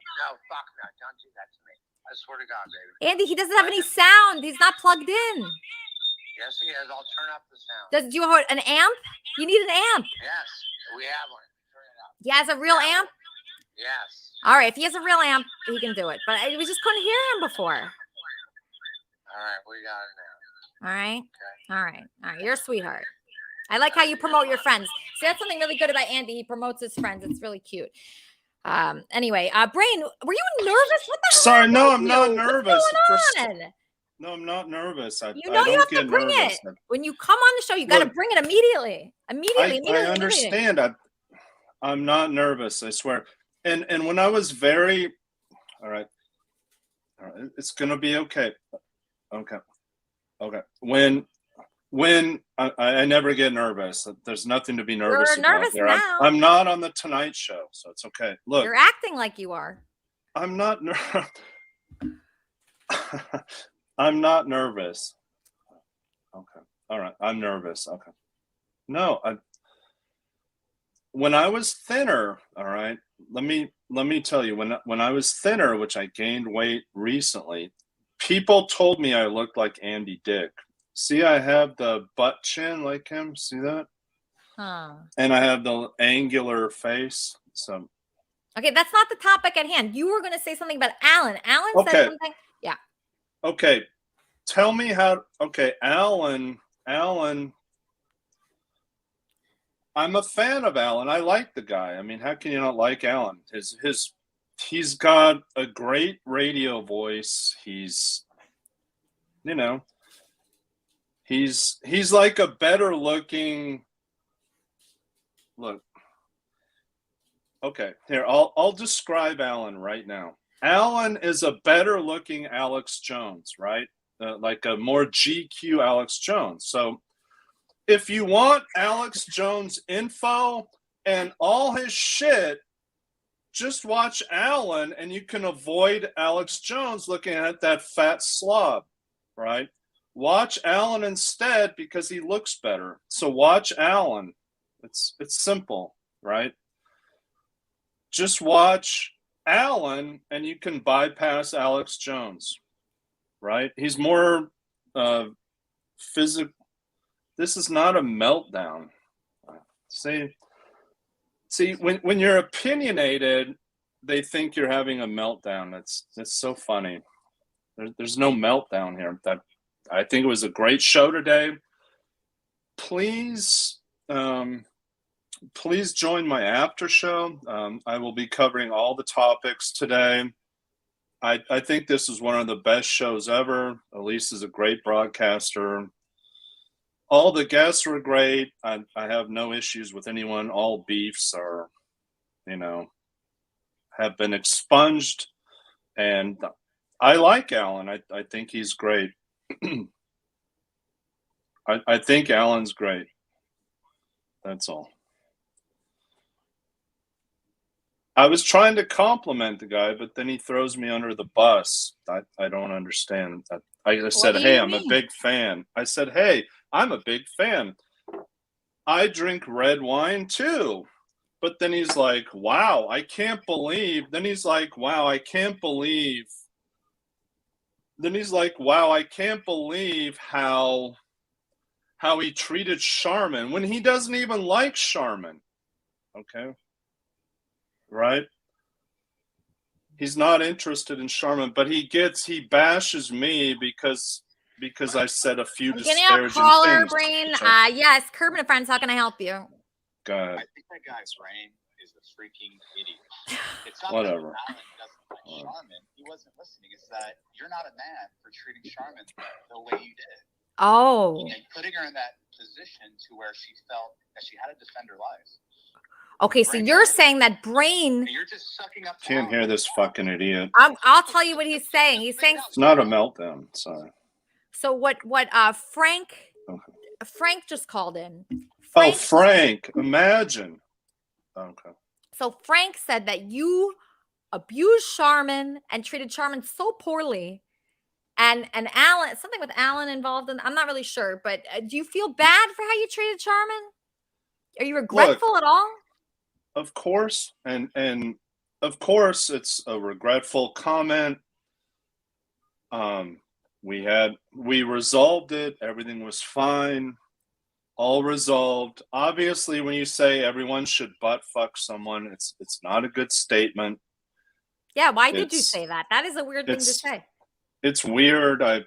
fuck no. Don't do that to me. I swear to God, baby. Andy, he doesn't have any sound. He's not plugged in. Yes, he is. I'll turn up the sound. Do you have an amp? You need an amp. Yes, we have one. Turn it up. He has a real amp? Yes. All right. If he has a real amp, he can do it. But we just couldn't hear him before. All right, we got it now. All right. All right. You're a sweetheart. I like how you promote your friends. See, that's something really good about Andy. He promotes his friends. It's really cute. Anyway, Brain, were you nervous? What the hell? Sorry, no, I'm happened not to you? nervous. What's going on? No, I'm not nervous. I You know don't you have get to bring nervous. it. When you come on the show, you got to Look, bring it immediately. I understand. I'm not nervous. I swear. And when I was very, all right, it's gonna be okay. Okay. When I never get nervous. There's nothing to be nervous You're about. nervous There. now. I'm not on the Tonight Show, so it's okay. Look, You're acting like you are. I'm not. I'm not nervous. Okay. All right. I'm nervous. Okay. No, when I was thinner, all right, let me tell you, when I was thinner, which I gained weight recently, people told me I looked like Andy Dick. See, I have the butt chin like him. See that? Huh. And I have the angular face. So Okay, that's not the topic at hand. You were going to say something about Alan. Alan said Okay. something. Yeah. okay, tell me how. Okay, Alan. I'm a fan of Alan. I like the guy. I mean, how can you not like Alan? He's got a great radio voice. He's like a better looking. Look. Okay, here I'll describe Alan right now. Alan is a better looking Alex Jones, right? Like a more GQ Alex Jones. So if you want Alex Jones info and all his shit, just watch Alan and you can avoid Alex Jones looking at that fat slob, right? Watch Alan instead because he looks better. So watch Alan. It's simple, right? Just watch Alan and you can bypass Alex Jones, right? He's more physical. This is not a meltdown. See, when you're opinionated, they think you're having a meltdown. That's so funny. There's no meltdown here. I think it was a great show today. Please join my after show. I will be covering all the topics today. I think this is one of the best shows ever. Elise is a great broadcaster. All the guests were great. I have no issues with anyone. All beefs are, have been expunged. And I like Alan. I think he's great. I think Alan's great. That's all. I was trying to compliment the guy, but then he throws me under the bus. I don't understand. I said, hey, I'm a big fan. I said, hey, I'm a big fan. I drink red wine too. But then he's like, wow, I can't believe. Then he's like, wow, I can't believe. Then he's like, wow, I can't believe how he treated Charmin when he doesn't even like Charmin. Okay. Right? He's not interested in Charmin, but he bashes me because I said a few disparaging caller, things. Brain. Yes, Kermit and Friends, how can I help you? Go ahead. I think that guy's brain is a freaking idiot. It's not Whatever. that Alan doesn't like Charmin. He wasn't listening. It's that you're not a man for treating Charmin the way you did. Oh. And putting her in that position to where she felt that she had to defend her life. Okay, so you're saying that Brain. You're just sucking up. Can't hear this fucking idiot. I'll tell you what he's saying. He's saying It's not a meltdown. Sorry. so. What? Frank just called in. Frank, imagine. Okay. So Frank said that you abused Charmin and treated Charmin so poorly, and Alan, something with Alan involved in. I'm not really sure, but do you feel bad for how you treated Charmin? Are you regretful at all? Of course, and of course, it's a regretful comment. We resolved it. Everything was fine. All resolved. Obviously, when you say everyone should butt fuck someone, it's not a good statement. Yeah, why did you say that? That is a weird thing to say. It's weird. I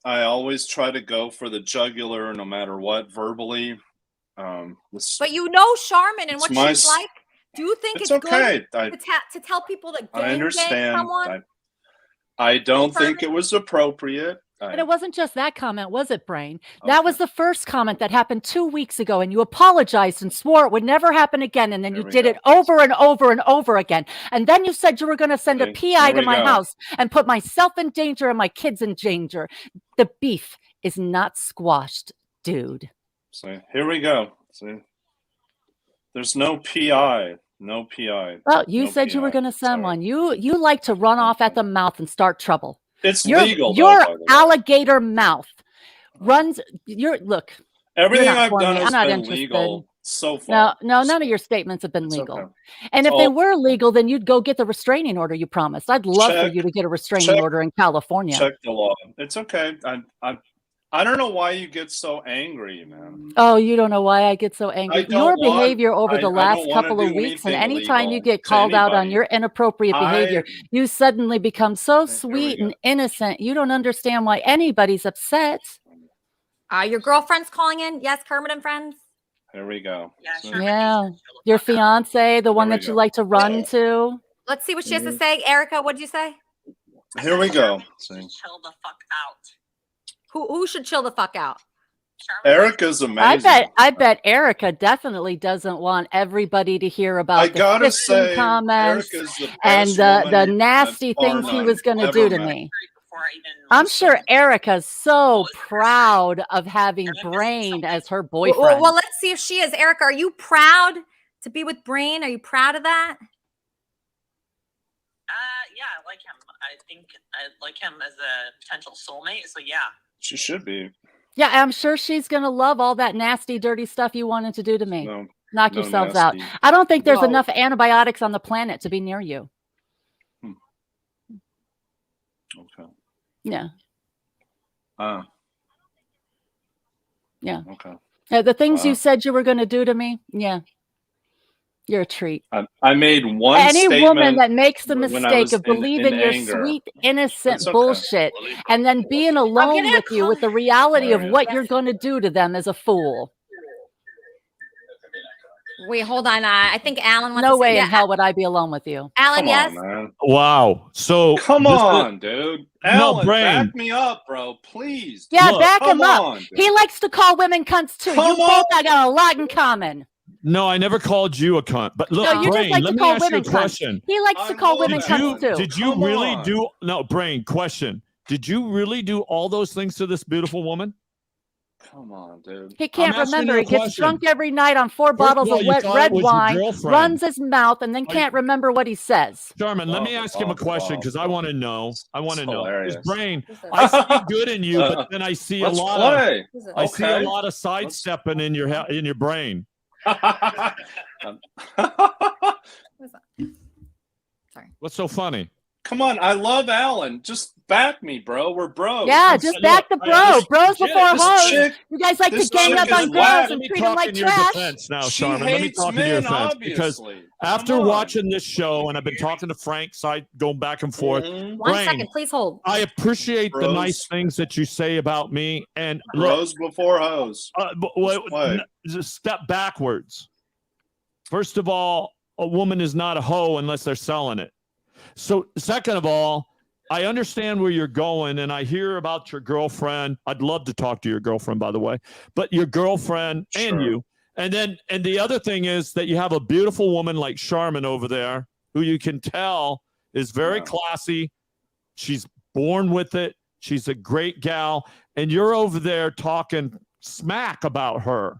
always try to go for the jugular no matter what verbally. But you know Charmin and what she's like. Do you think it's okay. good to tell people to I understand. Someone? I don't think it was appropriate. But it wasn't just that comment, was it, Brain? That was the first comment that happened 2 weeks ago, and you apologized and swore it would never happen again, and then you did it over and over and over again. And then you said you were going to send a PI to my house and put myself in danger and my kids in danger. The beef is not squashed, dude. So here we go. See? There's no PI. No PI. Well, you said you were going to send one. You like to run off at the mouth and start trouble. It's legal. Your alligator mouth runs. Look. Everything I've done has been legal. So far. No, none of your statements have been legal. okay. And if So- they were legal, then you'd go get the restraining order you promised. I'd love for Check- you to get a restraining order in California. Check the law. It's okay. I don't know why you get so angry, man. Oh, you don't know why I get so angry. don't Your want- behavior over the I last don't wanna couple of do weeks, and anything anytime you illegal get to called out on anybody. your inappropriate behavior, you suddenly become so sweet go. and innocent. You don't understand why anybody's upset. Your girlfriend's calling in. Yes, Kermit and friends. Here we go. Yeah. Your fiance, the one we that you go. like to run to. Let's see what she has to say. Erica, what'd you say? Here we go. See. Chill the fuck out. Who should chill the fuck out? Erica's amazing. I bet Erica definitely doesn't want everybody to hear about I the gotta fishing say, comments Erica's the and best the woman nasty bar things he none was going to ever do to met. me. I'm sure Erica's so proud of having Brain as her boyfriend. Well, let's see if she is. Erica, are you proud to be with Brain? Are you proud of that? Yeah, I like him. I think I like him as a potential soulmate. So yeah. She should be. Yeah, I'm sure she's going to love all that nasty, dirty stuff you wanted to do to me. Knock no yourselves nasty. out. I don't think there's Well- enough antibiotics on the planet to be near you. Okay. Yeah. Yeah. Okay. The things you Wow. said you were going to do to me, yeah. You're a treat. I made one Any statement woman that makes the when I mistake was of believing in your anger. sweet, innocent It's okay. bullshit and then being alone with you with the reality of what you're going to do to them is a fool. Wait, hold on. I think Alan wants No to way say, in hell would I be alone with you. Alan, Come yes. on, man. Wow. So Come this is- on, dude. No, Alan, Brain. back me up, bro. Please. Yeah, Look, back come him up. on, dude. He likes to call women cunts too. Come You both got a lot in common. No, I never called you a cunt. But look, No, you just Brain, like let to me call ask you a women cunts. question. He likes to call women Did you, cunts too. did you Come really on. do no Brain question? Did you really do all those things to this beautiful woman? Come on, dude. He can't I'm asking remember. you a He gets question. drunk every night on 4 First of bottles all, of you wet thought it red was your wine, girlfriend. runs his mouth, and then can't remember what he says. Sherman, let me ask him a question because I want to know. I want to know. His hilarious. Brain, I see good in you, but then I see Let's a lot play. of I see a Okay. lot of sidestepping in your brain. What's so funny? Come on, I love Alan. Just back me, bro. We're bros. Yeah, just back the bro. Bros before this hoes. chick- You guys like to this gang chick up is on girls whack. and Let me treat them talk like in your trash. defense now, She Sharman. Let me hates talk in your men, defense because obviously. after Come on. watching this show and I've been talking to Frank, side going back and forth. Mhm. One Brain, second, please hold. I appreciate the Bros. nice things that you say about me, and look, Bros before hoes. play. just step backwards. First of all, a woman is not a hoe unless they're selling it. So, second of all, I understand where you're going, and I hear about your girlfriend. I'd love to talk to your girlfriend, by the way, but your girlfriend and Sure. you. And the other thing is that you have a beautiful woman like Charmin over there who you can tell is very classy. She's born with it. She's a great gal. And you're over there talking smack about her.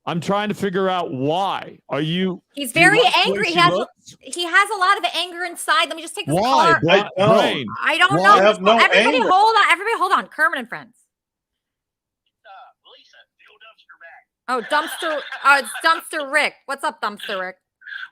I'm trying to figure out why. Are you? He's do you very like the way angry. she He has looks? a lot of anger inside. Let me just take this Why? card. Brain. I don't Why? know. I have no Everybody anger. hold on. Everybody hold on. Kermit and friends. Oh, dumpster. It's Dumpster Rick. What's up, Dumpster Rick?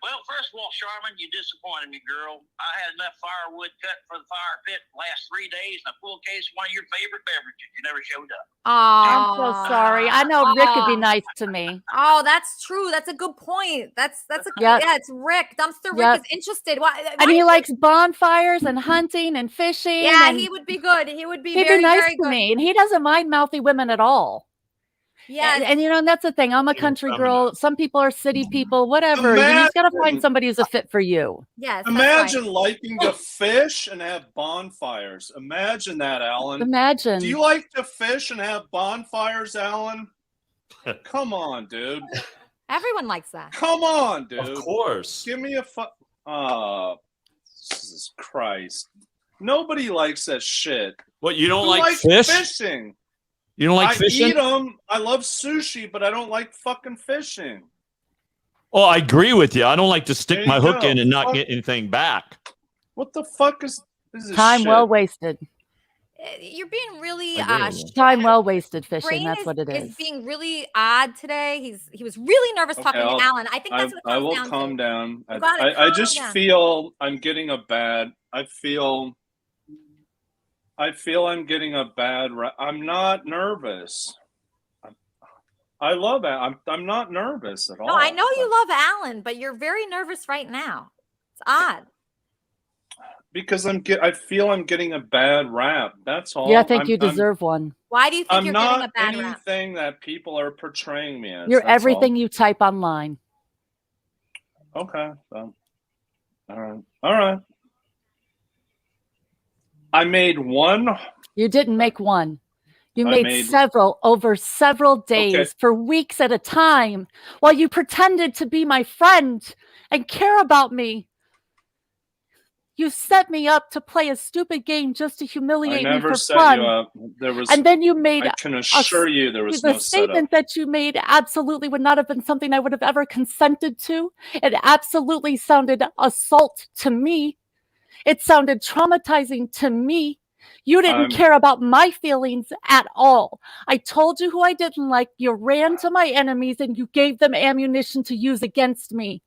Well, first of all, Charmin, you disappointed me, girl. I had enough firewood cut for the fire pit the last 3 days and a full case of one of your favorite beverages. You never showed up. I'm so sorry. I know Rick could be nice to me. Oh, that's true. That's a good point. That's a Yep. yeah. It's Rick. Dumpster Yep. Rick is interested. Why? And he likes bonfires and hunting and fishing. Yeah, and he would be good. He would be he'd very, be nice very to good. me, and he doesn't mind mouthy women at all. Yeah, and you know, and that's the thing. I'm a country girl. Some people are city people. Whatever. You just gotta find Imagine- somebody who's a fit for you. Yes. Imagine liking to fish and have bonfires. Imagine that, Alan. Imagine. Do you like to fish and have bonfires, Alan? Come on, dude. Everyone likes that. Come on, dude. Of course. Give me a Jesus Christ. Nobody likes that shit. What, you don't Who like likes fish? fishing? You don't like I fishing? eat them. I love sushi, but I don't like fucking fishing. Oh, I agree with you. I don't like to stick There my you hook go. in and not Fuck. get anything back. What the fuck is this? Time shit? well wasted. You're being really Time well wasted fishing. Brain That's what it is is. being really odd today. He was really nervous talking to Alan. I think that's what it I comes will down calm to. down. You gotta I calm just down. feel I'm getting a bad. I feel I'm getting a bad. I'm not nervous. I love it. I'm not nervous at all. No, I know you love Alan, but you're very nervous right now. It's odd. Because I feel I'm getting a bad rap. That's all. Yeah, I think you deserve one. Why do you think I'm you're not getting a bad rap? anything that people are portraying me as. You're that's everything all. you type online. Okay. So, all right. All right. I made one. You didn't make one. You I made made- several over several days for weeks at a time while you pretended to be my friend and care about me. You set me up to play a stupid game just to I humiliate me never for set fun. you up. There was. And then you made I can assure you there was the no setup. statement that you made absolutely would not have been something I would have ever consented to. It absolutely sounded assault to me. It sounded traumatizing to me. You didn't care about my feelings at all. I told you who I didn't like. You ran to my enemies and you gave them ammunition to use against me.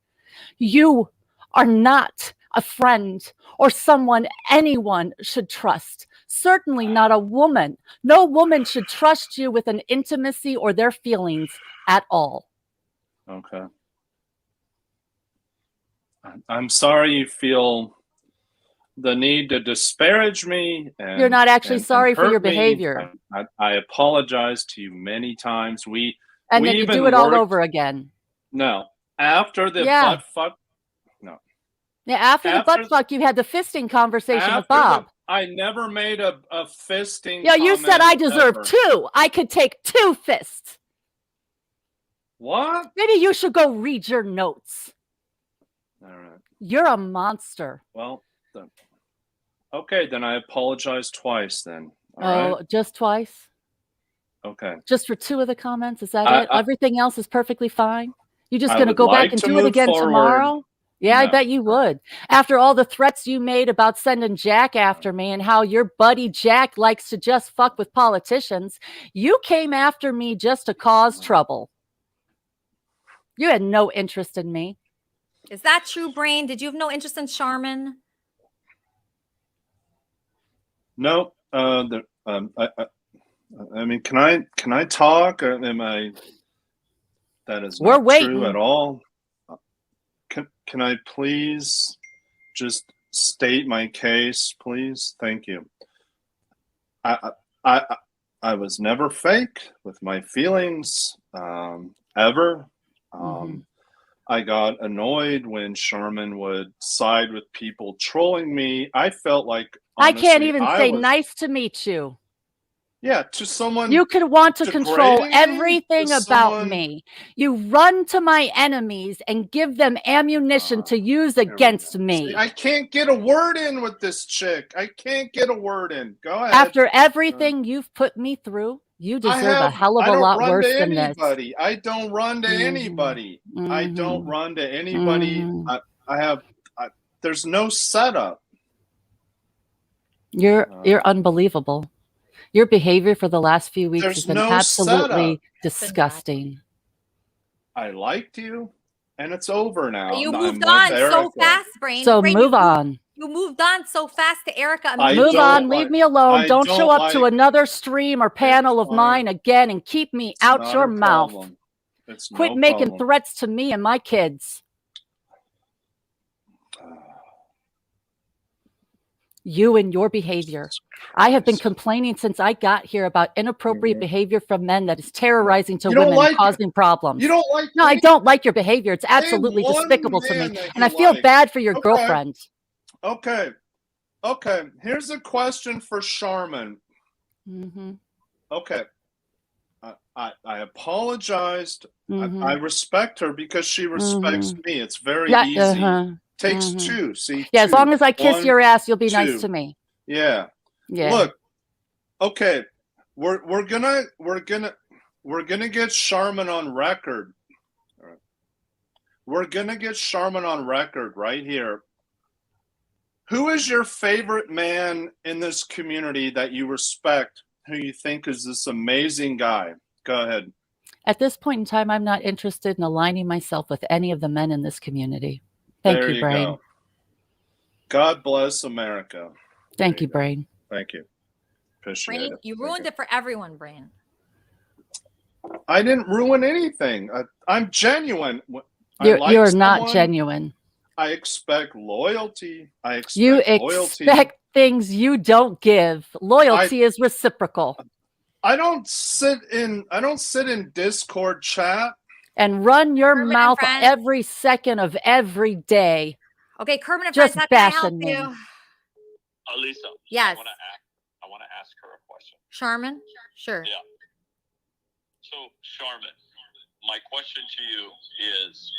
You are not a friend or someone anyone should trust. Certainly not a woman. No woman should trust you with an intimacy or their feelings at all. Okay. I'm sorry you feel the need to disparage me. And, You're not actually and sorry for hurt your me. behavior. I apologize to you many times. And we then you even do it all worked- over again. No. After the Yeah. butt fuck. No. Yeah, after the After- butt fuck, you had the fisting conversation with After Bob. I never made a fisting. Yeah, you said comment I deserve ever. 2. I could take 2 fists. What? Maybe you should go read your notes. All right. You're a monster. Well, okay, then I apologize twice then. All Oh, right. just twice? Okay. Just for 2 of the comments? Is that I- it? Everything else is perfectly fine? You just I going to would go like back and to do it move again forward. tomorrow? Yeah, I No. bet you would. After all the threats you made about sending Jack after me and how your buddy Jack likes to just fuck with politicians, you came after me just to cause trouble. You had no interest in me. Is that true, Brain? Did you have no interest in Charmin? No. I mean, can I talk? Or am I? That is We're not waiting. true at all. Can I please just state my case, please? Thank you. I was never fake with my feelings, ever. I got annoyed when Sherman would side with people trolling me. I felt like I can't honestly, even I say was- nice to meet you. Yeah, to someone You could want to control degrading me? everything To about someone- me. You run to my enemies and give them ammunition to use against me. See, I can't get a word in with this chick. I can't get a word in. Go ahead. After everything you've put me through, you deserve a hell of I a don't lot run worse to than this. anybody. I don't run to anybody. I don't run to anybody. There's no setup. You're unbelievable. Your behavior for the last few weeks There's has been no absolutely setup. disgusting. I liked you, and it's over now. You I'm moved with on so Erica. fast, Brain. So Brain, move on. You moved on so fast to Erica. I Move don't on. like- Leave me alone. I Don't show don't up to like- another stream or panel of fine. mine again and keep me It's out not your a mouth. problem. It's Quit no making problem. threats to me and my kids. You and your behavior. I have been complaining since I got here about inappropriate behavior from men that is terrorizing to You don't women like and causing problems. You don't like No, I me? don't like your behavior. It's Name absolutely one despicable to man me. that And you I feel like. bad for your Okay. girlfriend. Okay. Here's a question for Charmin. Mm-hmm. Okay. I apologized. Mhm. I respect her because she respects Mhm. me. It's very Yeah, easy. uh-huh. Takes Mhm. 2. See. Yeah, as 2. long as I kiss 1, your ass, you'll be 2. nice to me. Yeah. Yeah. Look. Okay. We're gonna get Charmin on record. All right. We're gonna get Charmin on record right here. Who is your favorite man in this community that you respect, who you think is this amazing guy? Go ahead. At this point in time, I'm not interested in aligning myself with any of the men in this community. Thank There you, Brain. go. God bless America. Thank you, Brain. Thank you. Appreciate Brain, it. you ruined it for everyone, Brain. I didn't ruin anything. I'm genuine. You're not genuine. I expect loyalty. I expect You loyalty. expect things you don't give. Loyalty is reciprocal. I don't sit in Discord chat And run your Kermit and mouth Friends. every second of every day. Okay, Kermit and Just Friends, how can I help bashing me. you? Lisa. Yes. I want to ask her a question. Charmin? Sure. Yeah. So, Charmin, my question to you is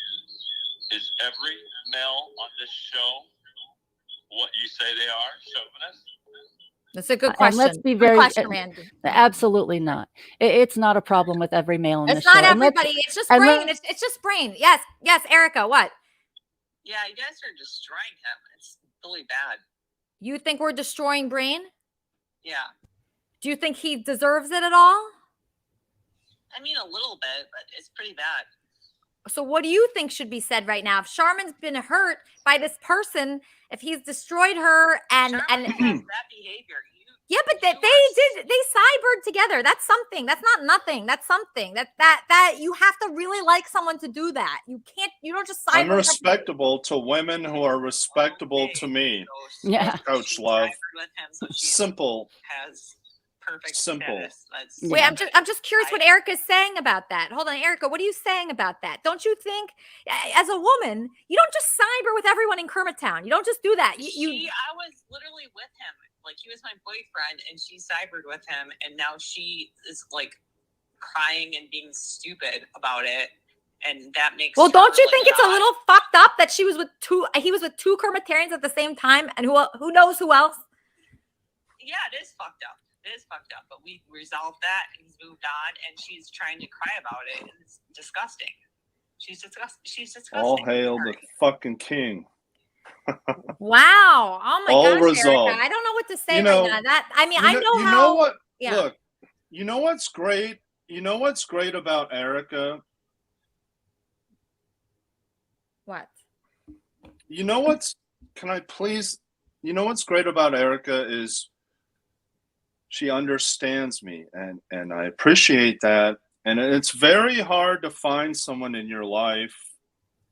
every male on this show what you say they are, chauvinist? That's a good And question. let's be Good very question, Randy. absolutely not. It's not a problem with every male in It's the show. not And let's- everybody. It's just and Brain. let's- It's just Brain. Yes. Yes, Erica, what? Yeah, you guys are destroying him. It's really bad. You think we're destroying Brain? Yeah. Do you think he deserves it at all? I mean, a little bit, but it's pretty bad. So what do you think should be said right now? If Charmin's been hurt by this person, if he's destroyed her and That behavior. yeah, but they cybered together. That's something. That's not nothing. That's something. That you have to really like someone to do that. You don't just cyber. I'm respectable to women who are respectable to me. Yeah. Coach Love. With him, so she Simple. has perfect Simple. status. That's Wait, I'm just curious what Erica's saying about that. Hold on, Erica, what are you saying about that? Don't you think, as a woman, you don't just cyber with everyone in Kermit Town? You don't just do that. I was literally with him. Like, he was my boyfriend, and she cybered with him, and now she is like crying and being stupid about it, and that makes. Well, her, don't you like, think it's a little fucked up that he was with two Kermitarians at the same time, and who knows who else? Yeah, it is fucked up. It is fucked up, but we resolved that, and he's moved on, and she's trying to cry about it, and it's disgusting. She's disgusting. All hail the fucking king. Wow! Oh my All gosh, resolved. Erica, I don't know what to say You know, right now. I You know know what? Yeah. Look, you know what's great? You know what's great about Erica? What? You know what's? Can I please? You know what's great about Erica is she understands me, and I appreciate that. And it's very hard to find someone in your life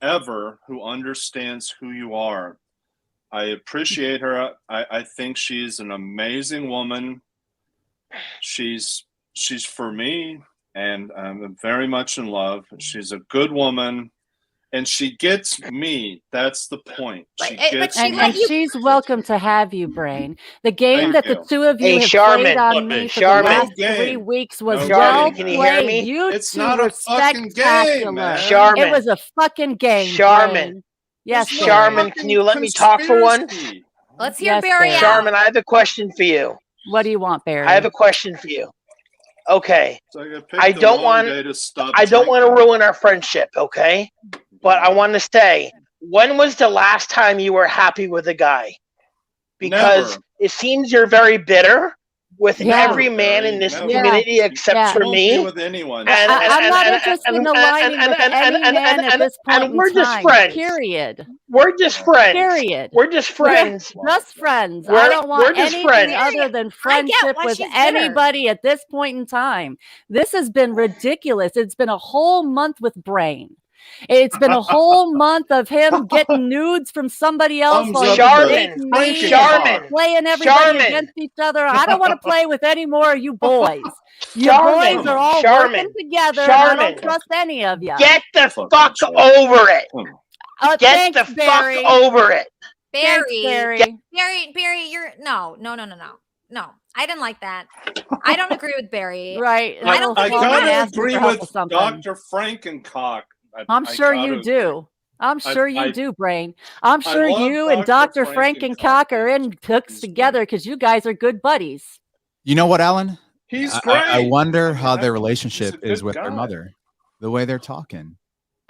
ever who understands who you are. I appreciate her. I think she's an amazing woman. She's for me, and I'm very much in love. She's a good woman, and she gets me. That's the point. She gets me. And she's welcome to have you, Brain. The game Thank that the you. two of you Hey, have Charmin. played on Look, me for Charmin. the last No 3 game. weeks was No well game. Can you hear played. me? You It's two not were a fucking game, spectacular. man. Charmin. It was a fucking game. Charmin. Brain. Yes, There's no Barry. Charmin, can you let me talk for once? conspiracy. Let's hear Yes, Barry Barry. out. Charmin, I have a question for you. What do you want, Barry? I have a question for you. Okay. So I picked I the don't wrong want day to stop I don't want to drinking. ruin our friendship, okay? But I want to say, when was the last time you were happy with a guy? Because Never. it seems you're very bitter with Yeah. every man in this Never. community except Yeah. for Won't be me. with anyone. I'm not interested in aligning with any man at this point and we're in just time. friends. Period. We're just friends. Period. We're just friends. Just friends. I We're- don't we're want just anything friends. other than I get friendship why with she's bitter. anybody at this point in time. This has been ridiculous. It's been a whole month with Brain. It's been a whole month of him getting nudes from somebody else Thumbs while up he's Charmin. dating me, Charmin. playing everybody Charmin. against each other. I don't want to play with any more of you boys. You Charmin. boys are all Charmin. working together, and I Charmin. don't trust any of you. Get the Fucking fuck shit. over it. Get Thanks, the Barry. fuck over it. Barry, Barry. Barry, you're no. I didn't like that. I don't agree with Barry. Right. I don't I think Well, he's I'm gotta asking agree for help with something. Dr. Frankencock. I'm I sure gotta you agree. do. I'm sure you I- do, Brain. I'm I sure love you and Dr. Dr. Frankencock are in hooks together because you guys are good buddies. You know what, Alan? He's I great. wonder how I mean, their he's relationship a is good with their guy. mother. The way they're talking.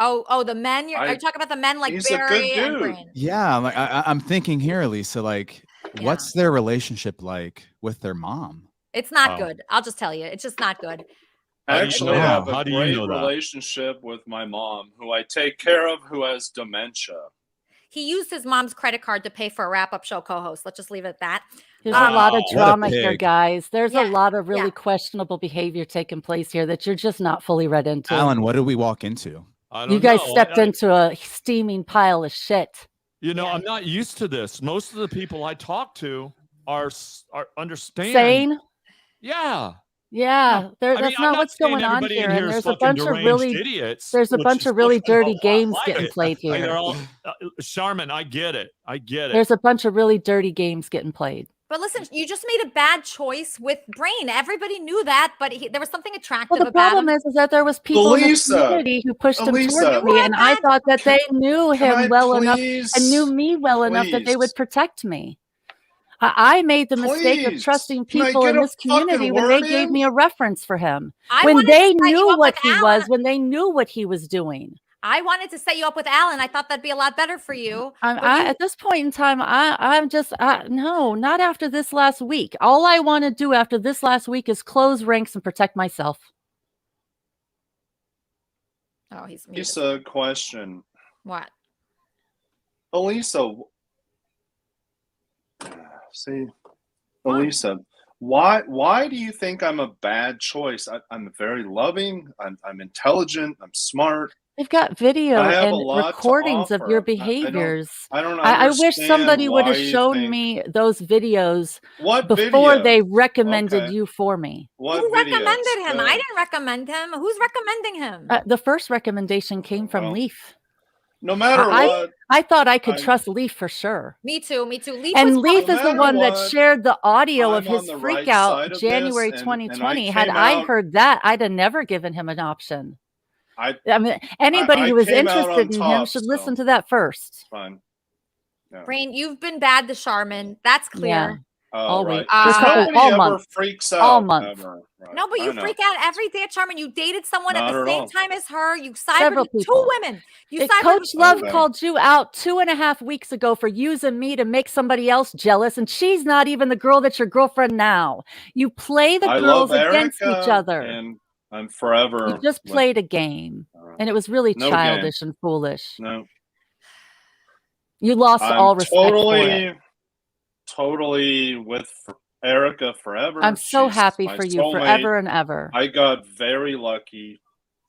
Oh, the men. Are you talking about the men like He's a good Barry and dude. Brain? Yeah, I'm like I'm thinking here, Lisa. Like, what's their relationship like with their mom? It's not good. I'll just tell you, it's just not good. Actually, I have a How do you great know that? relationship with my mom, who I take care of, who has dementia. He used his mom's credit card to pay for a wrap-up show co-host. Let's just leave it at that. There's a lot of What a drama here, pig. guys. There's a Yeah, lot of really questionable behavior taking place here that you're just not fully read into. Alan, what did we walk into? I don't You guys know. stepped into a steaming pile of shit. You know, I'm not used to this. Most of the people I talk to are understand. Sane? Yeah. Yeah, I mean, that's I'm not not what's saying going on everybody in here. here And is there's a fucking bunch of deranged really idiots, there's a which bunch is of really looking a dirty lot games like getting it. played And they're here. all, Charmin, I get it. I get it. There's a bunch of really dirty games getting played. But listen, you just made a bad choice with Brain. Everybody knew that, but there was something attractive Well, the about problem him. is that there was people in the Elisa, community who pushed him Elisa, towards me, and I thought that they knew can I him well enough please- and knew me well enough that they would please. protect me. I made the mistake of Please, trusting can I people get in a this community fucking when they word gave in? me a reference for him. I When wanted to they set you knew up what with he Alan. was, when they knew what he was doing. I wanted to set you up with Alan. I thought that'd be a lot better for you. At this point in time, I'm just no, not after this last week. All I want to do after this last week is close ranks and protect myself. Oh, he's muted. Elisa, question. What? Elisa, see, Elisa, why do you think I'm a bad choice? I'm very loving. I'm intelligent. I'm smart. They've got video I have a and lot to recordings of your offer. behaviors. I don't I wish understand somebody would why have you shown think- me those videos What before videos? they recommended Okay. you for me. What Who videos? recommended him? Go I ahead. didn't recommend him. Who's recommending him? The first recommendation came from Leaf. No matter what, I thought I could I'm- trust Leaf for sure. Me too. Me too. Leaf And was Leaf probably- is the matter one that what, shared the audio I'm of his on the freak right out side of January this, and 2020. I Had came I out- heard that, I'd have never given him an option. I mean, anybody I who is came out interested on in him top, should so listen to that first. fine. Yeah. Brain, you've been bad to Charmin. That's clear. All right. week. 'Cause nobody all ever month. freaks All out month. ever. Right. No, but I you know. freak out every day at Charmin. You dated someone Not at the at same all. time as her. You cybered Several two people. women. You cybered Coach with Love Okay. called you out 2.5 weeks ago for using me to make somebody else jealous, and she's not even the girl that's your girlfriend now. You play the I girls love against Erica, each other. and I'm forever. You just with- played a game, and it was really No childish and foolish. No, You lost I'm all respect for it. totally with Erica forever. I'm so She's happy my for you soulmate. forever and ever. I got very lucky.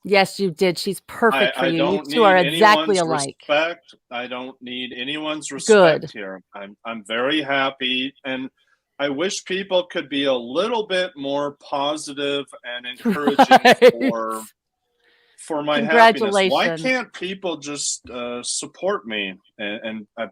Yes, you did. She's perfect for I you. You don't two are need exactly anyone's alike. respect. I don't need anyone's respect here. I'm very happy, and I wish people could be a little bit more positive and encouraging for my happiness. Why Congratulations. can't people just support me? And I'm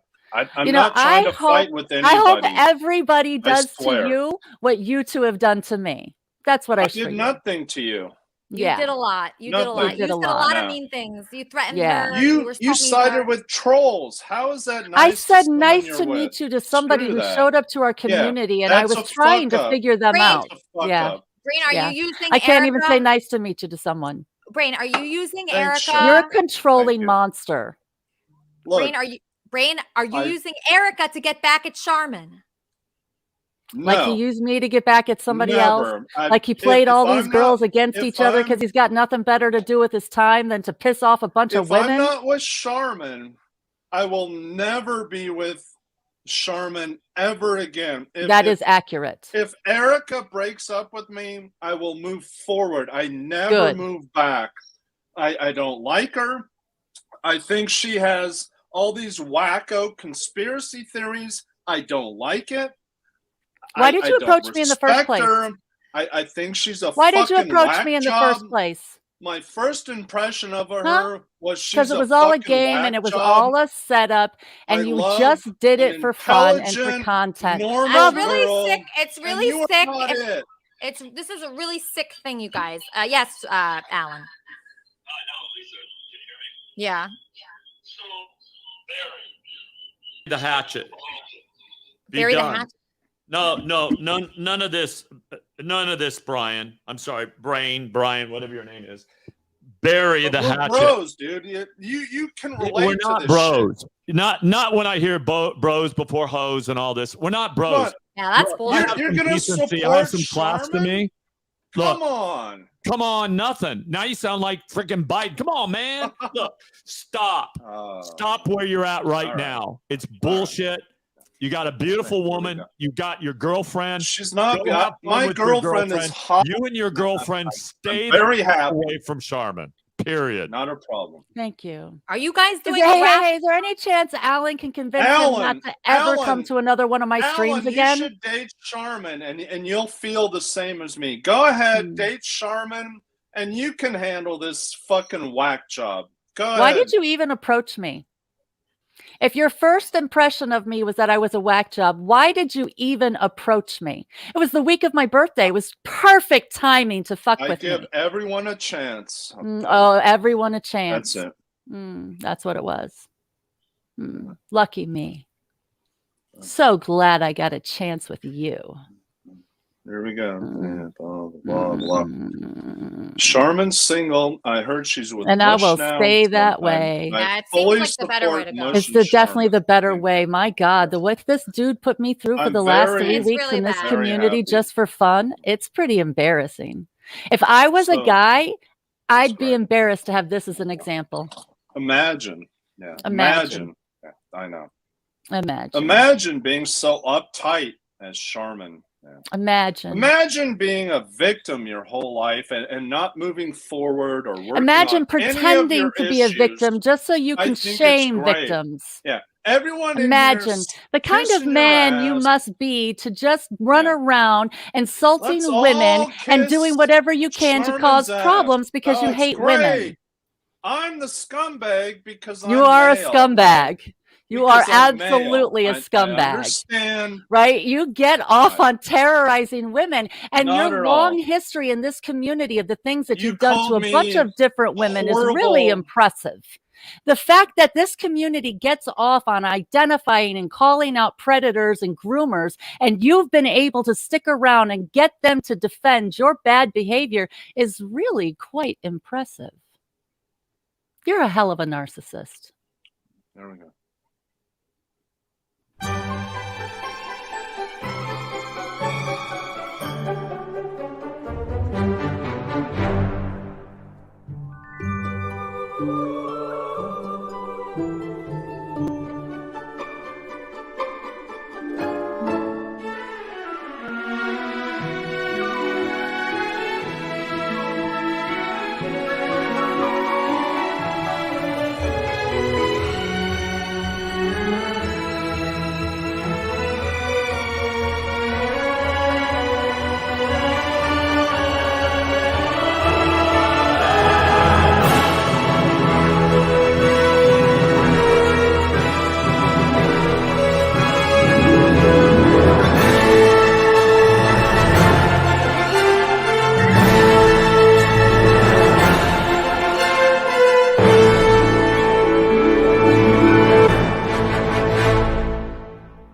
You know, not trying to fight with anybody. I hope everybody I does to swear. you what you two have done to me. That's what I I wish for did you. nothing to you. You Yeah. did a lot. You did a Nothing. lot. You You did a said a lot. lot of No. mean things. You threatened Yeah. her. You were so mean to sided her. with trolls. How is that nice? I said someone nice you're to with? meet you to somebody Screw who that. showed up to our community, and I that's was a trying fuck to up. figure them Brain, out. That's a fuck Yeah. up. Brain, are Yeah. you using I can't even Erica? say nice to meet you to someone. Brain, are you using Thanks, Erica? You're a controlling monster. Look, Brain, are you I- using Erica to get back at Charmin? Like he no, used me to get back at somebody else. never. Like he played all these I'm girls not- against if each other I'm- because he's got nothing better to do with his time than to piss off a bunch of If I'm women. not with Charmin, I will never be with Charmin ever again. That is accurate. If Erica breaks up with me, I will move forward. I never Good. move back. I don't like her. I think she has all these wacko conspiracy theories. I don't like it. Why did you don't approach me in the first respect place? her. I think she's a Why did you fucking approach whack me in the job. first place? My first impression of her Huh? was she's Because it a was all a fucking game whack and it was job. all a setup, and I you love just did an it for fun and for intelligent, content. normal It's really girl, sick. It's and really you are sick. not it. This is a really sick thing, you guys. Yes, Alan. Yeah. The hatchet. Be Bury the done. hatchet. No, none of this, Brian. I'm sorry, Brian, whatever your name is. Bury the We're hatchet. bros, dude. You can relate We're to not this bros. Not when I hear bros before hoes and all this. We're not bros. But Yeah, that's Look, bullshit. I have You're some gonna decency. I have support some class to Charmin? me. Come Look, on. come on, nothing. Now you sound like freaking Biden. Come on, man. Look, stop. Stop where you're at right now. It's bullshit. You got a beautiful woman. You got your girlfriend. She's not. Go have fun My with your girlfriend is hot. You and your girlfriend stay very happy. away from Charmin. Period. Not a problem. Thank you. Are you guys doing Hey, a rap? is there any chance Alan can convince him not to ever come to another one of my streams again? You should date Charmin, and you'll feel the same as me. Go ahead, date Charmin, and you can handle this fucking whack job. Go ahead. Why did you even approach me? If your first impression of me was that I was a whack job, why did you even approach me? It was the week of my birthday. It was perfect timing to fuck I with give me. everyone a chance. Oh, everyone a chance. That's it. That's what it was. Lucky me. So glad I got a chance with you. There we go. Yeah, blah, blah, blah. Charmin's single. I heard she's with And I Mush will now. stay that way. Yeah, it fully seems like the better way to go. support It's Mush and definitely the better way. My God, the what this dude put me through for I'm the last very- 3 It's weeks really in this bad. Very community happy. just for fun, it's pretty embarrassing. If I was a So- guy, I'd be embarrassed to have this as an example. Imagine. Yeah. Imagine. Yeah, I know. Imagine. Imagine being so uptight as Charmin. Yeah. Imagine. Imagine being a victim your whole life and not moving forward or working Imagine on any of pretending your to be a issues. victim just so you I can think it's shame great. victims. Yeah. Everyone Imagine in here the kind of kissing your man you ass. must be to just run around insulting Let's women all and doing kiss whatever you can to Charmin's cause ass. problems because you Oh, it's hate women. great. I'm the scumbag because You I'm are a male. scumbag. You are Because I'm male. absolutely a I scumbag. understand. Right? You get off on terrorizing women, and Not your at long all. history in this community of the things that You you've done to called a bunch me of different women is really horrible. impressive. The fact that this community gets off on identifying and calling out predators and groomers, and you've been able to stick around and get them to defend your bad behavior is really quite impressive. You're a hell of a narcissist. There we go.